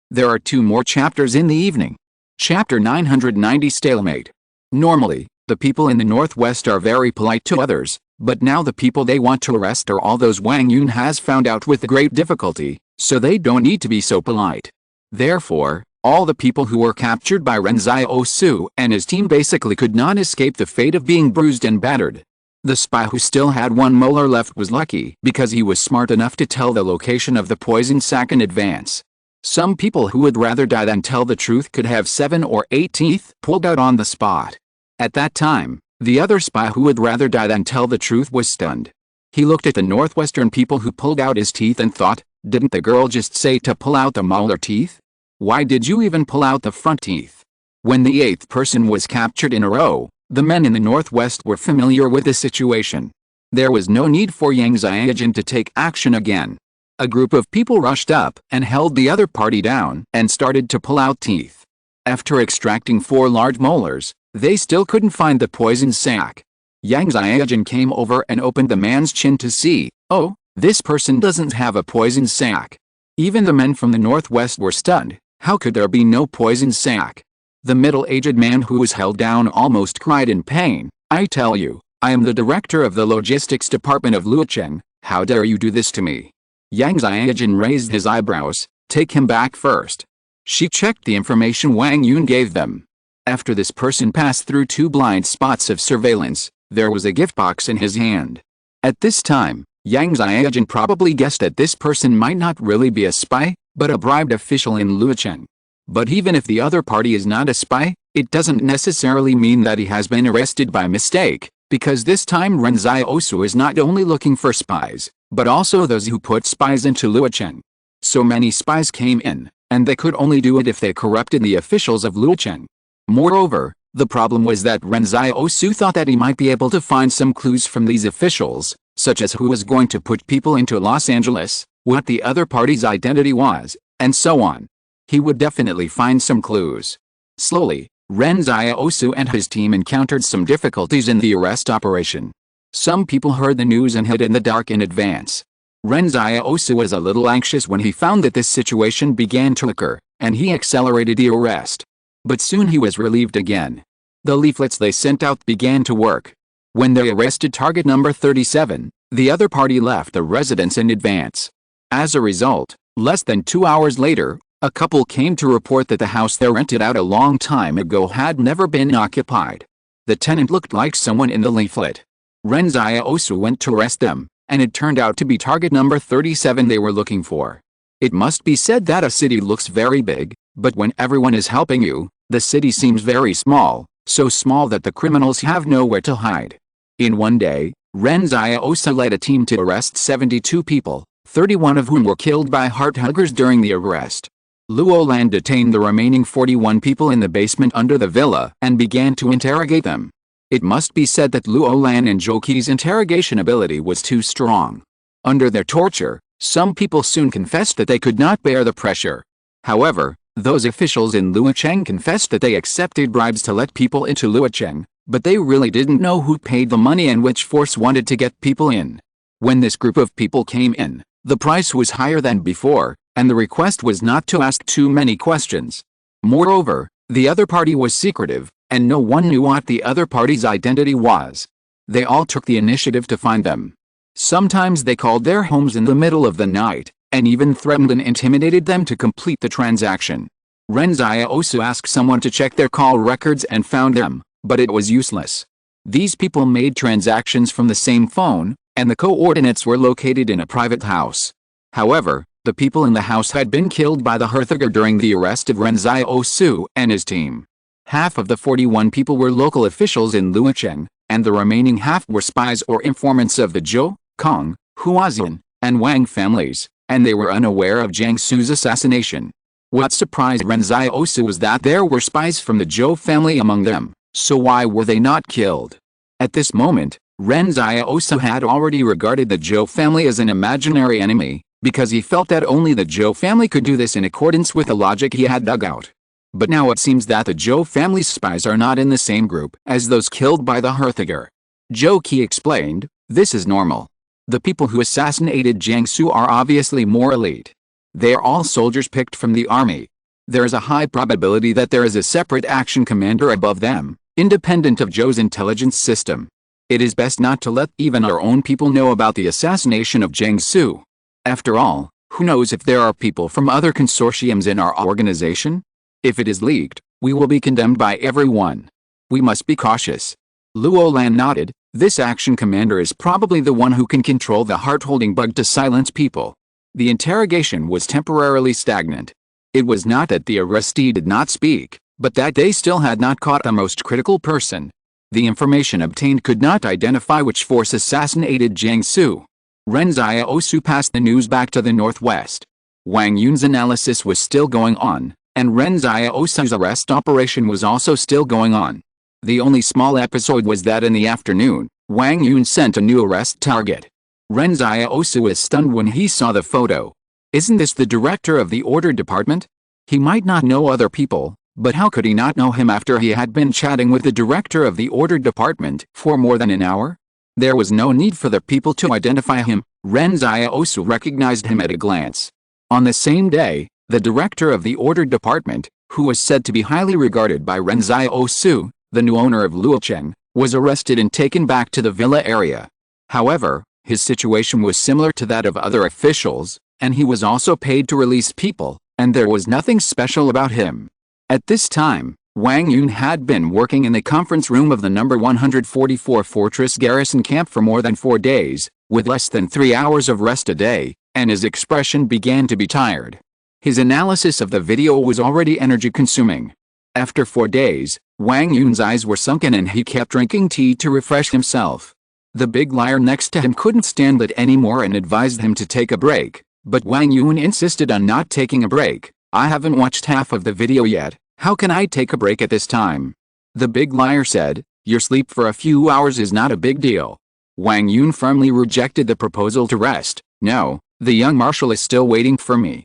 There are 2 more chapters in the evening. Chapter 990 Stalemate. Normally, The people in the northwest are very polite to others, but now the people they want to arrest are all those Wang Yun has found out with great difficulty, so they don't need to be so polite. Therefore, all the people who were captured by Ren Xiaosu and his team basically could not escape the fate of being bruised and battered. The spy who still had one molar left was lucky because he was smart enough to tell the location of the poison sac in advance. Some people who would rather die than tell the truth could have 7 or 8 teeth pulled out on the spot. At that time, the other spy who would rather die than tell the truth was stunned. He looked at the northwestern people who pulled out his teeth and thought, didn't the girl just say to pull out the molar teeth? Why did you even pull out the front teeth? When the 8th person was captured in a row, the men in the northwest were familiar with the situation. There was no need for Yang Xiaojun to take action again. A group of people rushed up and held the other party down and started to pull out teeth. After extracting 4 large molars, they still couldn't find the poison sac. Yang Xiaojun came over and opened the man's chin to see, oh, this person doesn't have a poison sac. Even the men from the northwest were stunned. How could there be no poison sac? The middle-aged man who was held down almost cried in pain. I tell you, I am the director of the logistics department of Luocheng. How dare you do this to me? Yang Xiaojun raised his eyebrows. Take him back first. She checked the information Wang Yun gave them. After this person passed through 2 blind spots of surveillance, there was a gift box in his hand. At this time, Yang Xiaojun probably guessed that this person might not really be a spy, but a bribed official in Luocheng. But even if the other party is not a spy, it doesn't necessarily mean that he has been arrested by mistake, because this time Ren Xiaosu is not only looking for spies, but also those who put spies into Luocheng. So many spies came in, and they could only do it if they corrupted the officials of Luocheng. Moreover, the problem was that Ren Xiaosu thought that he might be able to find some clues from these officials, such as who was going to put people into Los Angeles, what the other party's identity was, and so on. He would definitely find some clues. Slowly, Ren Xiaosu and his team encountered some difficulties in the arrest operation. Some people heard the news and hid in the dark in advance. Ren Xiaosu was a little anxious when he found that this situation began to occur, and he accelerated the arrest. But soon he was relieved again. The leaflets they sent out began to work. When they arrested target number 37, the other party left the residence in advance. As a result, less than 2 hours later, a couple came to report that the house they rented out a long time ago had never been occupied. The tenant looked like someone in the leaflet. Ren Xiaosu went to arrest them, and it turned out to be target number 37 they were looking for. It must be said that a city looks very big, but when everyone is helping you, the city seems very small, so small that the criminals have nowhere to hide. In one day, Ren Xiaosu led a team to arrest 72 people, 31 of whom were killed by heart-huggers during the arrest. Luolan detained the remaining 41 people in the basement under the villa and began to interrogate them. It must be said that Luolan and Zhouqi's interrogation ability was too strong. Under their torture, some people soon confessed that they could not bear the pressure. However, those officials in Luocheng confessed that they accepted bribes to let people into Luocheng, but they really didn't know who paid the money and which force wanted to get people in. When this group of people came in, the price was higher than before, and the request was not to ask too many questions. Moreover, the other party was secretive, and no one knew what the other party's identity was. They all took the initiative to find them. Sometimes they called their homes in the middle of the night, and even threatened and intimidated them to complete the transaction. Ren Xiaosu asked someone to check their call records and found them, but it was useless. These people made transactions from the same phone, and the coordinates were located in a private house. However, the people in the house had been killed by the hearthugger during the arrest of Ren Xiaosu and his team. Half of the 41 people were local officials in Luocheng, and the remaining half were spies or informants of the Zhou, Kong, Huazan, and Wang families, and they were unaware of Jiangsu's assassination. What surprised Ren Xiaosu was that there were spies from the Zhou family among them, so why were they not killed? At this moment, Ren Xiaosu had already regarded the Zhou family as an imaginary enemy, because he felt that only the Zhou family could do this in accordance with the logic he had dug out. But now it seems that the Zhou family's spies are not in the same group as those killed by the hearthugger. Zhou Qi explained, this is normal. The people who assassinated Jiangsu are obviously more elite. They are all soldiers picked from the army. There is a high probability that there is a separate action commander above them, independent of Zhou's intelligence system. It is best not to let even our own people know about the assassination of Jiangsu. After all, who knows if there are people from other consortiums in our organization? If it is leaked, we will be condemned by everyone. We must be cautious. Luo Lan nodded. This action commander is probably the one who can control the heart-holding bug to silence people. The interrogation was temporarily stagnant. It was not that the arrestee did not speak, but that they still had not caught the most critical person. The information obtained could not identify which force assassinated Jiangsu. Ren Xiaosu passed the news back to the northwest. Wang Yun's analysis was still going on, and Ren Xiaosu's arrest operation was also still going on. The only small episode was that in the afternoon, Wang Yun sent a new arrest target. Ren Xiaosu was stunned when he saw the photo. Isn't this the director of the order department? He might not know other people, but how could he not know him after he had been chatting with the director of the order department for more than an hour? There was no need for the people to identify him. Ren Xiaosu recognized him at a glance. On the same day, the director of the order department, who was said to be highly regarded by Ren Xiaosu, the new owner of Luocheng, was arrested and taken back to the villa area. However, his situation was similar to that of other officials, and he was also paid to release people, and there was nothing special about him. At this time, Wang Yun had been working in the conference room of the number 144 Fortress Garrison Camp for more than 4 days, with less than 3 hours of rest a day, and his expression began to be tired. His analysis of the video was already energy-consuming. After 4 days, Wang Yun's eyes were sunken and he kept drinking tea to refresh himself. The big liar next to him couldn't stand it anymore and advised him to take a break, but Wang Yun insisted on not taking a break. I haven't watched half of the video yet. How can I take a break at this time? The big liar said, your sleep for a few hours is not a big deal. Wang Yun firmly rejected the proposal to rest. No, the young marshal is still waiting for me.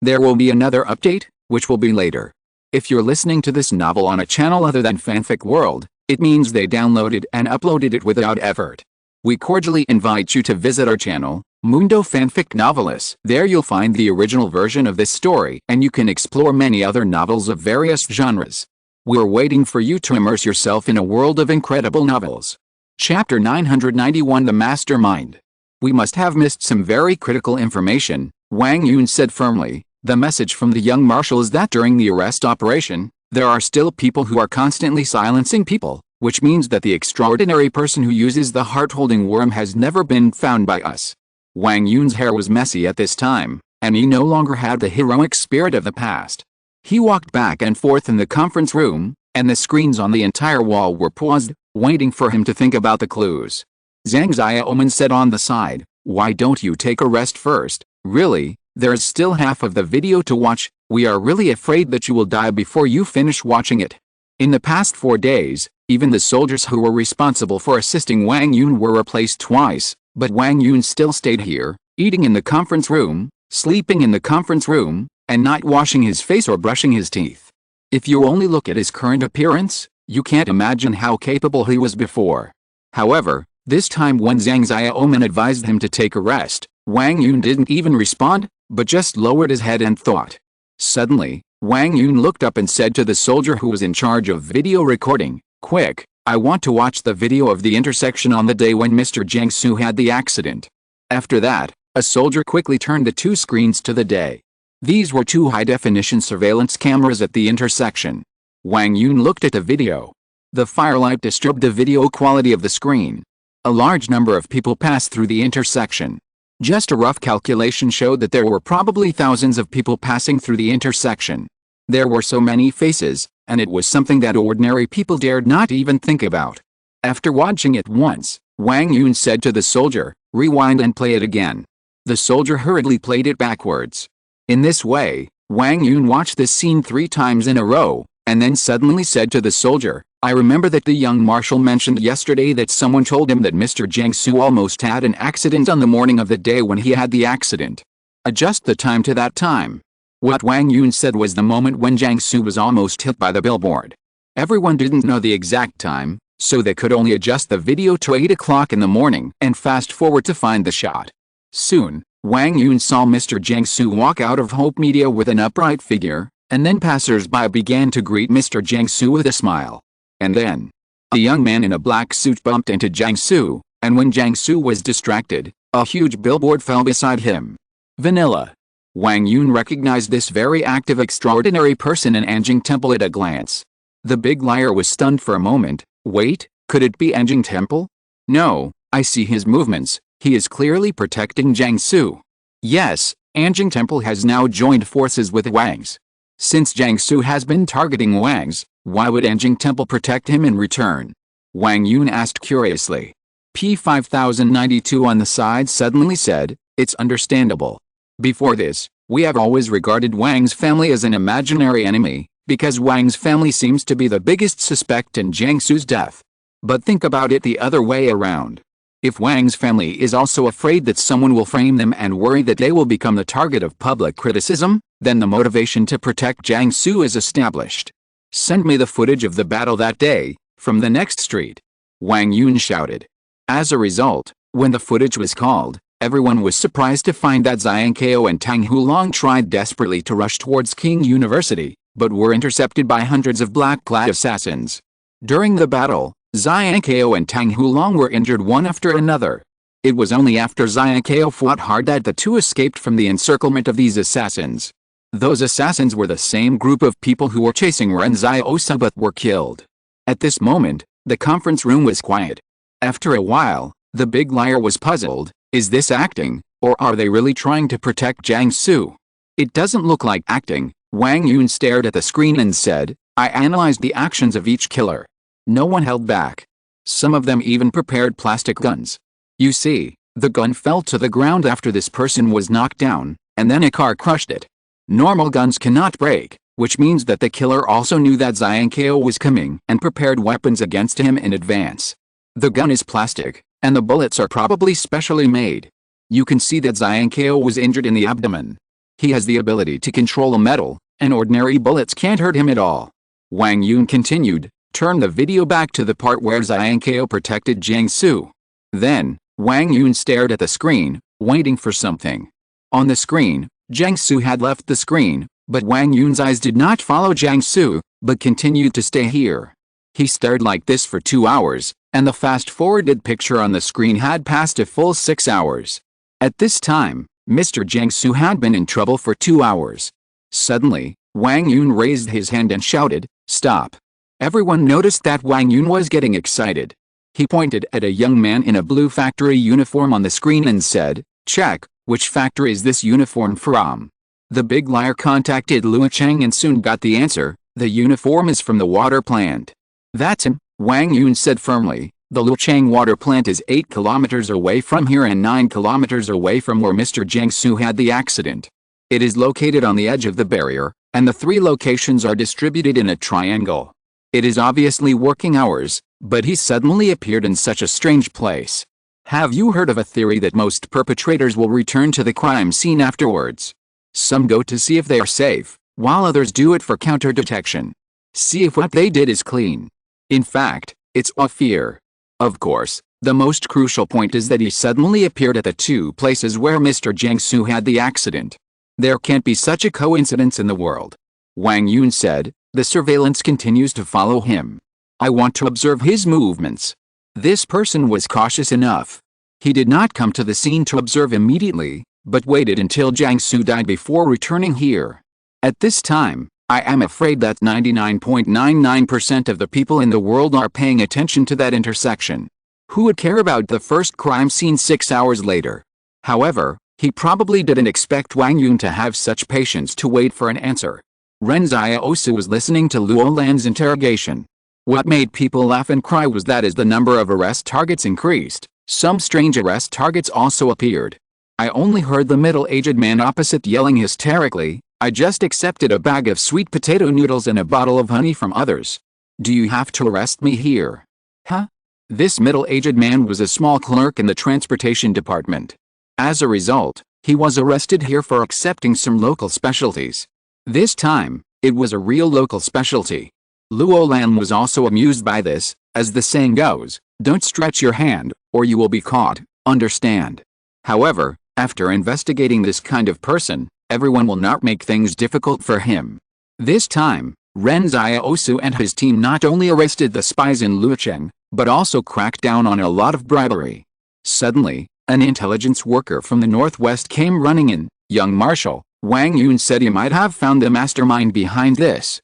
There will be another update, which will be later. If you're listening to this novel on a channel other than Fanfic World, it means they downloaded and uploaded it without effort. We cordially invite you to visit our channel, Mundo Fanfic Novelis. There you'll find the original version of this story and you can explore many other novels of various genres. We're waiting for you to immerse yourself in a world of incredible novels. Chapter 991 The Mastermind. We must have missed some very critical information, Wang Yun said firmly. The message from the young marshal is that during the arrest operation, there are still people who are constantly silencing people, which means that the extraordinary person who uses the heart-holding worm has never been found by us. Wang Yun's hair was messy at this time, and he no longer had the heroic spirit of the past. He walked back and forth in the conference room, and the screens on the entire wall were paused, waiting for him to think about the clues. Zhang Xiaoman said on the side, why don't you take a rest first? Really, there's still half of the video to watch. We are really afraid that you will die before you finish watching it. In the past 4 days, even the soldiers who were responsible for assisting Wang Yun were replaced twice, but Wang Yun still stayed here, eating in the conference room, sleeping in the conference room, and not washing his face or brushing his teeth. If you only look at his current appearance, you can't imagine how capable he was before. However, this time when Zhang Xiaoman advised him to take a rest, Wang Yun didn't even respond, but just lowered his head and thought. Suddenly, Wang Yun looked up and said to the soldier who was in charge of video recording, quick, I want to watch the video of the intersection on the day when Mr. Jiangsu had the accident. After that, a soldier quickly turned the 2 screens to the day. These were 2 high-definition surveillance cameras at the intersection. Wang Yun looked at the video. The firelight disturbed the video quality of the screen. A large number of people passed through the intersection. Just a rough calculation showed that there were probably thousands of people passing through the intersection. There were so many faces, and it was something that ordinary people dared not even think about. After watching it once, Wang Yun said to the soldier, rewind and play it again. The soldier hurriedly played it backwards. In this way, Wang Yun watched this scene 3 times in a row, and then suddenly said to the soldier, I remember that the young marshal mentioned yesterday that someone told him that Mr. Jiangsu almost had an accident on the morning of the day when he had the accident. Adjust the time to that time. What Wang Yun said was the moment when Jiangsu was almost hit by the billboard. Everyone didn't know the exact time, so they could only adjust the video to 8 o'clock in the morning and fast forward to find the shot. Soon, Wang Yun saw Mr. Jiangsu walk out of Hope Media with an upright figure, and then passers-by began to greet Mr. Jiangsu with a smile. And then, a young man in a black suit bumped into Jiangsu, and when Jiangsu was distracted, a huge billboard fell beside him. Vanilla. Wang Yun recognized this very active extraordinary person in Anjing Temple at a glance. The big liar was stunned for a moment. Wait, could it be Anjing Temple? No, I see his movements. He is clearly protecting Jiangsu. Yes, Anjing Temple has now joined forces with Wang's. Since Jiangsu has been targeting Wang's, why would Anjing Temple protect him in return? Wang Yun asked curiously. P5092 on the side suddenly said, it's understandable. Before this, we have always regarded Wang's family as an imaginary enemy, because Wang's family seems to be the biggest suspect in Jiangsu's death. But think about it the other way around. If Wang's family is also afraid that someone will frame them and worry that they will become the target of public criticism, then the motivation to protect Jiangsu is established. Send me the footage of the battle that day, from the next street. Wang Yun shouted. As a result, when the footage was called, everyone was surprised to find that Xiang Kao and Tang Hulong tried desperately to rush towards King University, but were intercepted by hundreds of black-clad assassins. During the battle, Xiang Kao and Tang Hulong were injured one after another. It was only after Xiang Kao fought hard that the two escaped from the encirclement of these assassins. Those assassins were the same group of people who were chasing Ren Xiaosu but were killed. At this moment, the conference room was quiet. After a while, the big liar was puzzled. Is this acting, or are they really trying to protect Jiangsu? It doesn't look like acting. Wang Yun stared at the screen and said, I analyzed the actions of each killer. No one held back. Some of them even prepared plastic guns. You see, the gun fell to the ground after this person was knocked down, and then a car crushed it. Normal guns cannot break, which means that the killer also knew that Xiang Kao was coming and prepared weapons against him in advance. The gun is plastic, and the bullets are probably specially made. You can see that Xiang Kao was injured in the abdomen. He has the ability to control a metal, and ordinary bullets can't hurt him at all. Wang Yun continued, turn the video back to the part where Xiang Kao protected Jiangsu. Then, Wang Yun stared at the screen, waiting for something. On the screen, Jiangsu had left the screen, but Wang Yun's eyes did not follow Jiangsu, but continued to stay here. He stared like this for 2 hours, and the fast-forwarded picture on the screen had passed a full 6 hours. At this time, Mr. Jiangsu had been in trouble for 2 hours. Suddenly, Wang Yun raised his hand and shouted, stop. Everyone noticed that Wang Yun was getting excited. He pointed at a young man in a blue factory uniform on the screen and said, check, which factory is this uniform from? The big liar contacted Luo Cheng and soon got the answer, the uniform is from the water plant. That's him, Wang Yun said firmly. The Luo Cheng water plant is 8 kilometers away from here and 9 kilometers away from where Mr. Jiangsu had the accident. It is located on the edge of the barrier, and the 3 locations are distributed in a triangle. It is obviously working hours, but he suddenly appeared in such a strange place. Have you heard of a theory that most perpetrators will return to the crime scene afterwards? Some go to see if they are safe, while others do it for counter-detection. See if what they did is clean. In fact, it's a fear. Of course, the most crucial point is that he suddenly appeared at the 2 places where Mr. Jiangsu had the accident. There can't be such a coincidence in the world. Wang Yun said, the surveillance continues to follow him. I want to observe his movements. This person was cautious enough. He did not come to the scene to observe immediately, but waited until Jiangsu died before returning here. At this time, I am afraid that 99.99% of the people in the world are paying attention to that intersection. Who would care about the first crime scene 6 hours later? However, he probably didn't expect Wang Yun to have such patience to wait for an answer. Ren Xiaosu was listening to Luo Lan's interrogation. What made people laugh and cry was that as the number of arrest targets increased, some strange arrest targets also appeared. I only heard the middle-aged man opposite yelling hysterically, I just accepted a bag of sweet potato noodles and a bottle of honey from others. Do you have to arrest me here? Huh? This middle-aged man was a small clerk in the transportation department. As a result, he was arrested here for accepting some local specialties. This time, it was a real local specialty. Luo Lan was also amused by this, as the saying goes, don't stretch your hand, or you will be caught, understand? However, after investigating this kind of person, everyone will not make things difficult for him. This time, Ren Xiaosu and his team not only arrested the spies in Luocheng, but also cracked down on a lot of bribery. Suddenly, an intelligence worker from the northwest came running in. Young Marshal, Wang Yun said he might have found the mastermind behind this.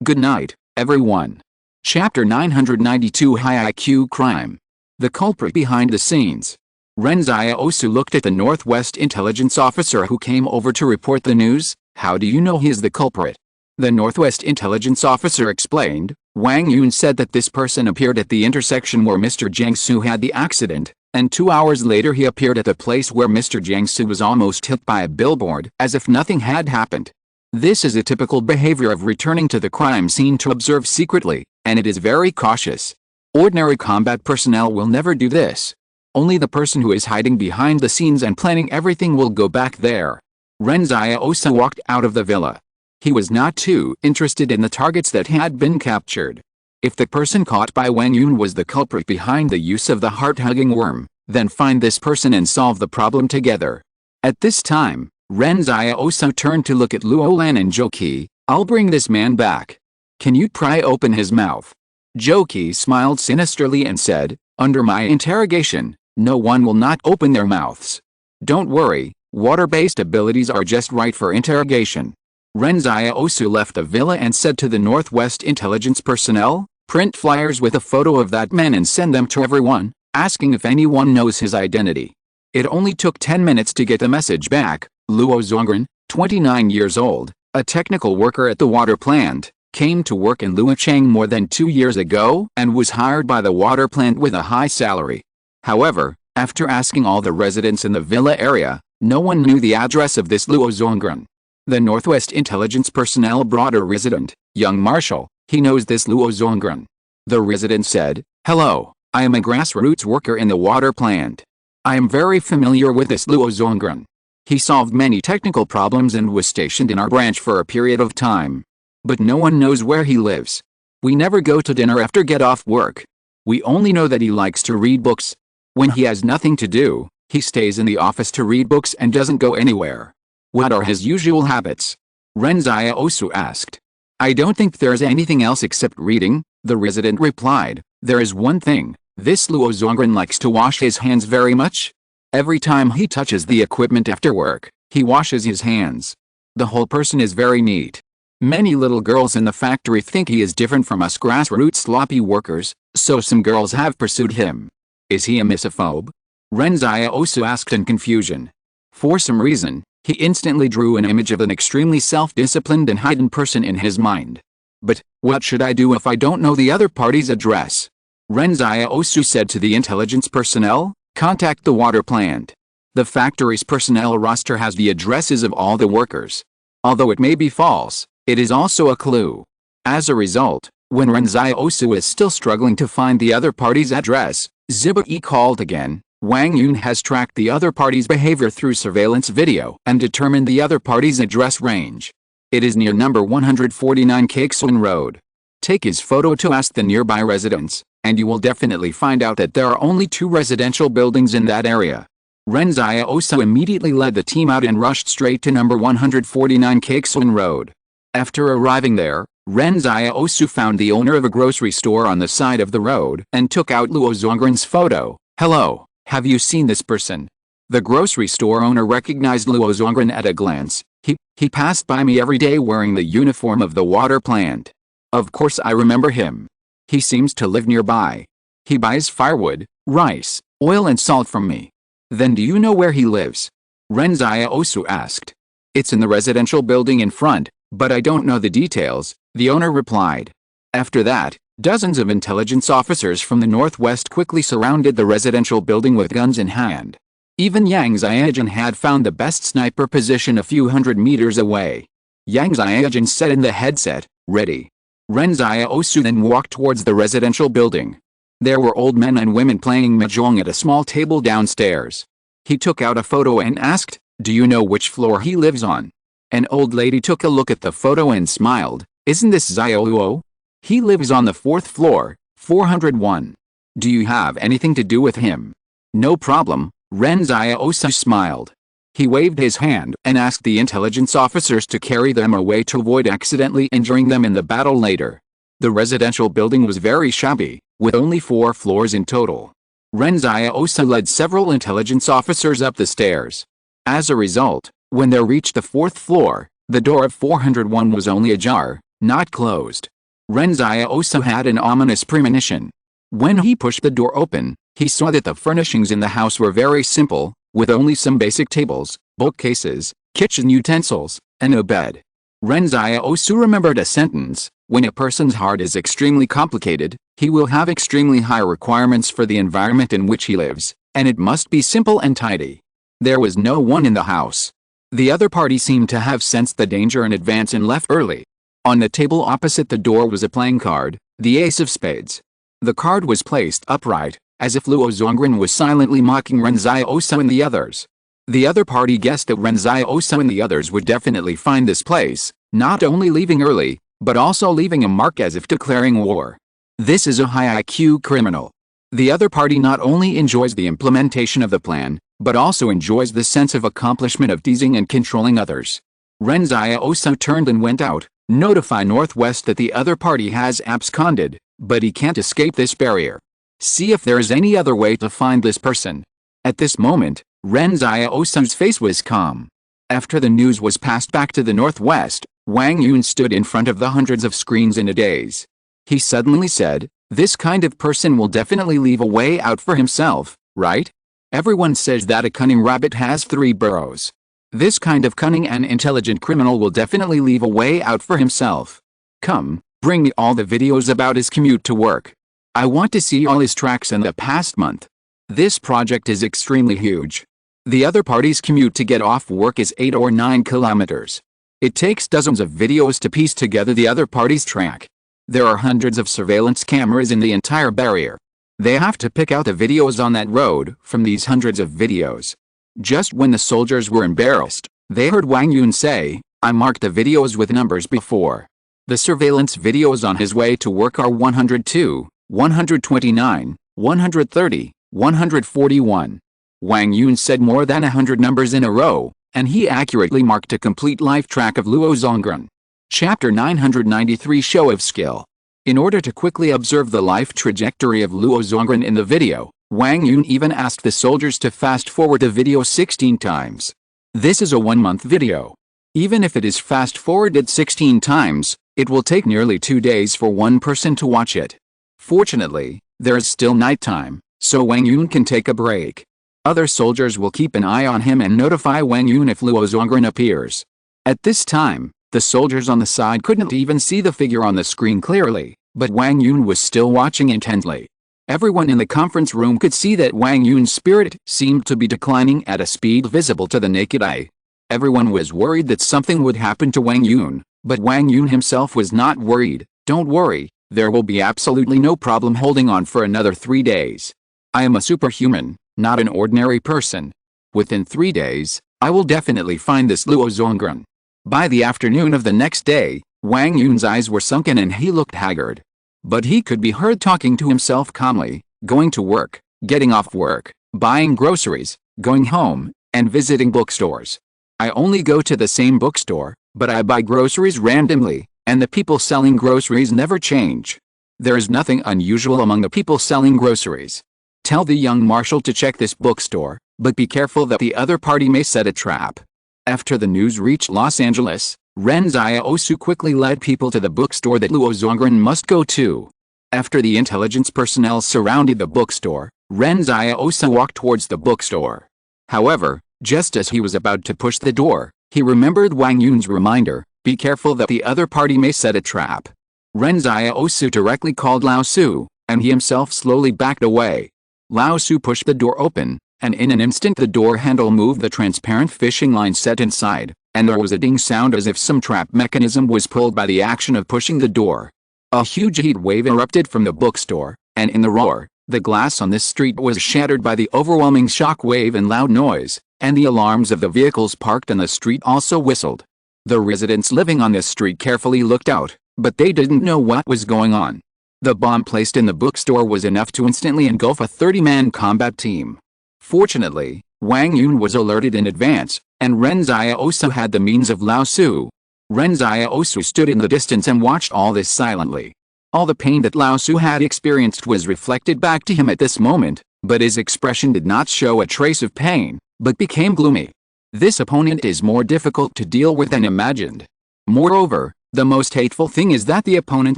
Good night, everyone. Chapter 992 High IQ Crime. The culprit behind the scenes. Ren Xiaosu looked at the Northwest intelligence officer who came over to report the news. How do you know he is the culprit? The Northwest intelligence officer explained. Wang Yun said that this person appeared at the intersection where Mr. Jiangsu had the accident, and 2 hours later he appeared at the place where Mr. Jiangsu was almost hit by a billboard as if nothing had happened. This is a typical behavior of returning to the crime scene to observe secretly, and it is very cautious. Ordinary combat personnel will never do this. Only the person who is hiding behind the scenes and planning everything will go back there. Ren Xiaosu walked out of the villa. He was not too interested in the targets that had been captured. If the person caught by Wang Yun was the culprit behind the use of the heart-hugging worm, then find this person and solve the problem together. At this time, Ren Xiaosu turned to look at Luo Lan and Zhou Qi. I'll bring this man back. Can you pry open his mouth? Zhou Qi smiled sinisterly and said, under my interrogation, no one will not open their mouths. Don't worry, water-based abilities are just right for interrogation. Ren Xiaosu left the villa and said to the Northwest intelligence personnel, print flyers with a photo of that man and send them to everyone, asking if anyone knows his identity. It only took 10 minutes to get the message back. Luo Zongren, 29 years old, a technical worker at the water plant, came to work in Luocheng more than 2 years ago and was hired by the water plant with a high salary. However, after asking all the residents in the villa area, no one knew the address of this Luo Zongren. The Northwest intelligence personnel brought a resident, young Marshal. He knows this Luo Zongren. The resident said, hello, I am a grassroots worker in the water plant. I am very familiar with this Luo Zongren. He solved many technical problems and was stationed in our branch for a period of time. But no one knows where he lives. We never go to dinner after get off work. We only know that he likes to read books. When he has nothing to do, he stays in the office to read books and doesn't go anywhere. What are his usual habits? Ren Xiaosu asked. I don't think there's anything else except reading, the resident replied. There is one thing, this Luo Zongren likes to wash his hands very much. Every time he touches the equipment after work, he washes his hands. The whole person is very neat. Many little girls in the factory think he is different from us grassroots sloppy workers, so some girls have pursued him. Is he a misophobe? Ren Xiaosu asked in confusion. For some reason, he instantly drew an image of an extremely self-disciplined and hidden person in his mind. But, what should I do if I don't know the other party's address? Ren Xiaosu said to the intelligence personnel, contact the water plant. The factory's personnel roster has the addresses of all the workers. Although it may be false, it is also a clue. As a result, when Ren Xiaosu is still struggling to find the other party's address, Zibai called again. Wang Yun has tracked the other party's behavior through surveillance video and determined the other party's address range. It is near number 149 Cakesun Road. Take his photo to ask the nearby residents, and you will definitely find out that there are only 2 residential buildings in that area. Ren Xiaosu immediately led the team out and rushed straight to number 149 Cakesun Road. After arriving there, Ren Xiaosu found the owner of a grocery store on the side of the road and took out Luo Zongren's photo. Hello. Have you seen this person? The grocery store owner recognized Luo Zongren at a glance. He passed by me every day wearing the uniform of the water plant. Of course I remember him. He seems to live nearby. He buys firewood, rice, oil and salt from me. Then do you know where he lives? Ren Xiaosu asked. It's in the residential building in front, but I don't know the details, the owner replied. After that, dozens of intelligence officers from the northwest quickly surrounded the residential building with guns in hand. Even Yang Xiaojun had found the best sniper position a few hundred meters away. Yang Xiaojun said in the headset, ready. Ren Xiaosu then walked towards the residential building. There were old men and women playing mahjong at a small table downstairs. He took out a photo and asked, do you know which floor he lives on? An old lady took a look at the photo and smiled. Isn't this Xiaoluo? He lives on the 4th floor, 401. Do you have anything to do with him? No problem, Ren Xiaosu smiled. He waved his hand and asked the intelligence officers to carry them away to avoid accidentally injuring them in the battle later. The residential building was very shabby, with only 4 floors in total. Ren Xiaosu led several intelligence officers up the stairs. As a result, when they reached the 4th floor, the door of 401 was only ajar, not closed. Ren Xiaosu had an ominous premonition. When he pushed the door open, he saw that the furnishings in the house were very simple, with only some basic tables, bookcases, kitchen utensils, and a bed. Ren Xiaosu remembered a sentence: when a person's heart is extremely complicated, he will have extremely high requirements for the environment in which he lives, and it must be simple and tidy. There was no one in the house. The other party seemed to have sensed the danger in advance and left early. On the table opposite the door was a playing card, the Ace of Spades. The card was placed upright, as if Luo Zongren was silently mocking Ren Xiaosu and the others. The other party guessed that Ren Xiaosu and the others would definitely find this place, not only leaving early, but also leaving a mark as if declaring war. This is a high IQ criminal. The other party not only enjoys the implementation of the plan, but also enjoys the sense of accomplishment of teasing and controlling others. Ren Xiaosu turned and went out, notify Northwest that the other party has absconded, but he can't escape this barrier. See if there is any other way to find this person. At this moment, Ren Xiaosu's face was calm. After the news was passed back to the Northwest, Wang Yun stood in front of the hundreds of screens in a daze. He suddenly said, "This kind of person will definitely leave a way out for himself, right? Everyone says that a cunning rabbit has 3 burrows. This kind of cunning and intelligent criminal will definitely leave a way out for himself. Come, bring me all the videos about his commute to work. I want to see all his tracks in the past month. This project is extremely huge. The other party's commute to get off work is 8 or 9 kilometers. It takes dozens of videos to piece together the other party's track. There are hundreds of surveillance cameras in the entire barrier. They have to pick out the videos on that road from these hundreds of videos." Just when the soldiers were embarrassed, they heard Wang Yun say, "I marked the videos with numbers before. The surveillance videos on his way to work are 102, 129, 130, 141. Wang Yun said more than 100 numbers in a row, and he accurately marked a complete life track of Luo Zongren. Chapter 993 Show of Skill. In order to quickly observe the life trajectory of Luo Zongren in the video, Wang Yun even asked the soldiers to fast-forward the video 16 times. This is a 1-month video. Even if it is fast-forwarded 16 times, it will take nearly 2 days for one person to watch it. Fortunately, there is still nighttime, so Wang Yun can take a break. Other soldiers will keep an eye on him and notify Wang Yun if Luo Zongren appears. At this time, the soldiers on the side couldn't even see the figure on the screen clearly, but Wang Yun was still watching intently. Everyone in the conference room could see that Wang Yun's spirit seemed to be declining at a speed visible to the naked eye. Everyone was worried that something would happen to Wang Yun, but Wang Yun himself was not worried. "Don't worry, there will be absolutely no problem holding on for another 3 days. I am a superhuman, not an ordinary person. Within 3 days, I will definitely find this Luo Zongren." By the afternoon of the next day, Wang Yun's eyes were sunken and he looked haggard. But he could be heard talking to himself calmly, going to work, getting off work, buying groceries, going home, and visiting bookstores. "I only go to the same bookstore, but I buy groceries randomly, and the people selling groceries never change. There is nothing unusual among the people selling groceries. Tell the young marshal to check this bookstore, but be careful that the other party may set a trap." After the news reached Los Angeles, Ren Xiaosu quickly led people to the bookstore that Luo Zongren must go to. After the intelligence personnel surrounded the bookstore, Ren Xiaosu walked towards the bookstore. However, just as he was about to push the door, he remembered Wang Yun's reminder, "Be careful that the other party may set a trap." Ren Xiaosu directly called Lao Su, and he himself slowly backed away. Lao Su pushed the door open, and in an instant the door handle moved the transparent fishing line set inside, and there was a ding sound as if some trap mechanism was pulled by the action of pushing the door. A huge heat wave erupted from the bookstore, and in the roar, the glass on this street was shattered by the overwhelming shock wave and loud noise, and the alarms of the vehicles parked on the street also whistled. The residents living on this street carefully looked out, but they didn't know what was going on. The bomb placed in the bookstore was enough to instantly engulf a 30-man combat team. Fortunately, Wang Yun was alerted in advance, and Ren Xiaosu had the means of Lao Su. Ren Xiaosu stood in the distance and watched all this silently. All the pain that Lao Su had experienced was reflected back to him at this moment, but his expression did not show a trace of pain, but became gloomy. This opponent is more difficult to deal with than imagined. Moreover, the most hateful thing is that the opponent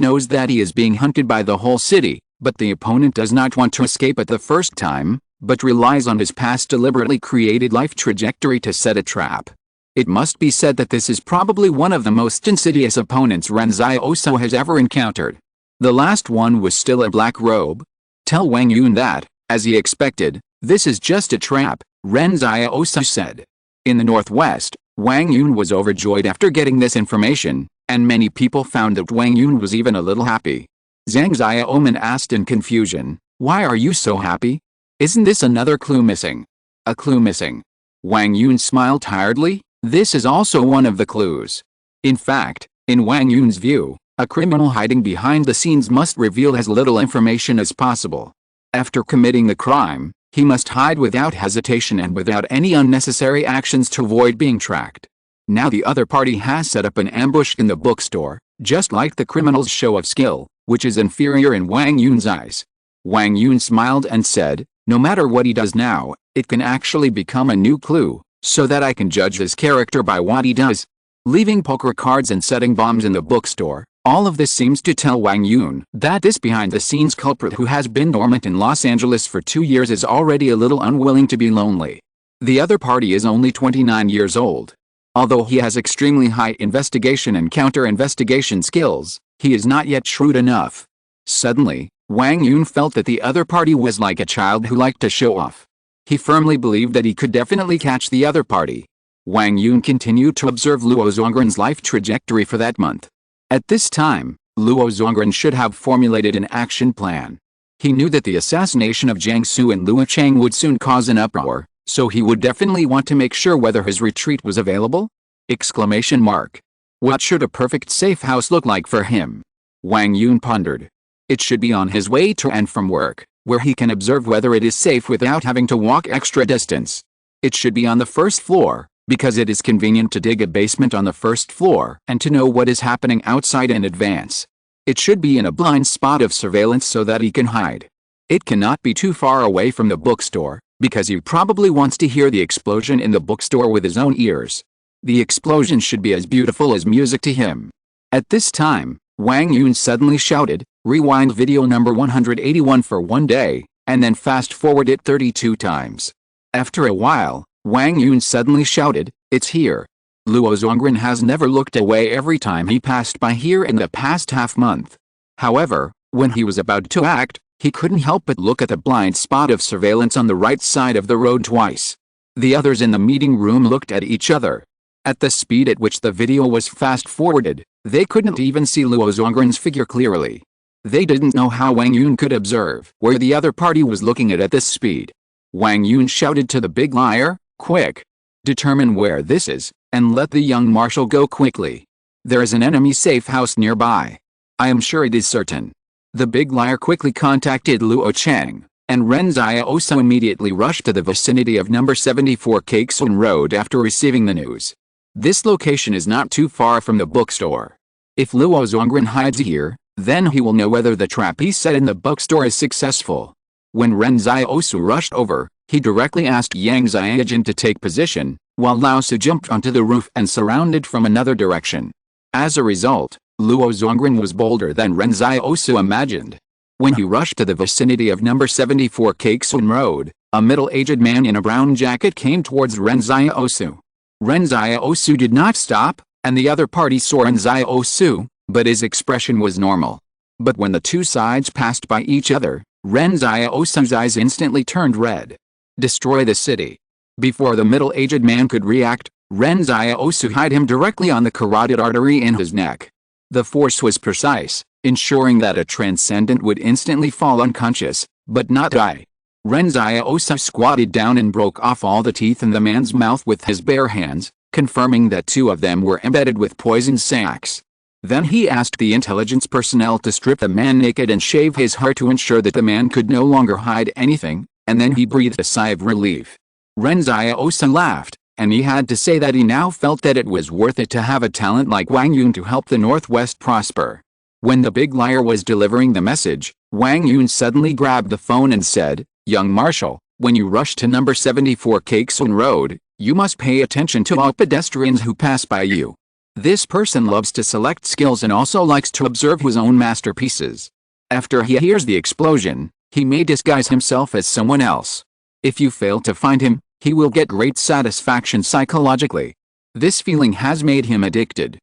knows that he is being hunted by the whole city, but the opponent does not want to escape at the first time, but relies on his past deliberately created life trajectory to set a trap. It must be said that this is probably one of the most insidious opponents Ren Xiaosu has ever encountered. The last one was still a black robe. Tell Wang Yun that, as he expected, this is just a trap, Ren Xiaosu said. In the northwest, Wang Yun was overjoyed after getting this information, and many people found that Wang Yun was even a little happy. Zhang Xiaoman asked in confusion, "Why are you so happy? Isn't this another clue missing?" "A clue missing?" Wang Yun smiled tiredly. "This is also one of the clues." In fact, in Wang Yun's view, a criminal hiding behind the scenes must reveal as little information as possible. After committing the crime, he must hide without hesitation and without any unnecessary actions to avoid being tracked. Now the other party has set up an ambush in the bookstore, just like the criminal's show of skill, which is inferior in Wang Yun's eyes. Wang Yun smiled and said, "No matter what he does now, it can actually become a new clue, so that I can judge his character by what he does." Leaving poker cards and setting bombs in the bookstore, all of this seems to tell Wang Yun that this behind-the-scenes culprit who has been dormant in Los Angeles for 2 years is already a little unwilling to be lonely. The other party is only 29 years old. Although he has extremely high investigation and counter-investigation skills, he is not yet shrewd enough. Suddenly, Wang Yun felt that the other party was like a child who liked to show off. He firmly believed that he could definitely catch the other party. Wang Yun continued to observe Luo Zongren's life trajectory for that month. At this time, Luo Zongren should have formulated an action plan. He knew that the assassination of Jiang Su and Luo Chang would soon cause an uproar, so he would definitely want to make sure whether his retreat was available? Exclamation mark. What should a perfect safe house look like for him? Wang Yun pondered. It should be on his way to and from work, where he can observe whether it is safe without having to walk extra distance. It should be on the first floor, because it is convenient to dig a basement on the first floor and to know what is happening outside in advance. It should be in a blind spot of surveillance so that he can hide. It cannot be too far away from the bookstore, because he probably wants to hear the explosion in the bookstore with his own ears. The explosion should be as beautiful as music to him. At this time, Wang Yun suddenly shouted, "Rewind video number 181 for 1 day, and then fast forward it 32 times. After a while, Wang Yun suddenly shouted, "It's here." Luo Zongren has never looked away every time he passed by here in the past half-month. However, when he was about to act, he couldn't help but look at the blind spot of surveillance on the right side of the road twice. The others in the meeting room looked at each other. At the speed at which the video was fast-forwarded, they couldn't even see Luo Zongren's figure clearly. They didn't know how Wang Yun could observe where the other party was looking at this speed. Wang Yun shouted to the big liar, "Quick! Determine where this is, and let the young marshal go quickly. There is an enemy safe house nearby. I am sure it is certain." The big liar quickly contacted Luo Chang, and Ren Xiaosu immediately rushed to the vicinity of number 74 Cakesun Road after receiving the news. This location is not too far from the bookstore. If Luo Zongren hides here, then he will know whether the trap he set in the bookstore is successful. When Ren Xiaosu rushed over, he directly asked Yang Xiaojin to take position, while Lao Su jumped onto the roof and surrounded from another direction. As a result, Luo Zongren was bolder than Ren Xiaosu imagined. When he rushed to the vicinity of number 74 Cakesun Road, a middle-aged man in a brown jacket came towards Ren Xiaosu. Ren Xiaosu did not stop, and the other party saw Ren Xiaosu, but his expression was normal. But when the two sides passed by each other, Ren Xiaosu's eyes instantly turned red. Destroy the city. Before the middle-aged man could react, Ren Xiaosu hit him directly on the carotid artery in his neck. The force was precise, ensuring that a transcendent would instantly fall unconscious, but not die. Ren Xiaosu squatted down and broke off all the teeth in the man's mouth with his bare hands, confirming that 2 of them were embedded with poison sacs. Then he asked the intelligence personnel to strip the man naked and shave his hair to ensure that the man could no longer hide anything, and then he breathed a sigh of relief. Ren Xiaosu laughed, and he had to say that he now felt that it was worth it to have a talent like Wang Yun to help the Northwest prosper. When the big liar was delivering the message, Wang Yun suddenly grabbed the phone and said, "Young Marshal, when you rush to number 74 Cakesun Road, you must pay attention to all pedestrians who pass by you. This person loves to select skills and also likes to observe his own masterpieces. After he hears the explosion, he may disguise himself as someone else. If you fail to find him, he will get great satisfaction psychologically. This feeling has made him addicted."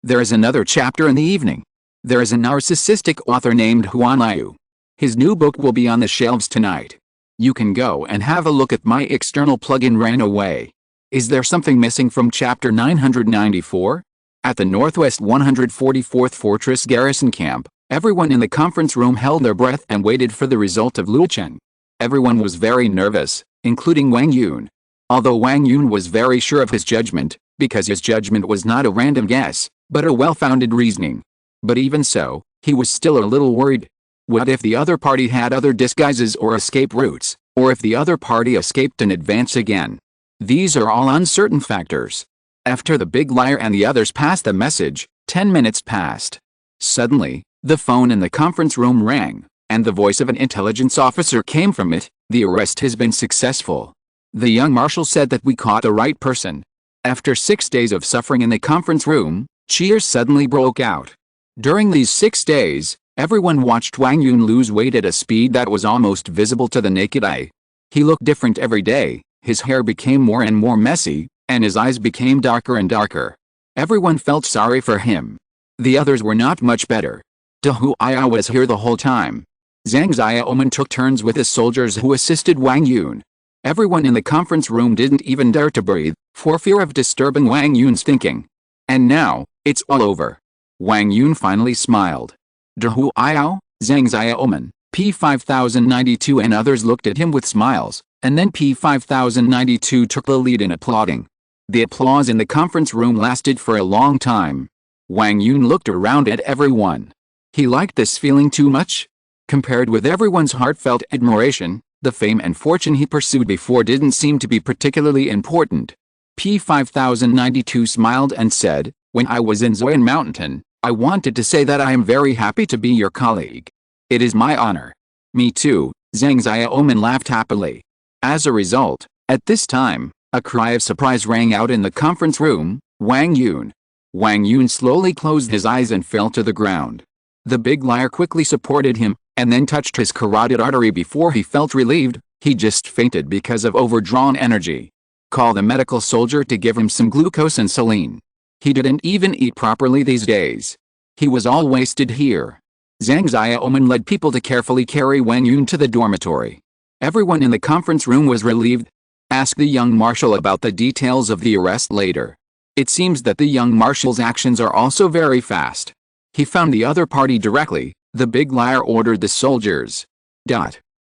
There is another chapter in the evening. There is a narcissistic author named Huan Liu. His new book will be on the shelves tonight. You can go and have a look at my external plugin Ran Away. Is there something missing from chapter 994? At the Northwest 144th Fortress Garrison Camp, everyone in the conference room held their breath and waited for the result of Luo Chen. Everyone was very nervous, including Wang Yun. Although Wang Yun was very sure of his judgment, because his judgment was not a random guess, but a well-founded reasoning. But even so, he was still a little worried. What if the other party had other disguises or escape routes, or if the other party escaped and advanced again? These are all uncertain factors. After the big liar and the others passed the message, 10 minutes passed. Suddenly, the phone in the conference room rang, and the voice of an intelligence officer came from it. "The arrest has been successful. The young marshal said that we caught the right person." After 6 days of suffering in the conference room, cheers suddenly broke out. During these 6 days, everyone watched Wang Yun lose weight at a speed that was almost visible to the naked eye. He looked different every day, his hair became more and more messy, and his eyes became darker and darker. Everyone felt sorry for him. The others were not much better. Hu Iya was here the whole time. Zhang Xiaoman took turns with the soldiers who assisted Wang Yun. Everyone in the conference room didn't even dare to breathe, for fear of disturbing Wang Yun's thinking. And now, it's all over. Wang Yun finally smiled. Hu Iya, Zhang Xiaoman, P5092 and others looked at him with smiles, and then P5092 took the lead in applauding. The applause in the conference room lasted for a long time. Wang Yun looked around at everyone. He liked this feeling too much. Compared with everyone's heartfelt admiration, the fame and fortune he pursued before didn't seem to be particularly important. P5092 smiled and said, "When I was in Zoyan Mountain, I wanted to say that I am very happy to be your colleague. It is my honor." "Me too," Zhang Xiaoman laughed happily. As a result, at this time, a cry of surprise rang out in the conference room, "Wang Yun!" Wang Yun slowly closed his eyes and fell to the ground. The big liar quickly supported him, and then touched his carotid artery before he felt relieved. He just fainted because of overdrawn energy. Call the medical soldier to give him some glucose and saline. He didn't even eat properly these days. He was all wasted here. Zhang Xiaoman led people to carefully carry Wang Yun to the dormitory. Everyone in the conference room was relieved. Ask the young marshal about the details of the arrest later. It seems that the young marshal's actions are also very fast. He found the other party directly. The big liar ordered the soldiers.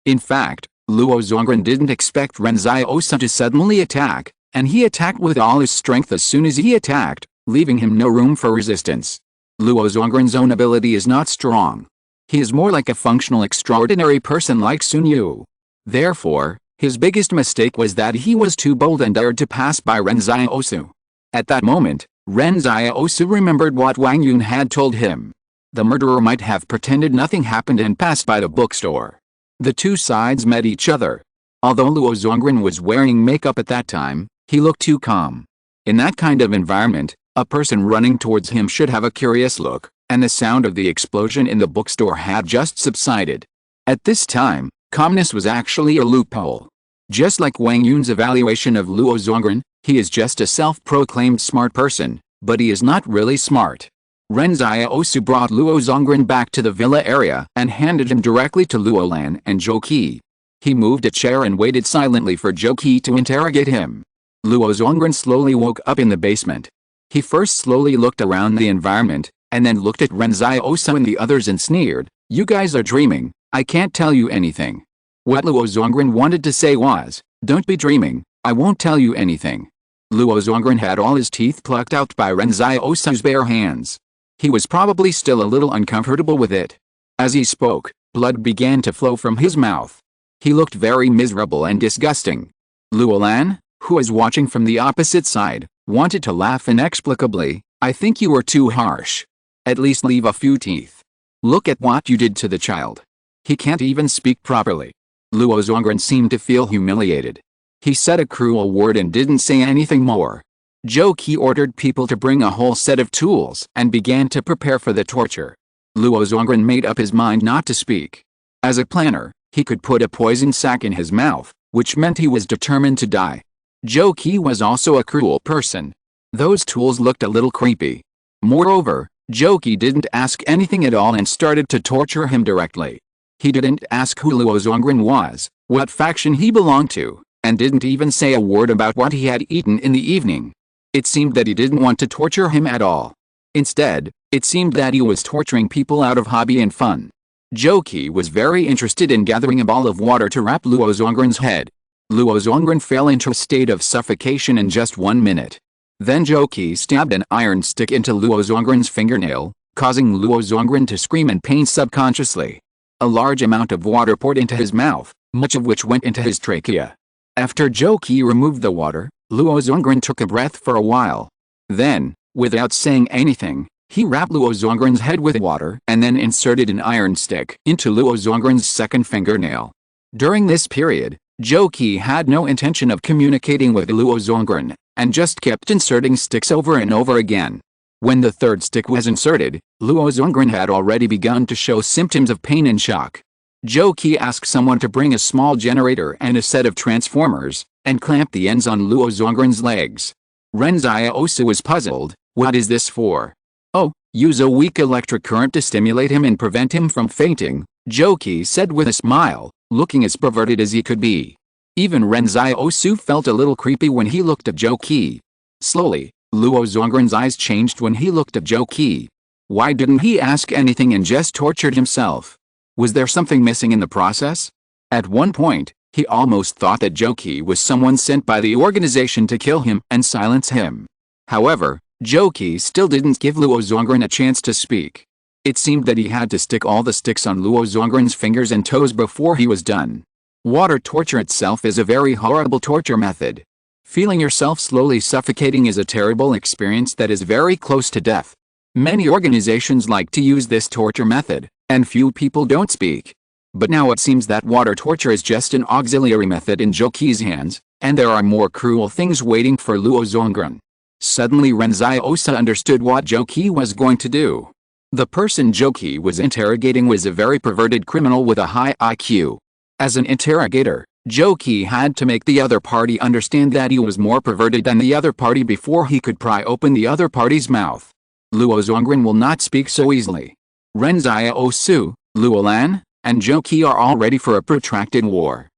In fact, Luo Zongren didn't expect Ren Xiaosu to suddenly attack, and he attacked with all his strength as soon as he attacked, leaving him no room for resistance. Luo Zongren's own ability is not strong. He is more like a functional extraordinary person like Sun Yu. Therefore, his biggest mistake was that he was too bold and dared to pass by Ren Xiaosu. At that moment, Ren Xiaosu remembered what Wang Yun had told him. The murderer might have pretended nothing happened and passed by the bookstore. The two sides met each other. Although Luo Zongren was wearing makeup at that time, he looked too calm. In that kind of environment, a person running towards him should have a curious look, and the sound of the explosion in the bookstore had just subsided. At this time, calmness was actually a loophole. Just like Wang Yun's evaluation of Luo Zongren, he is just a self-proclaimed smart person, but he is not really smart. Ren Xiaosu brought Luo Zongren back to the villa area and handed him directly to Luo Lan and Zhou Qi. He moved a chair and waited silently for Zhou Qi to interrogate him. Luo Zongren slowly woke up in the basement. He first slowly looked around the environment, and then looked at Ren Xiaosu and the others and sneered, "You guys are dreaming, I can't tell you anything." What Luo Zongren wanted to say was, "Don't be dreaming, I won't tell you anything." Luo Zongren had all his teeth plucked out by Ren Xiaosu's bare hands. He was probably still a little uncomfortable with it. As he spoke, blood began to flow from his mouth. He looked very miserable and disgusting. Luolan, who was watching from the opposite side, wanted to laugh inexplicably. I think you were too harsh. At least leave a few teeth. Look at what you did to the child. He can't even speak properly. Luo Zongren seemed to feel humiliated. He said a cruel word and didn't say anything more. Zhou Qi ordered people to bring a whole set of tools and began to prepare for the torture. Luo Zongren made up his mind not to speak. As a planner, he could put a poison sac in his mouth, which meant he was determined to die. Zhou Qi was also a cruel person. Those tools looked a little creepy. Moreover, Zhou Qi didn't ask anything at all and started to torture him directly. He didn't ask who Luo Zongren was, what faction he belonged to, and didn't even say a word about what he had eaten in the evening. It seemed that he didn't want to torture him at all. Instead, it seemed that he was torturing people out of hobby and fun. Zhou Qi was very interested in gathering a ball of water to wrap Luo Zongren's head. Luo Zongren fell into a state of suffocation in just 1 minute. Then Zhou Qi stabbed an iron stick into Luo Zongren's fingernail, causing Luo Zongren to scream in pain subconsciously. A large amount of water poured into his mouth, much of which went into his trachea. After Zhou Qi removed the water, Luo Zongren took a breath for a while. Then, without saying anything, he wrapped Luo Zongren's head with water and then inserted an iron stick into Luo Zongren's second fingernail. During this period, Zhou Qi had no intention of communicating with Luo Zongren, and just kept inserting sticks over and over again. When the third stick was inserted, Luo Zongren had already begun to show symptoms of pain and shock. Zhou Qi asked someone to bring a small generator and a set of transformers, and clamp the ends on Luo Zongren's legs. Ren Xiaosu was puzzled. What is this for? Oh, use a weak electric current to stimulate him and prevent him from fainting, Zhou Qi said with a smile, looking as perverted as he could be. Even Ren Xiaosu felt a little creepy when he looked at Zhou Qi. Slowly, Luo Zongren's eyes changed when he looked at Zhou Qi. Why didn't he ask anything and just tortured himself? Was there something missing in the process? At one point, he almost thought that Zhou Qi was someone sent by the organization to kill him and silence him. However, Zhou Qi still didn't give Luo Zongren a chance to speak. It seemed that he had to stick all the sticks on Luo Zongren's fingers and toes before he was done. Water torture itself is a very horrible torture method. Feeling yourself slowly suffocating is a terrible experience that is very close to death. Many organizations like to use this torture method, and few people don't speak. But now it seems that water torture is just an auxiliary method in Zhou Qi's hands, and there are more cruel things waiting for Luo Zongren. Suddenly Ren Xiaosu understood what Zhou Qi was going to do. The person Zhou Qi was interrogating was a very perverted criminal with a high IQ. As an interrogator, Zhou Qi had to make the other party understand that he was more perverted than the other party before he could pry open the other party's mouth. Luo Zongren will not speak so easily. Ren Xiaosu, Luolan, and Zhou Qi are all ready for a protracted war.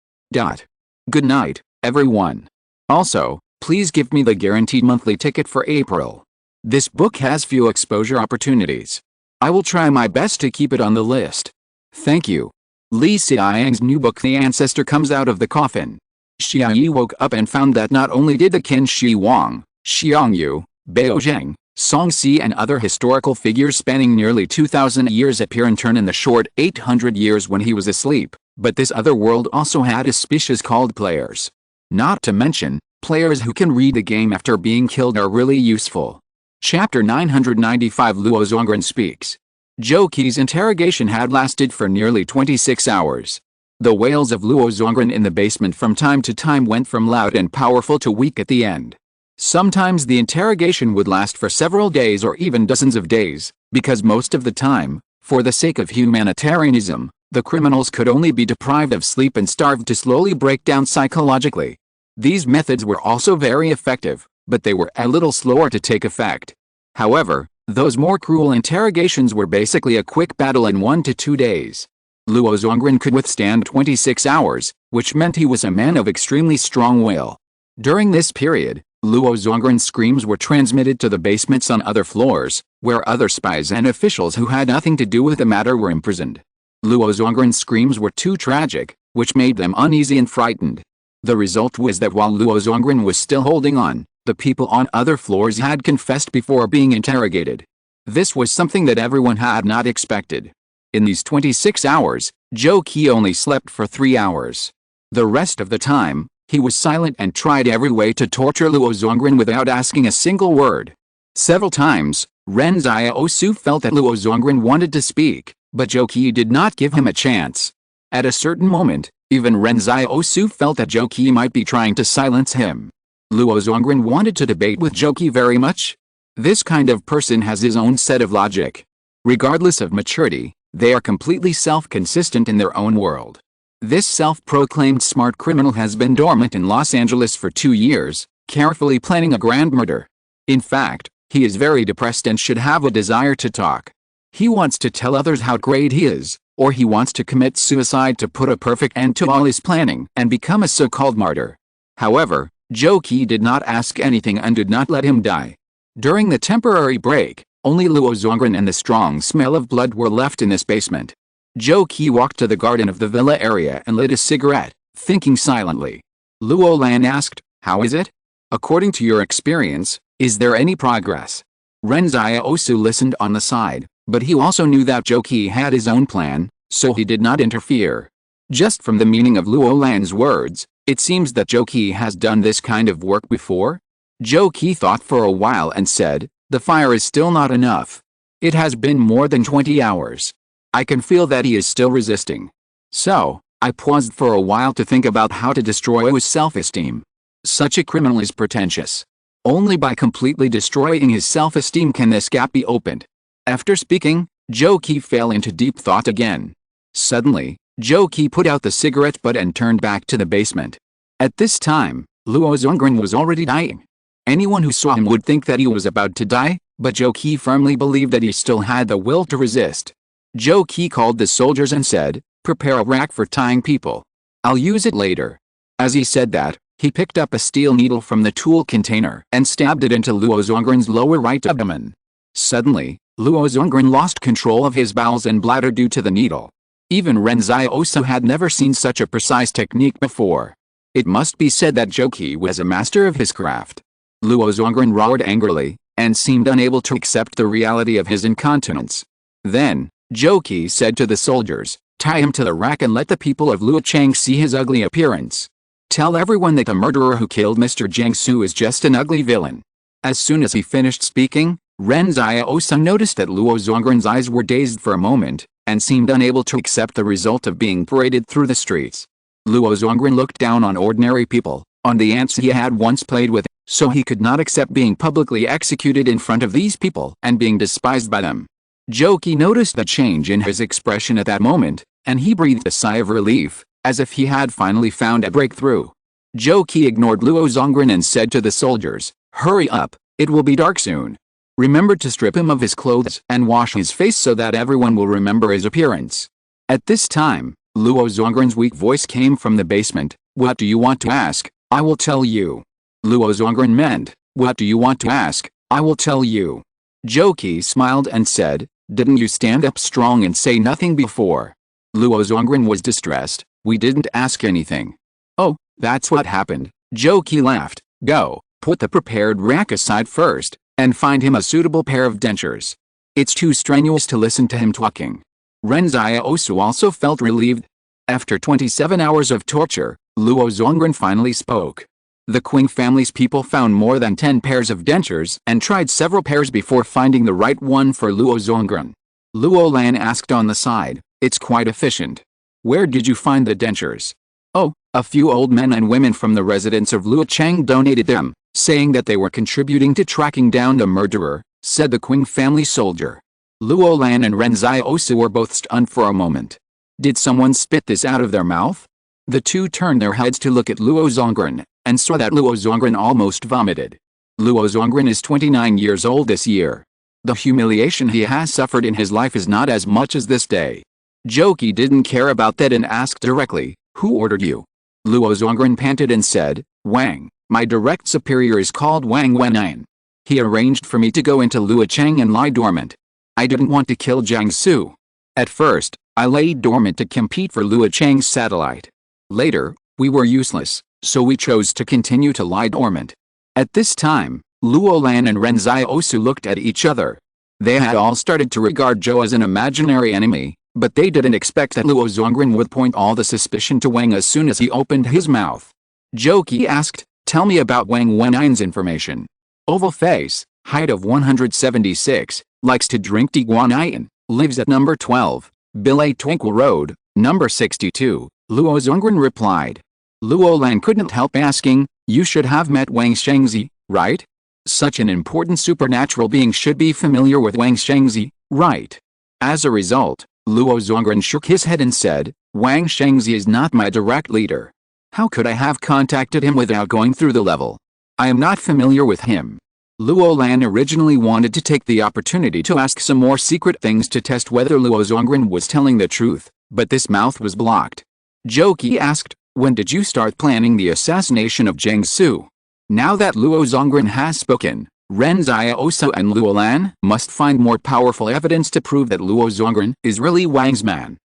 Good night, everyone. Also, please give me the guaranteed monthly ticket for April. This book has few exposure opportunities. I will try my best to keep it on the list. Thank you. Li Xiang's new book The Ancestor comes out of the coffin. Xia Yi woke up and found that not only did the Qin Shi Huang, Xiang Yu, Bao Zheng, Song Si and other historical figures spanning nearly 2,000 years appear in turn in the short 800 years when he was asleep, but this other world also had a species called players. Not to mention, players who can read the game after being killed are really useful. Chapter 995 Luo Zongren speaks. Zhou Qi's interrogation had lasted for nearly 26 hours. The wails of Luo Zongren in the basement from time to time went from loud and powerful to weak at the end. Sometimes the interrogation would last for several days or even dozens of days, because most of the time, for the sake of humanitarianism, the criminals could only be deprived of sleep and starved to slowly break down psychologically. These methods were also very effective, but they were a little slower to take effect. However, those more cruel interrogations were basically a quick battle in 1 to 2 days. Luo Zongren could withstand 26 hours, which meant he was a man of extremely strong will. During this period, Luo Zongren's screams were transmitted to the basements on other floors, where other spies and officials who had nothing to do with the matter were imprisoned. Luo Zongren's screams were too tragic, which made them uneasy and frightened. The result was that while Luo Zongren was still holding on, the people on other floors had confessed before being interrogated. This was something that everyone had not expected. In these 26 hours, Zhou Qi only slept for 3 hours. The rest of the time, He was silent and tried every way to torture Luo Zongren without asking a single word. Several times, Ren Xiaosu felt that Luo Zongren wanted to speak, but Zhou Qi did not give him a chance. At a certain moment, even Ren Xiaosu felt that Zhou Qi might be trying to silence him. Luo Zongren wanted to debate with Zhou Qi very much. This kind of person has his own set of logic. Regardless of maturity, they are completely self-consistent in their own world. This self-proclaimed smart criminal has been dormant in Los Angeles for 2 years, carefully planning a grand murder. In fact, he is very depressed and should have a desire to talk. He wants to tell others how great he is, or he wants to commit suicide to put a perfect end to all his planning and become a so-called martyr. However, Zhou Qi did not ask anything and did not let him die. During the temporary break, only Luo Zongren and the strong smell of blood were left in this basement. Zhou Qi walked to the garden of the villa area and lit a cigarette, thinking silently. Luo Lan asked, "How is it? According to your experience, is there any progress?" Ren Xiaosu listened on the side, but he also knew that Zhou Qi had his own plan, so he did not interfere. Just from the meaning of Luo Lan's words, it seems that Zhou Qi has done this kind of work before. Zhou Qi thought for a while and said, "The fire is still not enough. It has been more than 20 hours. I can feel that he is still resisting." So, I paused for a while to think about how to destroy his self-esteem. Such a criminal is pretentious. Only by completely destroying his self-esteem can this gap be opened. After speaking, Zhou Qi fell into deep thought again. Suddenly, Zhou Qi put out the cigarette butt and turned back to the basement. At this time, Luo Zongren was already dying. Anyone who saw him would think that he was about to die, but Zhou Qi firmly believed that he still had the will to resist. Zhou Qi called the soldiers and said, "Prepare a rack for tying people. I'll use it later." As he said that, he picked up a steel needle from the tool container and stabbed it into Luo Zongren's lower right abdomen. Suddenly, Luo Zongren lost control of his bowels and bladder due to the needle. Even Ren Xiaosu had never seen such a precise technique before. It must be said that Zhou Qi was a master of his craft. Luo Zongren roared angrily, and seemed unable to accept the reality of his incontinence. Then, Zhou Qi said to the soldiers, "Tie him to the rack and let the people of Luocheng see his ugly appearance. Tell everyone that the murderer who killed Mr. Jiangsu is just an ugly villain." As soon as he finished speaking, Ren Xiaosu noticed that Luo Zongren's eyes were dazed for a moment, and seemed unable to accept the result of being paraded through the streets. Luo Zongren looked down on ordinary people, on the ants he had once played with, so he could not accept being publicly executed in front of these people and being despised by them. Zhou Qi noticed the change in his expression at that moment, and he breathed a sigh of relief, as if he had finally found a breakthrough. Zhou Qi ignored Luo Zongren and said to the soldiers, "Hurry up, it will be dark soon. Remember to strip him of his clothes and wash his face so that everyone will remember his appearance." At this time, Luo Zongren's weak voice came from the basement, "What do you want to ask? I will tell you." Luo Zongren meant, "What do you want to ask? I will tell you." Zhou Qi smiled and said, "Didn't you stand up strong and say nothing before?" Luo Zongren was distressed, "We didn't ask anything." "Oh, that's what happened." Zhou Qi laughed. "Go, put the prepared rack aside first, and find him a suitable pair of dentures. It's too strenuous to listen to him talking." Ren Xiaosu also felt relieved. After 27 hours of torture, Luo Zongren finally spoke. The Qing family's people found more than 10 pairs of dentures and tried several pairs before finding the right one for Luo Zongren. Luo Lan asked on the side, "It's quite efficient. Where did you find the dentures?" "Oh, a few old men and women from the residents of Luocheng donated them, saying that they were contributing to tracking down the murderer," said the Qing family soldier. Luo Lan and Ren Xiaosu were both stunned for a moment. Did someone spit this out of their mouth? The two turned their heads to look at Luo Zongren, and saw that Luo Zongren almost vomited. Luo Zongren is 29 years old this year. The humiliation he has suffered in his life is not as much as this day. Zhou Qi didn't care about that and asked directly, "Who ordered you?" Luo Zongren panted and said, "Wang, my direct superior is called Wang Wenyan. He arranged for me to go into Luocheng and lie dormant. I didn't want to kill Jiangsu. At first, I lay dormant to compete for Luocheng's satellite. Later, we were useless, so we chose to continue to lie dormant." At this time, Luo Lan and Ren Xiaosu looked at each other. They had all started to regard Zhou as an imaginary enemy, but they didn't expect that Luo Zongren would point all the suspicion to Wang as soon as he opened his mouth. Joki asked, tell me about Wang Wenyan's information. Oval face, height of 176, likes to drink tea Guanyan, lives at number 12, Bilay Twinkle Road, number 62, Luo Zongren replied. Luo Lan couldn't help asking, you should have met Wang Shengzi, right? Such an important supernatural being should be familiar with Wang Shengzi, right? As a result, Luo Zongren shook his head and said, Wang Shengzi is not my direct leader. How could I have contacted him without going through the level? I am not familiar with him. Luo Lan originally wanted to take the opportunity to ask some more secret things to test whether Luo Zongren was telling the truth, but this mouth was blocked. Joki asked, when did you start planning the assassination of Zhang Su? Now that Luo Zongren has spoken, Ren Xiaosu and Luo Lan must find more powerful evidence to prove that Luo Zongren is really Wang's man.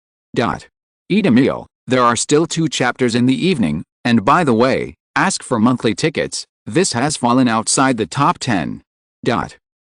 Eat a meal. There are still 2 chapters in the evening, and by the way, ask for monthly tickets. This has fallen outside the top 10.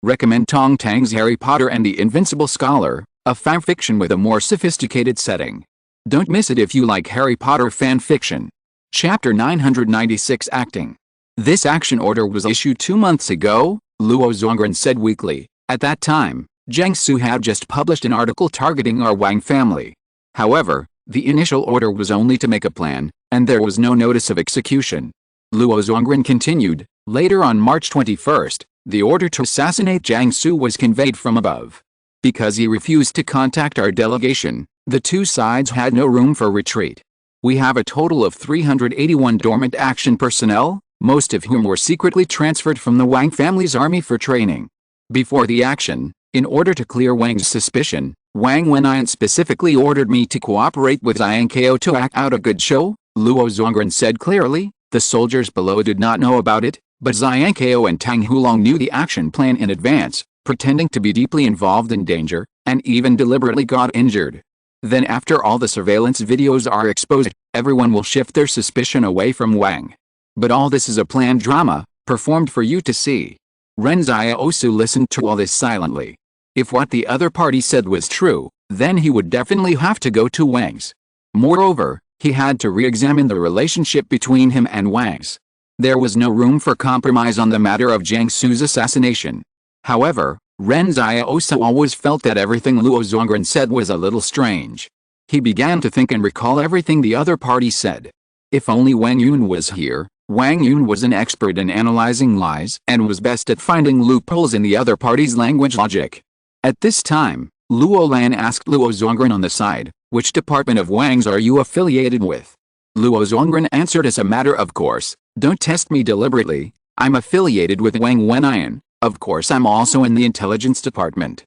Recommend Tong Tang's Harry Potter and the Invincible Scholar, a fanfiction with a more sophisticated setting. Don't miss it if you like Harry Potter fanfiction. Chapter 996 Acting. This action order was issued 2 months ago, Luo Zongren said weakly. At that time, Zhang Su had just published an article targeting our Wang family. However, the initial order was only to make a plan, and there was no notice of execution. Luo Zongren continued, later on March 21st, the order to assassinate Zhang Su was conveyed from above. Because he refused to contact our delegation, the 2 sides had no room for retreat. We have a total of 381 dormant action personnel, most of whom were secretly transferred from the Wang family's army for training. Before the action, in order to clear Wang's suspicion, Wang Wenyan specifically ordered me to cooperate with Xiankao to act out a good show, Luo Zongren said clearly. The soldiers below did not know about it, but Xiankao and Tang Hulong knew the action plan in advance, pretending to be deeply involved in danger, and even deliberately got injured. Then after all the surveillance videos are exposed, everyone will shift their suspicion away from Wang. But all this is a planned drama, performed for you to see. Ren Xiaosu listened to all this silently. If what the other party said was true, then he would definitely have to go to Wang's. Moreover, he had to re-examine the relationship between him and Wang's. There was no room for compromise on the matter of Zhang Su's assassination. However, Ren Xiaosu always felt that everything Luo Zongren said was a little strange. He began to think and recall everything the other party said. If only Wang Yun was here. Wang Yun was an expert in analyzing lies and was best at finding loopholes in the other party's language logic. At this time, Luo Lan asked Luo Zongren on the side, which department of Wang's are you affiliated with? Luo Zongren answered as a matter of course, don't test me deliberately, I'm affiliated with Wang Wenyan, of course I'm also in the intelligence department.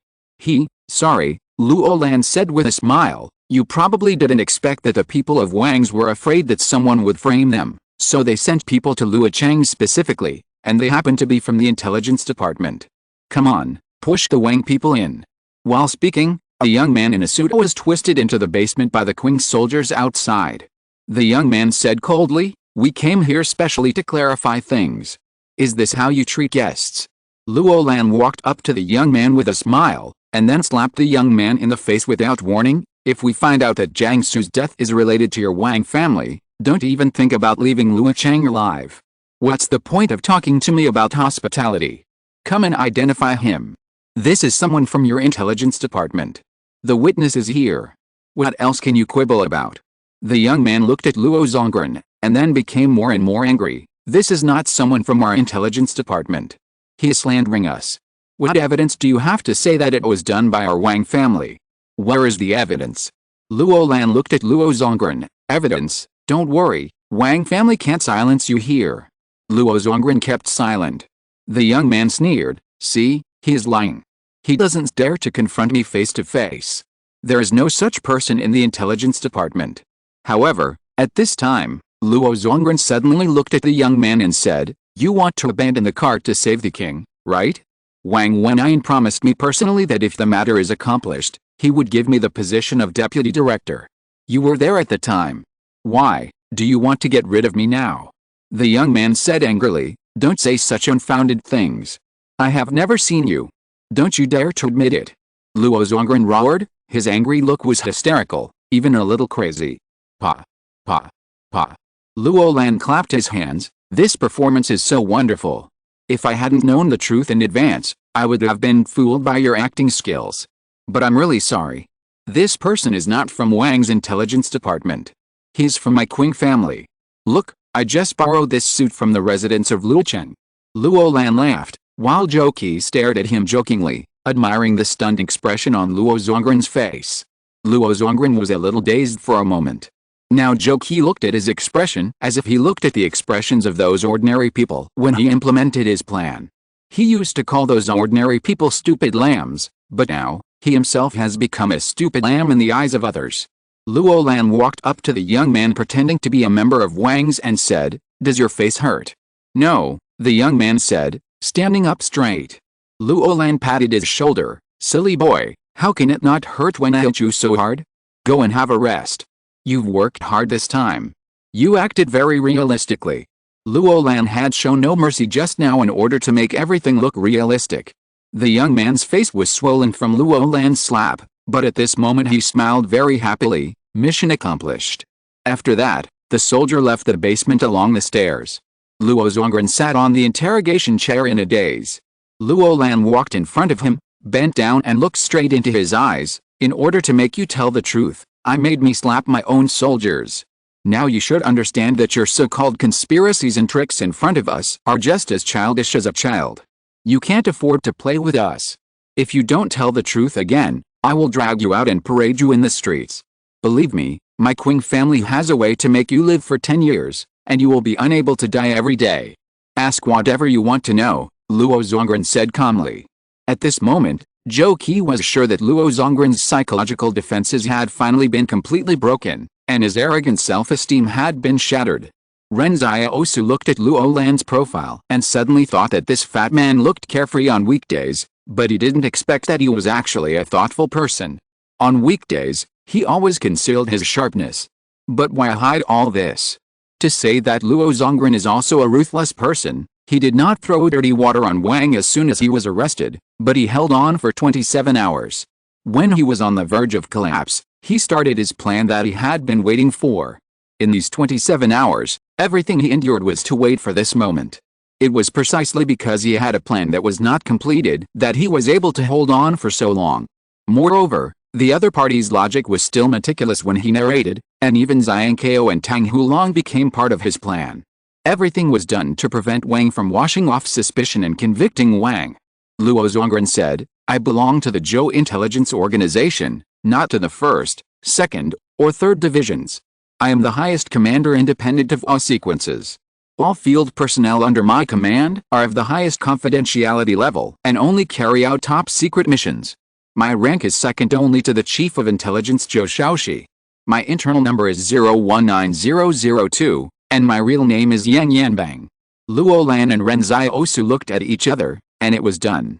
Sorry, Luo Lan said with a smile, you probably didn't expect that the people of Wang's were afraid that someone would frame them, so they sent people to Luo Chang specifically, and they happened to be from the intelligence department. Come on, push the Wang people in. While speaking, a young man in a suit was twisted into the basement by the Qing soldiers outside. The young man said coldly, we came here specially to clarify things. Is this how you treat guests? Luo Lan walked up to the young man with a smile, and then slapped the young man in the face without warning. If we find out that Zhang Su's death is related to your Wang family, don't even think about leaving Luo Chang alive. What's the point of talking to me about hospitality? Come and identify him. This is someone from your intelligence department. The witness is here. What else can you quibble about? The young man looked at Luo Zongren, and then became more and more angry. This is not someone from our intelligence department. He is slandering us. What evidence do you have to say that it was done by our Wang family? Where is the evidence? Luo Lan looked at Luo Zongren. Evidence? Don't worry, Wang family can't silence you here. Luo Zongren kept silent. The young man sneered. See, he is lying. He doesn't dare to confront me face to face. There is no such person in the intelligence department. However, at this time, Luo Zongren suddenly looked at the young man and said, you want to abandon the cart to save the king, right? Wang Wenyan promised me personally that if the matter is accomplished, he would give me the position of deputy director. You were there at the time. Why, do you want to get rid of me now? The young man said angrily, don't say such unfounded things. I have never seen you. Don't you dare to admit it. Luo Zongren roared, his angry look was hysterical, even a little crazy. Pa. Luo Lan clapped his hands. This performance is so wonderful. If I hadn't known the truth in advance, I would have been fooled by your acting skills. But I'm really sorry. This person is not from Wang's intelligence department. He's from my Qing family. Look, I just borrowed this suit from the residence of Luocheng. Luo Lan laughed, while Zhou Qi stared at him jokingly, admiring the stunned expression on Luo Zongren's face. Luo Zongren was a little dazed for a moment. Now Zhou Qi looked at his expression as if he looked at the expressions of those ordinary people when he implemented his plan. He used to call those ordinary people stupid lambs, but now, he himself has become a stupid lamb in the eyes of others. Luo Lan walked up to the young man pretending to be a member of Wang's and said, "Does your face hurt?" "No," the young man said, standing up straight. Luo Lan patted his shoulder. "Silly boy, how can it not hurt when I hit you so hard? Go and have a rest. You've worked hard this time. You acted very realistically." Luo Lan had shown no mercy just now in order to make everything look realistic. The young man's face was swollen from Luo Lan's slap, but at this moment he smiled very happily. Mission accomplished. After that, the soldier left the basement along the stairs. Luo Zongren sat on the interrogation chair in a daze. Luo Lan walked in front of him, bent down and looked straight into his eyes. "In order to make you tell the truth, I made me slap my own soldiers. Now you should understand that your so-called conspiracies and tricks in front of us are just as childish as a child. You can't afford to play with us. If you don't tell the truth again, I will drag you out and parade you in the streets. Believe me, my Qing family has a way to make you live for 10 years, and you will be unable to die every day. Ask whatever you want to know," Luo Zongren said calmly. At this moment, Zhou Qi was sure that Luo Zongren's psychological defenses had finally been completely broken, and his arrogant self-esteem had been shattered. Ren Xiaosu looked at Luo Lan's profile and suddenly thought that this fat man looked carefree on weekdays, but he didn't expect that he was actually a thoughtful person. On weekdays, he always concealed his sharpness. But why hide all this? To say that Luo Zongren is also a ruthless person, he did not throw dirty water on Wang as soon as he was arrested, but he held on for 27 hours. When he was on the verge of collapse, he started his plan that he had been waiting for. In these 27 hours, everything he endured was to wait for this moment. It was precisely because he had a plan that was not completed that he was able to hold on for so long. Moreover, the other party's logic was still meticulous when he narrated, and even Xiang Kao and Tang Hulong became part of his plan. Everything was done to prevent Wang from washing off suspicion and convicting Wang. Luo Zongren said, "I belong to the Zhou Intelligence Organization, not to the 1st, 2nd, or 3rd divisions. I am the highest commander independent of all sequences. All field personnel under my command are of the highest confidentiality level and only carry out top-secret missions. My rank is second only to the Chief of Intelligence Zhou Xiaoshi. My internal number is 019002, and my real name is Yang Yanbang." Luo Lan and Ren Xiaosu looked at each other, and it was done.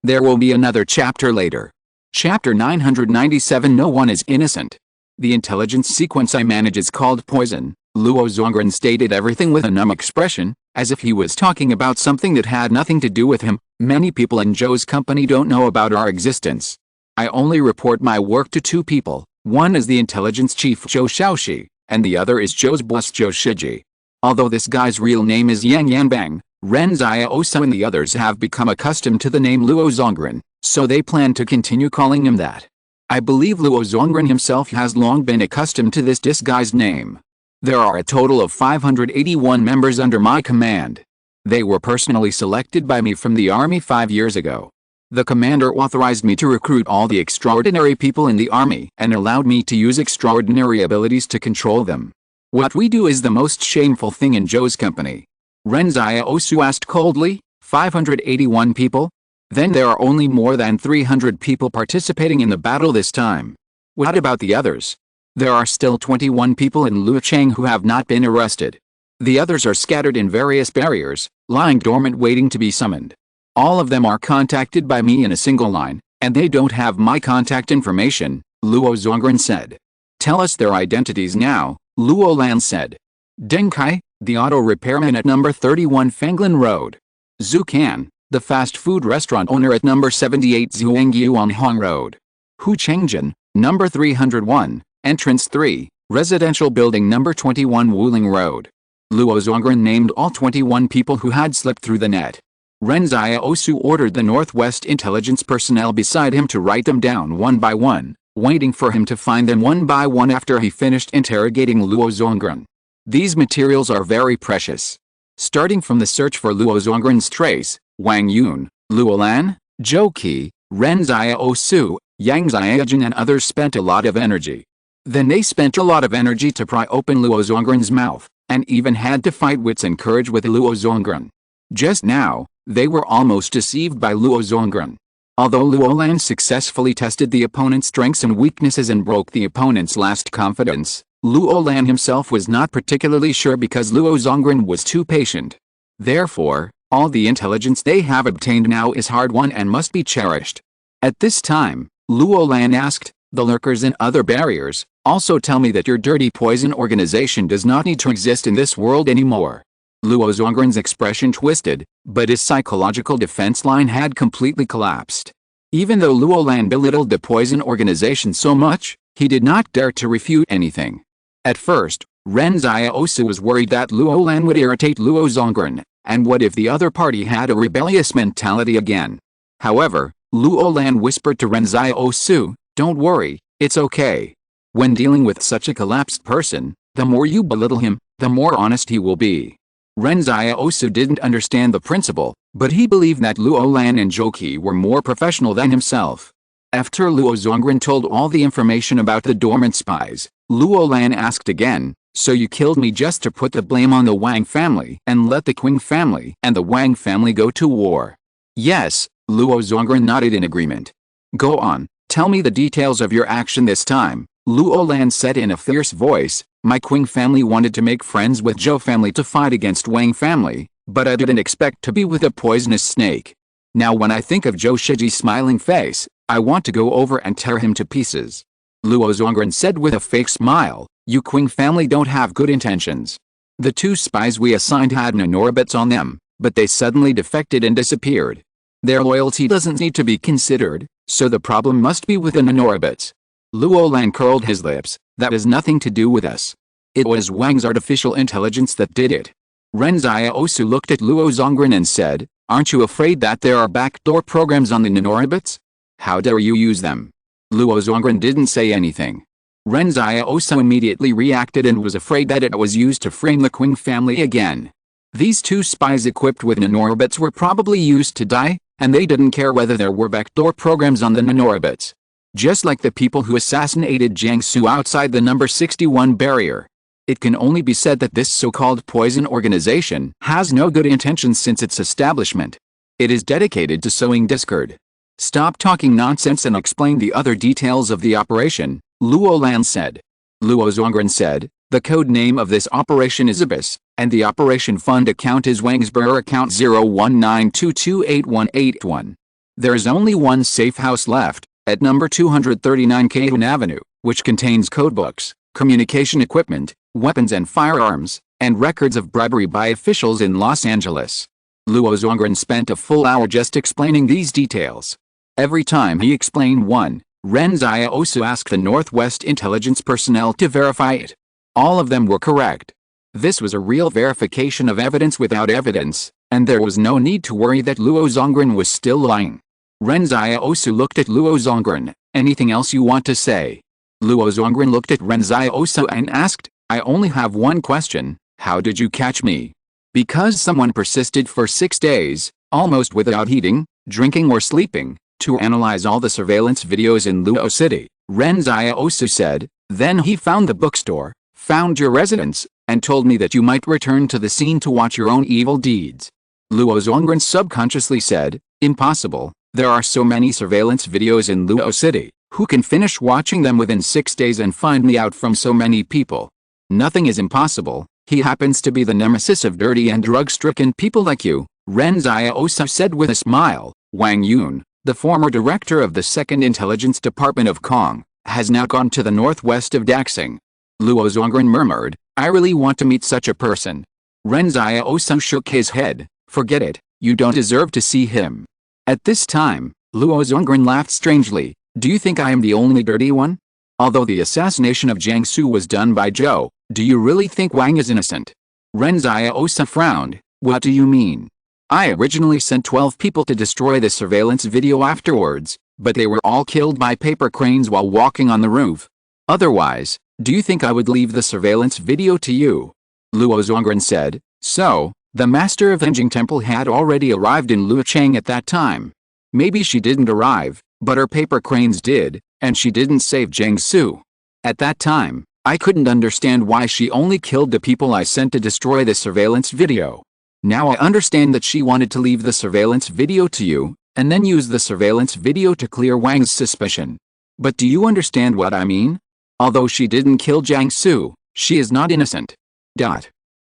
There will be another chapter later. Chapter 997. No one is innocent. The intelligence sequence I manage is called Poison. Luo Zongren stated everything with a numb expression, as if he was talking about something that had nothing to do with him. "Many people in Zhou's company don't know about our existence. I only report my work to 2 people. One is the intelligence chief Zhou Xiaoshi, and the other is Zhou's boss Zhou Shiji. Although this guy's real name is Yang Yanbang, Ren Xiaosu and the others have become accustomed to the name Luo Zongren, so they plan to continue calling him that. I believe Luo Zongren himself has long been accustomed to this disguised name. There are a total of 581 members under my command. They were personally selected by me from the army 5 years ago. The commander authorized me to recruit all the extraordinary people in the army and allowed me to use extraordinary abilities to control them. What we do is the most shameful thing in Zhou's company." Ren Xiaosu asked coldly, 581 people? Then there are only more than 300 people participating in the battle this time. What about the others? There are still 21 people in Luocheng who have not been arrested. The others are scattered in various barriers, lying dormant waiting to be summoned. All of them are contacted by me in a single line, and they don't have my contact information," Luo Zongren said. "Tell us their identities now," Luo Lan said. "Deng Kai, the auto repairman at number 31 Fanglin Road. Zhu Kan, the fast food restaurant owner at number 78 Zhuangyuan Hong Road. Hu Chengjin, number 301, entrance 3, Residential Building Number 21 Wuling Road. Luo Zongren named all 21 people who had slipped through the net. Ren Xiaosu ordered the Northwest intelligence personnel beside him to write them down one by one, waiting for him to find them one by one after he finished interrogating Luo Zongren. These materials are very precious. Starting from the search for Luo Zongren's trace, Wang Yun, Luo Lan, Zhou Qi, Ren Xiaosu, Yang Xiaojun and others spent a lot of energy. Then they spent a lot of energy to pry open Luo Zongren's mouth, and even had to fight wits and courage with Luo Zongren. Just now, they were almost deceived by Luo Zongren. Although Luo Lan successfully tested the opponent's strengths and weaknesses and broke the opponent's last confidence, Luo Lan himself was not particularly sure because Luo Zongren was too patient. Therefore, all the intelligence they have obtained now is hard-won and must be cherished. At this time, Luo Lan asked, "The lurkers and other barriers, also tell me that your dirty poison organization does not need to exist in this world anymore." Luo Zongren's expression twisted, but his psychological defense line had completely collapsed. Even though Luo Lan belittled the poison organization so much, he did not dare to refute anything. At first, Ren Xiaosu was worried that Luo Lan would irritate Luo Zongren, and what if the other party had a rebellious mentality again? However, Luo Lan whispered to Ren Xiaosu, "Don't worry, it's okay. When dealing with such a collapsed person, the more you belittle him, the more honest he will be." Ren Xiaosu didn't understand the principle, but he believed that Luo Lan and Zhou Qi were more professional than himself. After Luo Zongren told all the information about the dormant spies, Luo Lan asked again, "So you killed me just to put the blame on the Wang family and let the Qing family and the Wang family go to war?" "Yes," Luo Zongren nodded in agreement. "Go on, tell me the details of your action this time," Luo Lan said in a fierce voice. "My Qing family wanted to make friends with Zhou family to fight against Wang family, but I didn't expect to be with a poisonous snake. Now when I think of Zhou Shiji's smiling face, I want to go over and tear him to pieces." Luo Zongren said with a fake smile, "You Qing family don't have good intentions. The two spies we assigned had nanorobots on them, but they suddenly defected and disappeared. Their loyalty doesn't need to be considered, so the problem must be with the nanorobots." Luo Lan curled his lips. "That has nothing to do with us. It was Wang's artificial intelligence that did it." Ren Xiaosu looked at Luo Zongren and said, "Aren't you afraid that there are backdoor programs on the nanorobots? How dare you use them?" Luo Zongren didn't say anything. Ren Xiaosu immediately reacted and was afraid that it was used to frame the Qing family again. These two spies equipped with nanorobots were probably used to die, and they didn't care whether there were backdoor programs on the nanorobots. Just like the people who assassinated Jiangsu outside the number 61 barrier. It can only be said that this so-called poison organization has no good intentions since its establishment. It is dedicated to sowing discord. "Stop talking nonsense and explain the other details of the operation," Luo Lan said. Luo Zongren said, "The code name of this operation is Abyss, and the operation fund account is Wang's Burr account 019228181. There is only one safe house left, at number 239 Kaidan Avenue, which contains codebooks, communication equipment, weapons and firearms, and records of bribery by officials in Los Angeles." Luo Zongren spent a full hour just explaining these details. Every time he explained one, Ren Xiaosu asked the Northwest intelligence personnel to verify it. All of them were correct. This was a real verification of evidence without evidence, and there was no need to worry that Luo Zongren was still lying. Ren Xiaosu looked at Luo Zongren. "Anything else you want to say?" Luo Zongren looked at Ren Xiaosu and asked, "I only have one question. How did you catch me?" Because someone persisted for 6 days, almost without eating, drinking or sleeping, to analyze all the surveillance videos in Luo City, Ren Xiaosu said. "Then he found the bookstore, found your residence, and told me that you might return to the scene to watch your own evil deeds." Luo Zongren subconsciously said, "Impossible. There are so many surveillance videos in Luo City. Who can finish watching them within 6 days and find me out from so many people? Nothing is impossible. He happens to be the nemesis of dirty and drug-stricken people like you," Ren Xiaosu said with a smile. "Wang Yun, the former director of the 2nd Intelligence Department of Kong, has now gone to the northwest of Daxing." Luo Zongren murmured, "I really want to meet such a person." Ren Xiaosu shook his head. "Forget it, you don't deserve to see him." At this time, Luo Zongren laughed strangely. "Do you think I am the only dirty one? Although the assassination of Jiang Su was done by Zhou, do you really think Wang is innocent? Ren Xiaosu frowned. What do you mean? I originally sent 12 people to destroy the surveillance video afterwards, but they were all killed by paper cranes while walking on the roof. Otherwise, do you think I would leave the surveillance video to you? Luo Zongren said. So, the master of Enjing Temple had already arrived in Luochang at that time. Maybe she didn't arrive, but her paper cranes did, and she didn't save Jiang Su. At that time, I couldn't understand why she only killed the people I sent to destroy the surveillance video. Now I understand that she wanted to leave the surveillance video to you, and then use the surveillance video to clear Wang's suspicion. But do you understand what I mean? Although she didn't kill Jiang Su, she is not innocent.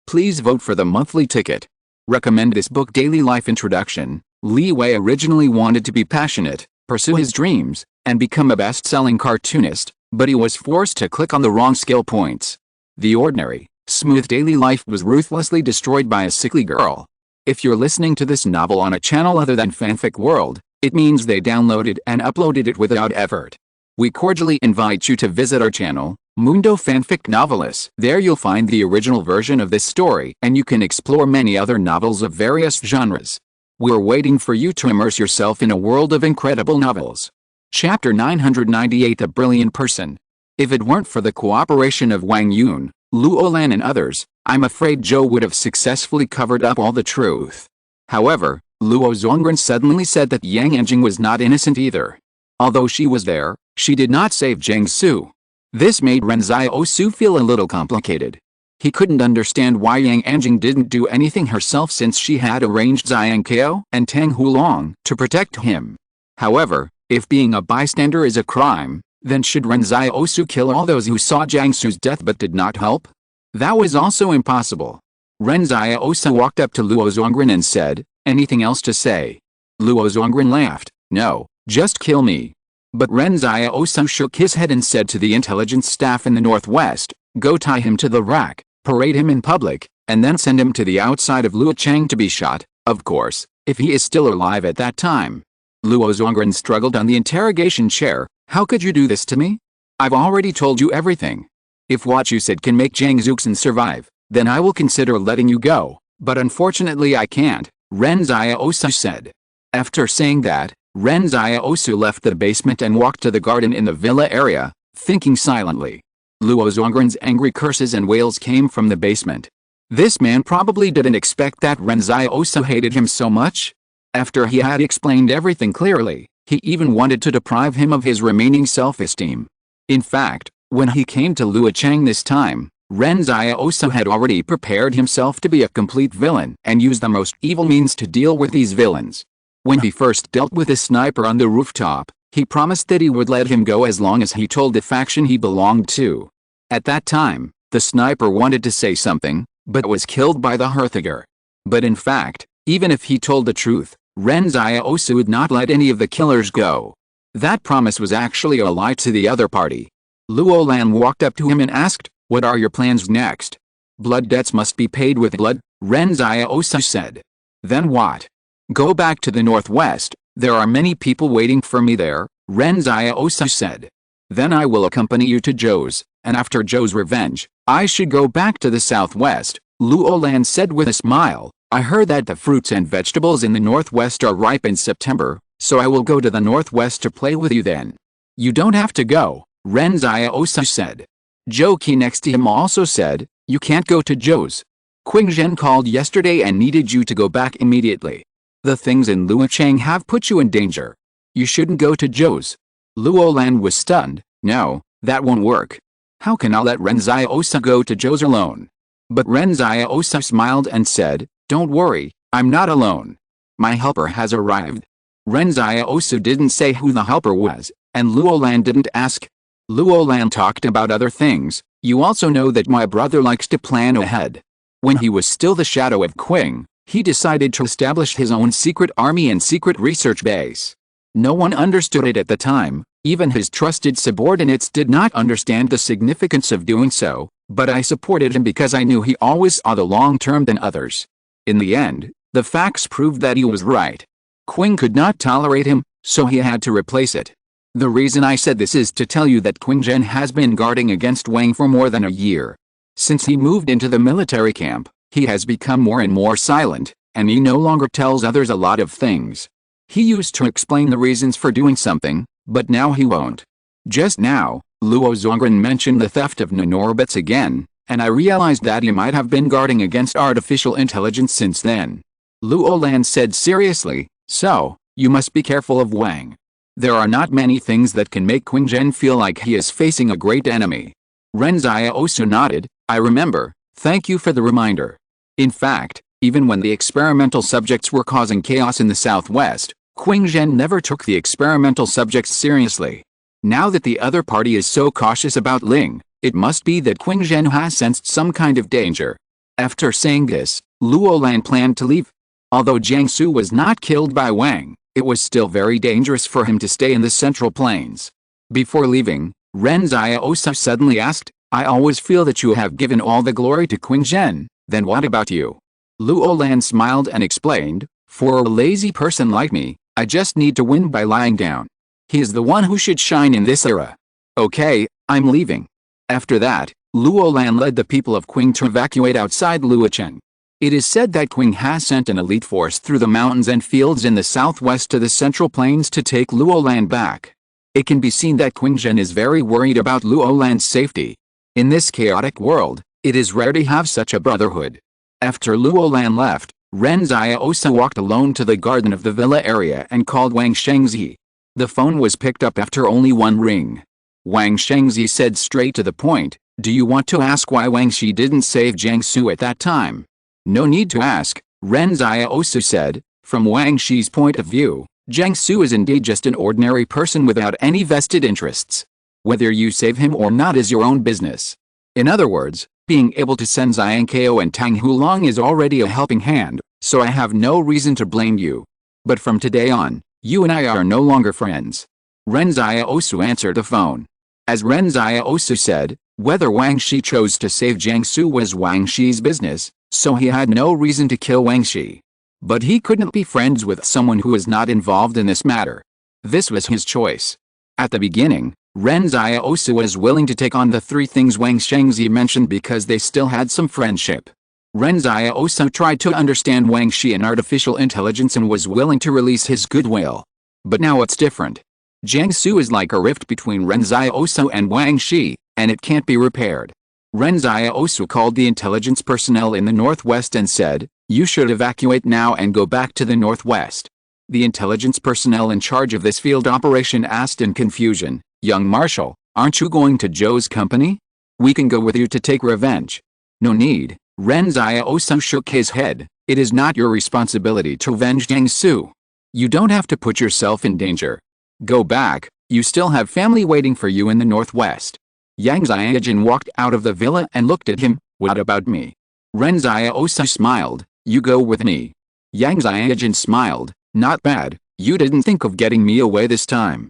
Please vote for the monthly ticket. Recommend this book. Daily Life Introduction. Li Wei originally wanted to be passionate, pursue his dreams, and become a best-selling cartoonist, but he was forced to click on the wrong skill points. The ordinary, smooth daily life was ruthlessly destroyed by a sickly girl. If you're listening to this novel on a channel other than Fanfic World, it means they downloaded and uploaded it without effort. We cordially invite you to visit our channel, Mundo Fanfic Novelists. There you'll find the original version of this story, and you can explore many other novels of various genres. We're waiting for you to immerse yourself in a world of incredible novels. Chapter 998. A Brilliant Person. If it weren't for the cooperation of Wang Yun, Luo Lan and others, I'm afraid Zhou would have successfully covered up all the truth. However, Luo Zongren suddenly said that Yang Enjing was not innocent either. Although she was there, she did not save Jiang Su. This made Ren Xiaosu feel a little complicated. He couldn't understand why Yang Enjing didn't do anything herself since she had arranged Xiang Kao and Tang Hulong to protect him. However, if being a bystander is a crime, then should Ren Xiaosu kill all those who saw Jiang Su's death but did not help? That was also impossible. Ren Xiaosu walked up to Luo Zongren and said, "Anything else to say?" Luo Zongren laughed. "No, just kill me." But Ren Xiaosu shook his head and said to the intelligence staff in the northwest, "Go tie him to the rack, parade him in public, and then send him to the outside of Luochang to be shot, of course, if he is still alive at that time." Luo Zongren struggled on the interrogation chair. "How could you do this to me? I've already told you everything. If what you said can make Jiang Zuxin survive, then I will consider letting you go, but unfortunately I can't," Ren Xiaosu said. After saying that, Ren Xiaosu left the basement and walked to the garden in the villa area, thinking silently. Luo Zongren's angry curses and wails came from the basement. This man probably didn't expect that Ren Xiaosu hated him so much. After he had explained everything clearly, he even wanted to deprive him of his remaining self-esteem. In fact, when he came to Luochang this time, Ren Xiaosu had already prepared himself to be a complete villain and used the most evil means to deal with these villains. When he first dealt with a sniper on the rooftop, he promised that he would let him go as long as he told the faction he belonged to. At that time, the sniper wanted to say something, but was killed by the Herthiger. But in fact, even if he told the truth, Ren Xiaosu would not let any of the killers go. That promise was actually a lie to the other party. Luo Lan walked up to him and asked, "What are your plans next?" "Blood debts must be paid with blood," Ren Xiaosu said. "Then what?" "Go back to the northwest, there are many people waiting for me there," Ren Xiaosu said. "Then I will accompany you to Zhou's, and after Zhou's revenge, I should go back to the southwest," Luo Lan said with a smile. "I heard that the fruits and vegetables in the northwest are ripe in September, so I will go to the northwest to play with you then." "You don't have to go," Ren Xiaosu said. Zhou Qi next to him also said, "You can't go to Zhou's. Qingzhen called yesterday and needed you to go back immediately. The things in Luochang have put you in danger. You shouldn't go to Zhou's." Luo Lan was stunned. "No, that won't work. How can I let Ren Xiaosu go to Zhou's alone?" But Ren Xiaosu smiled and said, "Don't worry, I'm not alone. My helper has arrived." Ren Xiaosu didn't say who the helper was, and Luo Lan didn't ask. Luo Lan talked about other things. "You also know that my brother likes to plan ahead. When he was still the shadow of Qing, he decided to establish his own secret army and secret research base. No one understood it at the time, even his trusted subordinates did not understand the significance of doing so, but I supported him because I knew he always saw the long term than others. In the end, the facts proved that he was right. Qing could not tolerate him, so he had to replace it. The reason I said this is to tell you that Qing Zhen has been guarding against Wang for more than a year. Since he moved into the military camp, he has become more and more silent, and he no longer tells others a lot of things. He used to explain the reasons for doing something, but now he won't. Just now, Luo Zongren mentioned the theft of nanorbits again, and I realized that he might have been guarding against artificial intelligence since then. Luo Lan said seriously, so, you must be careful of Wang. There are not many things that can make Qing Zhen feel like he is facing a great enemy. Ren Xiaosu nodded, I remember, thank you for the reminder. In fact, even when the experimental subjects were causing chaos in the southwest, Qing Zhen never took the experimental subjects seriously. Now that the other party is so cautious about Ling, it must be that Qing Zhen has sensed some kind of danger. After saying this, Luo Lan planned to leave. Although Jiangsu was not killed by Wang, it was still very dangerous for him to stay in the Central Plains. Before leaving, Ren Xiaosu suddenly asked, I always feel that you have given all the glory to Qing Zhen, then what about you? Luo Lan smiled and explained, for a lazy person like me, I just need to win by lying down. He is the one who should shine in this era. Okay, I'm leaving. After that, Luo Lan led the people of Qing to evacuate outside Luocheng. It is said that Qing has sent an elite force through the mountains and fields in the southwest to the Central Plains to take Luo Lan back. It can be seen that Qing Zhen is very worried about Luo Lan's safety. In this chaotic world, it is rare to have such a brotherhood. After Luo Lan left, Ren Xiaosu walked alone to the garden of the villa area and called Wang Shengzi. The phone was picked up after only one ring. Wang Shengzi said straight to the point, do you want to ask why Wang Shi didn't save Jiangsu at that time? No need to ask, Ren Xiaosu said. From Wang Shi's point of view, Jiangsu is indeed just an ordinary person without any vested interests. Whether you save him or not is your own business. In other words, being able to send Xiangkao and Tang Hulong is already a helping hand, so I have no reason to blame you. But from today on, you and I are no longer friends. Ren Xiaosu answered the phone. As Ren Xiaosu said, whether Wang Shi chose to save Jiangsu was Wang Shi's business, so he had no reason to kill Wang Shi. But he couldn't be friends with someone who is not involved in this matter. This was his choice. At the beginning, Ren Xiaosu was willing to take on the three things Wang Shengzi mentioned because they still had some friendship. Ren Xiaosu tried to understand Wang Shi and artificial intelligence and was willing to release his goodwill. But now it's different. Jiangsu is like a rift between Ren Xiaosu and Wang Shi, and it can't be repaired. Ren Xiaosu called the intelligence personnel in the northwest and said, you should evacuate now and go back to the northwest. The intelligence personnel in charge of this field operation asked in confusion, young Marshal, aren't you going to Zhou's company? We can go with you to take revenge. No need, Ren Xiaosu shook his head, it is not your responsibility to avenge Jiangsu. You don't have to put yourself in danger. Go back, you still have family waiting for you in the northwest. Yang Xiaojin walked out of the villa and looked at him, what about me? Ren Xiaosu smiled, you go with me. Yang Xiaojin smiled, not bad, you didn't think of getting me away this time.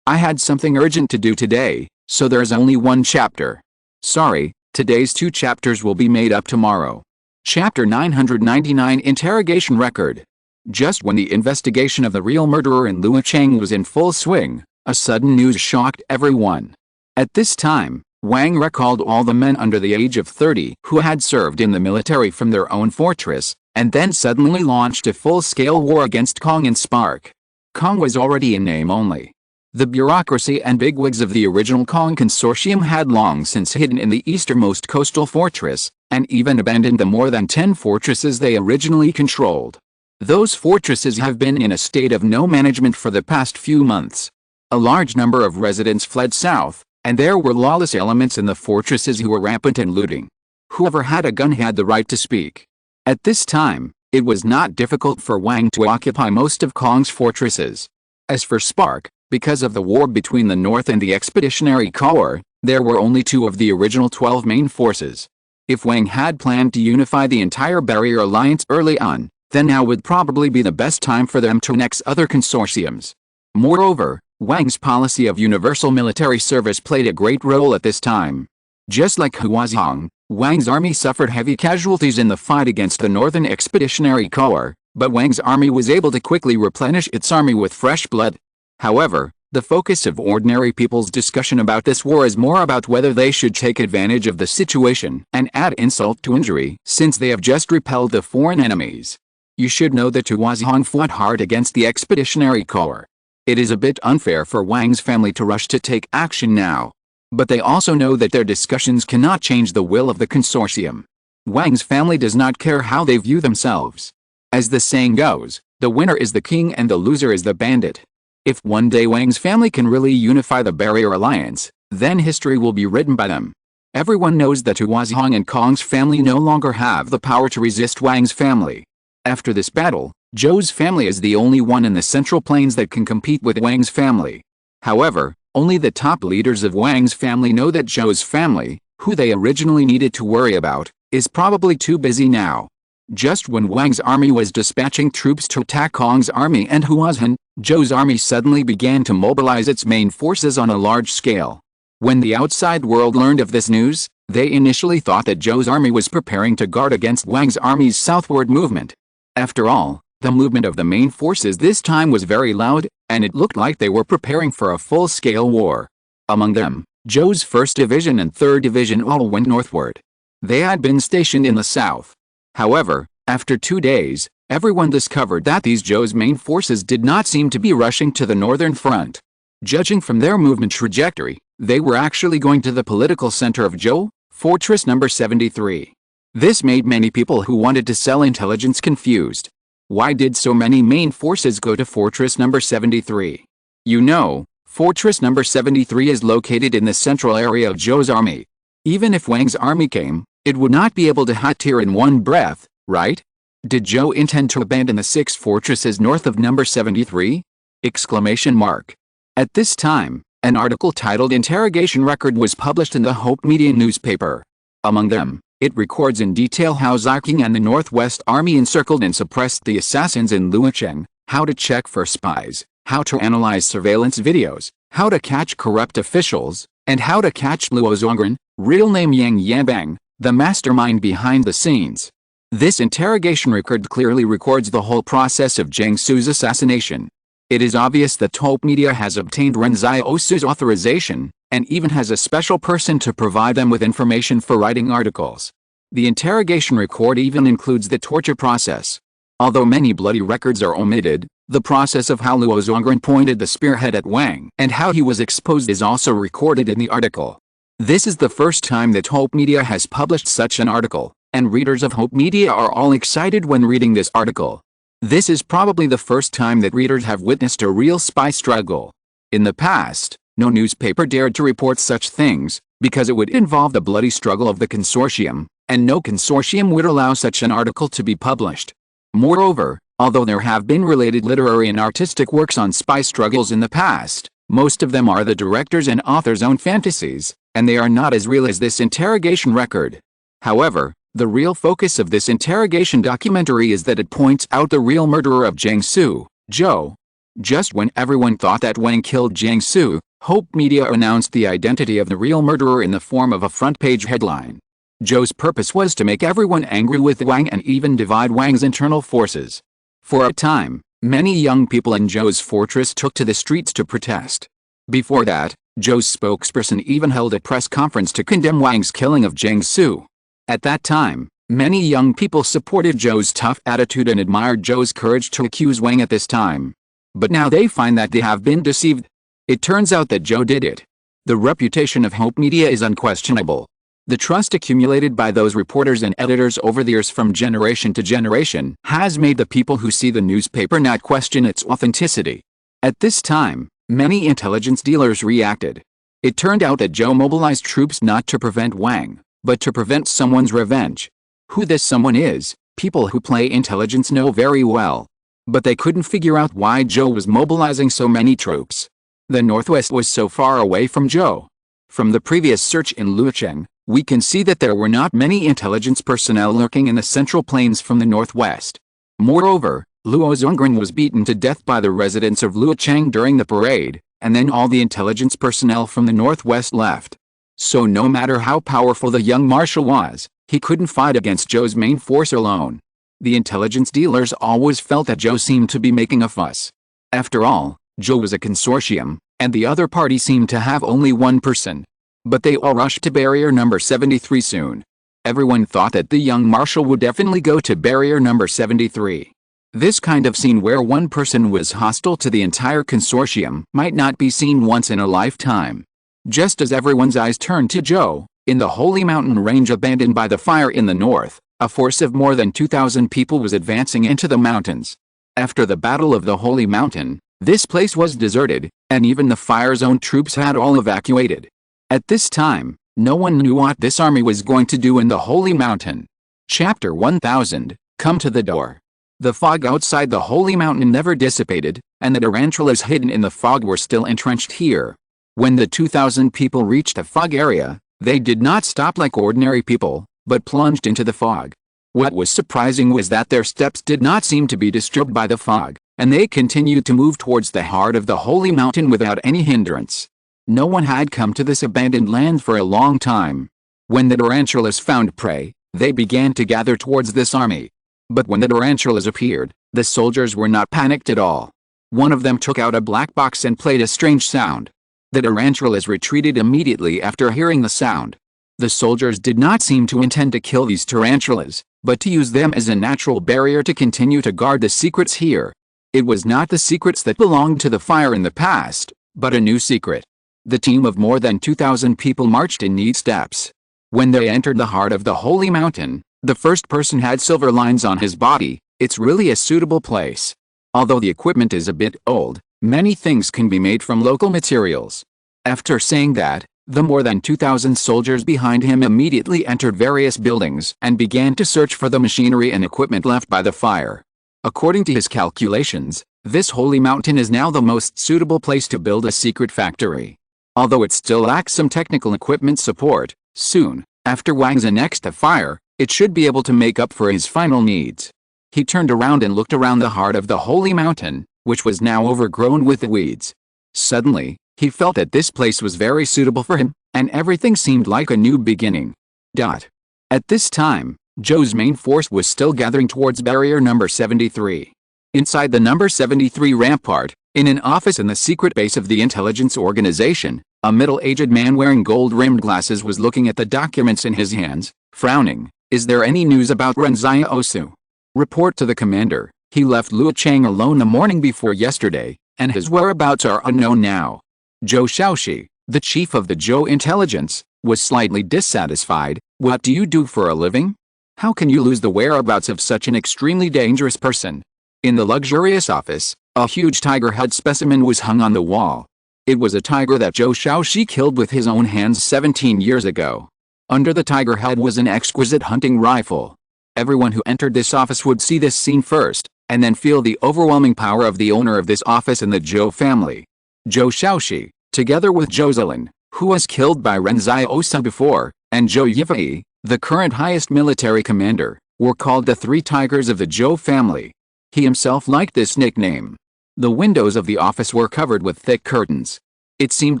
I had something urgent to do today, so there's only one chapter. Sorry, today's 2 chapters will be made up tomorrow. Chapter 999 Interrogation Record. Just when the investigation of the real murderer in Luocheng was in full swing, a sudden news shocked everyone. At this time, Wang recalled all the men under the age of 30 who had served in the military from their own fortress, and then suddenly launched a full-scale war against Kong and Spark. Kong was already in name only. The bureaucracy and bigwigs of the original Kong consortium had long since hidden in the easternmost coastal fortress, and even abandoned the more than 10 fortresses they originally controlled. Those fortresses have been in a state of no management for the past few months. A large number of residents fled south, and there were lawless elements in the fortresses who were rampant and looting. Whoever had a gun had the right to speak. At this time, it was not difficult for Wang to occupy most of Kong's fortresses. As for Spark, because of the war between the North and the Expeditionary Corps, there were only 2 of the original 12 main forces. If Wang had planned to unify the entire Barrier Alliance early on, then now would probably be the best time for them to annex other consortiums. Moreover, Wang's policy of universal military service played a great role at this time. Just like Huazhong, Wang's army suffered heavy casualties in the fight against the Northern Expeditionary Corps, but Wang's army was able to quickly replenish its army with fresh blood. However, The focus of ordinary people's discussion about this war is more about whether they should take advantage of the situation and add insult to injury since they have just repelled the foreign enemies. You should know that Tuazhong fought hard against the Expeditionary Corps. It is a bit unfair for Wang's family to rush to take action now. But they also know that their discussions cannot change the will of the consortium. Wang's family does not care how they view themselves. As the saying goes, the winner is the king and the loser is the bandit. If one day Wang's family can really unify the Barrier Alliance, then history will be written by them. Everyone knows that Tuazhong and Kong's family no longer have the power to resist Wang's family. After this battle, Zhou's family is the only one in the Central Plains that can compete with Wang's family. However, only the top leaders of Wang's family know that Zhou's family, who they originally needed to worry about, is probably too busy now. Just when Wang's army was dispatching troops to attack Kong's army and Huazhan, Zhou's army suddenly began to mobilize its main forces on a large scale. When the outside world learned of this news, they initially thought that Zhou's army was preparing to guard against Wang's army's southward movement. After all, the movement of the main forces this time was very loud, and it looked like they were preparing for a full-scale war. Among them, Zhou's 1st Division and 3rd Division all went northward. They had been stationed in the south. However, after 2 days, everyone discovered that these Zhou's main forces did not seem to be rushing to the northern front. Judging from their movement trajectory, they were actually going to the political center of Zhou, Fortress number 73. This made many people who wanted to sell intelligence confused. Why did so many main forces go to Fortress number 73? You know, Fortress number 73 is located in the central area of Zhou's army. Even if Wang's army came, it would not be able to hit here in one breath, right? Did Zhou intend to abandon the 6 fortresses north of number 73? Exclamation mark. At this time, an article titled Interrogation Record was published in the Hope Media newspaper. Among them, it records in detail how Ziking and the Northwest Army encircled and suppressed the assassins in Luocheng, how to check for spies, how to analyze surveillance videos, how to catch corrupt officials, and how to catch Luo Zongren, real name Yang Yanbang, the mastermind behind the scenes. This interrogation record clearly records the whole process of Jiangsu's assassination. It is obvious that Hope Media has obtained Ren Xiaosu's authorization, and even has a special person to provide them with information for writing articles. The interrogation record even includes the torture process. Although many bloody records are omitted, the process of how Luo Zongren pointed the spearhead at Wang and how he was exposed is also recorded in the article. This is the first time that Hope Media has published such an article, and readers of Hope Media are all excited when reading this article. This is probably the first time that readers have witnessed a real spy struggle. In the past, no newspaper dared to report such things, because it would involve the bloody struggle of the consortium, and no consortium would allow such an article to be published. Moreover, although there have been related literary and artistic works on spy struggles in the past, most of them are the director's and author's own fantasies, and they are not as real as this interrogation record. However, the real focus of this interrogation documentary is that it points out the real murderer of Jiangsu, Zhou. Just when everyone thought that Wang killed Jiangsu, Hope Media announced the identity of the real murderer in the form of a front-page headline. Zhou's purpose was to make everyone angry with Wang and even divide Wang's internal forces. For a time, many young people in Zhou's fortress took to the streets to protest. Before that, Zhou's spokesperson even held a press conference to condemn Wang's killing of Jiangsu. At that time, many young people supported Zhou's tough attitude and admired Zhou's courage to accuse Wang at this time. But now they find that they have been deceived. It turns out that Zhou did it. The reputation of Hope Media is unquestionable. The trust accumulated by those reporters and editors over the years from generation to generation has made the people who see the newspaper not question its authenticity. At this time, many intelligence dealers reacted. It turned out that Zhou mobilized troops not to prevent Wang, but to prevent someone's revenge. Who this someone is, people who play intelligence know very well. But they couldn't figure out why Zhou was mobilizing so many troops. The Northwest was so far away from Zhou. From the previous search in Luocheng, we can see that there were not many intelligence personnel lurking in the Central Plains from the Northwest. Moreover, Luo Zongren was beaten to death by the residents of Luocheng during the parade, and then all the intelligence personnel from the Northwest left. So no matter how powerful the young marshal was, he couldn't fight against Zhou's main force alone. The intelligence dealers always felt that Zhou seemed to be making a fuss. After all, Zhou was a consortium, and the other party seemed to have only one person. But they all rushed to barrier number 73 soon. Everyone thought that the young marshal would definitely go to barrier number 73. This kind of scene where one person was hostile to the entire consortium might not be seen once in a lifetime. Just as everyone's eyes turned to Zhou, in the Holy Mountain range abandoned by the fire in the north, a force of more than 2,000 people was advancing into the mountains. After the Battle of the Holy Mountain, this place was deserted, and even the fire's own troops had all evacuated. At this time, no one knew what this army was going to do in the Holy Mountain. Chapter 1000, Come to the Door. The fog outside the Holy Mountain never dissipated, and the tarantulas hidden in the fog were still entrenched here. When the 2,000 people reached the fog area, they did not stop like ordinary people, but plunged into the fog. What was surprising was that their steps did not seem to be disturbed by the fog, and they continued to move towards the heart of the Holy Mountain without any hindrance. No one had come to this abandoned land for a long time. When the tarantulas found prey, they began to gather towards this army. But when the tarantulas appeared, the soldiers were not panicked at all. One of them took out a black box and played a strange sound. The tarantulas retreated immediately after hearing the sound. The soldiers did not seem to intend to kill these tarantulas, but to use them as a natural barrier to continue to guard the secrets here. It was not the secrets that belonged to the fire in the past, but a new secret. The team of more than 2,000 people marched in neat steps. When they entered the heart of the Holy Mountain, the first person had silver lines on his body. It's really a suitable place. Although the equipment is a bit old, many things can be made from local materials. After saying that, the more than 2,000 soldiers behind him immediately entered various buildings and began to search for the machinery and equipment left by the fire. According to his calculations, this Holy Mountain is now the most suitable place to build a secret factory. Although it still lacks some technical equipment support, soon, after Wang's annexed the fire, it should be able to make up for his final needs. He turned around and looked around the heart of the Holy Mountain, which was now overgrown with the weeds. Suddenly, he felt that this place was very suitable for him, and everything seemed like a new beginning. At this time, Zhou's main force was still gathering towards barrier number 73. Inside the number 73 rampart, in an office in the secret base of the intelligence organization, a middle-aged man wearing gold-rimmed glasses was looking at the documents in his hands, frowning. Is there any news about Ren Xiaosu? Report to the commander. He left Luo Chang alone the morning before yesterday, and his whereabouts are unknown now. Zhou Xiaoxi, the chief of the Zhou intelligence, was slightly dissatisfied. What do you do for a living? How can you lose the whereabouts of such an extremely dangerous person? In the luxurious office, a huge tiger head specimen was hung on the wall. It was a tiger that Zhou Xiaoxi killed with his own hands 17 years ago. Under the tiger head was an exquisite hunting rifle. Everyone who entered this office would see this scene first, and then feel the overwhelming power of the owner of this office in the Zhou family. Zhou Xiaoxi, together with Zhou Zilin, who was killed by Ren Xiaosu before, and Zhou Yifei, the current highest military commander, were called the Three Tigers of the Zhou family. He himself liked this nickname. The windows of the office were covered with thick curtains. It seemed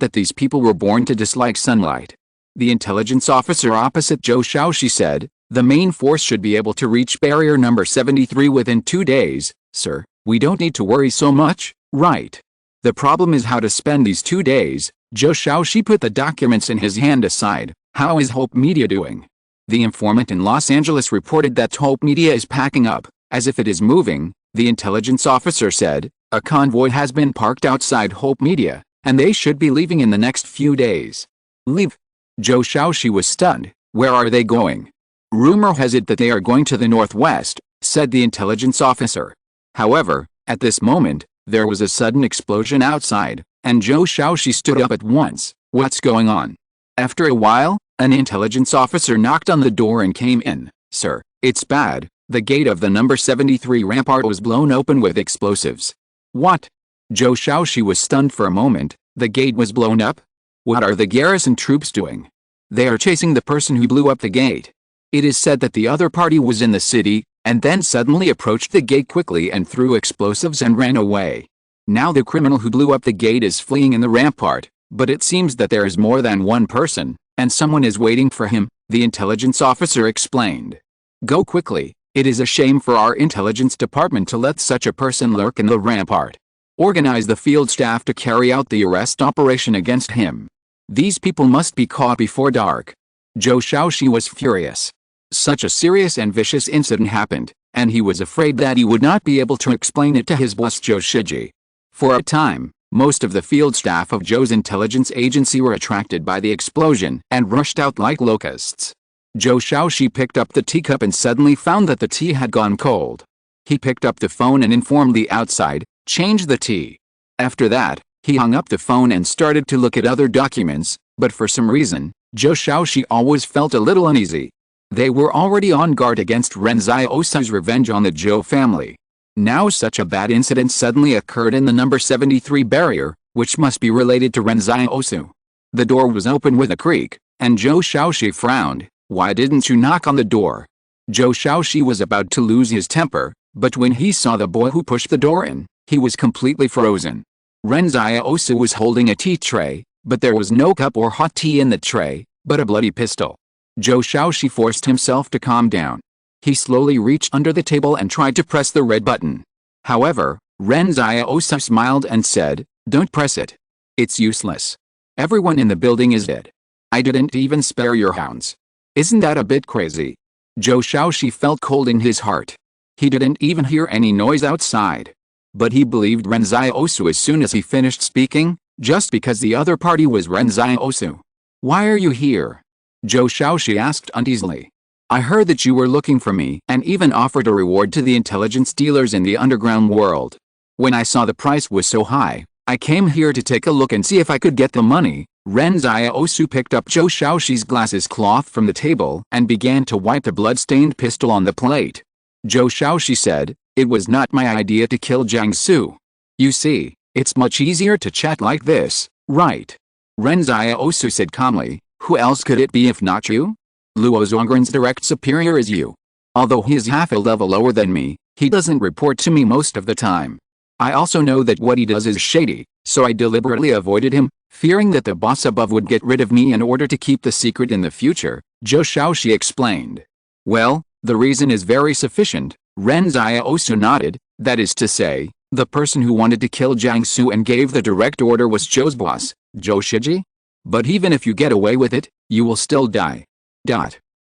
that these people were born to dislike sunlight. The intelligence officer opposite Zhou Xiaoxi said, the main force should be able to reach barrier number 73 within 2 days. Sir, we don't need to worry so much, right? The problem is how to spend these 2 days. Zhou Xiaoxi put the documents in his hand aside. How is Hope Media doing? The informant in Los Angeles reported that Hope Media is packing up, as if it is moving. The intelligence officer said, a convoy has been parked outside Hope Media, and they should be leaving in the next few days. Leave? Zhou Xiaoxi was stunned. Where are they going? Rumor has it that they are going to the northwest, said the intelligence officer. However, at this moment, there was a sudden explosion outside, and Zhou Xiaoxi stood up at once. What's going on? After a while, an intelligence officer knocked on the door and came in. Sir, it's bad. The gate of the number 73 rampart was blown open with explosives. What? Zhou Xiaoxi was stunned for a moment. The gate was blown up? What are the garrison troops doing? They are chasing the person who blew up the gate. It is said that the other party was in the city, and then suddenly approached the gate quickly and threw explosives and ran away. Now the criminal who blew up the gate is fleeing in the rampart, but it seems that there is more than one person, and someone is waiting for him, the intelligence officer explained. Go quickly. It is a shame for our intelligence department to let such a person lurk in the rampart. Organize the field staff to carry out the arrest operation against him. These people must be caught before dark. Zhou Xiaoshi was furious. Such a serious and vicious incident happened, and he was afraid that he would not be able to explain it to his boss Zhou Shiji. For a time, most of the field staff of Zhou's intelligence agency were attracted by the explosion and rushed out like locusts. Zhou Xiaoshi picked up the teacup and suddenly found that the tea had gone cold. He picked up the phone and informed the outside, "Change the tea." After that, he hung up the phone and started to look at other documents, but for some reason, Zhou Xiaoshi always felt a little uneasy. They were already on guard against Ren Xiaosu's revenge on the Zhou family. Now such a bad incident suddenly occurred in the number 73 barrier, which must be related to Ren Xiaosu. The door was open with a creak, and Zhou Xiaoshi frowned. "Why didn't you knock on the door?" Zhou Xiaoshi was about to lose his temper, but when he saw the boy who pushed the door in, he was completely frozen. Ren Xiaosu was holding a tea tray, but there was no cup or hot tea in the tray, but a bloody pistol. Zhou Xiaoshi forced himself to calm down. He slowly reached under the table and tried to press the red button. However, Ren Xiaosu smiled and said, "Don't press it. It's useless. Everyone in the building is dead. I didn't even spare your hounds. Isn't that a bit crazy?" Zhou Xiaoshi felt cold in his heart. He didn't even hear any noise outside. But he believed Ren Xiaosu as soon as he finished speaking, just because the other party was Ren Xiaosu. "Why are you here?" Zhou Xiaoshi asked uneasily. "I heard that you were looking for me and even offered a reward to the intelligence dealers in the underground world. When I saw the price was so high, I came here to take a look and see if I could get the money." Ren Xiaosu picked up Zhou Xiaoshi's glasses cloth from the table and began to wipe the blood-stained pistol on the plate. Zhou Xiaoshi said, "It was not my idea to kill Jiangsu. You see, it's much easier to chat like this, right?" Ren Xiaosu said calmly, "Who else could it be if not you? Luo Zongren's direct superior is you. Although he is half a level lower than me, he doesn't report to me most of the time. I also know that what he does is shady, so I deliberately avoided him, fearing that the boss above would get rid of me in order to keep the secret in the future," Zhou Xiaoshi explained. "Well, the reason is very sufficient," Ren Xiaosu nodded. "That is to say, the person who wanted to kill Jiangsu and gave the direct order was Zhou's boss, Zhou Shiji? But even if you get away with it, you will still die.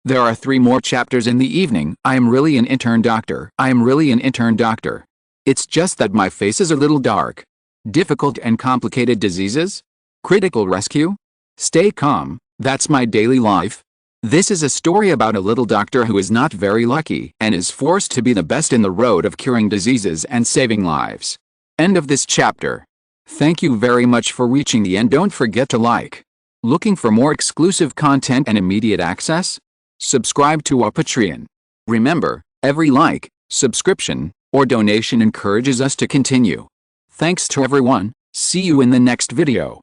There are 3 more chapters in the evening. I am really an intern doctor. It's just that my face is a little dark. Difficult and complicated diseases? Critical rescue? Stay calm, that's my daily life. This is a story about a little doctor who is not very lucky and is forced to be the best in the road of curing diseases and saving lives." End of this chapter. Thank you very much for reaching the end. Don't forget to like. Looking for more exclusive content and immediate access? Subscribe to our Patreon. Remember, every like, subscription, or donation encourages us to continue. Thanks to everyone. See you in the next video.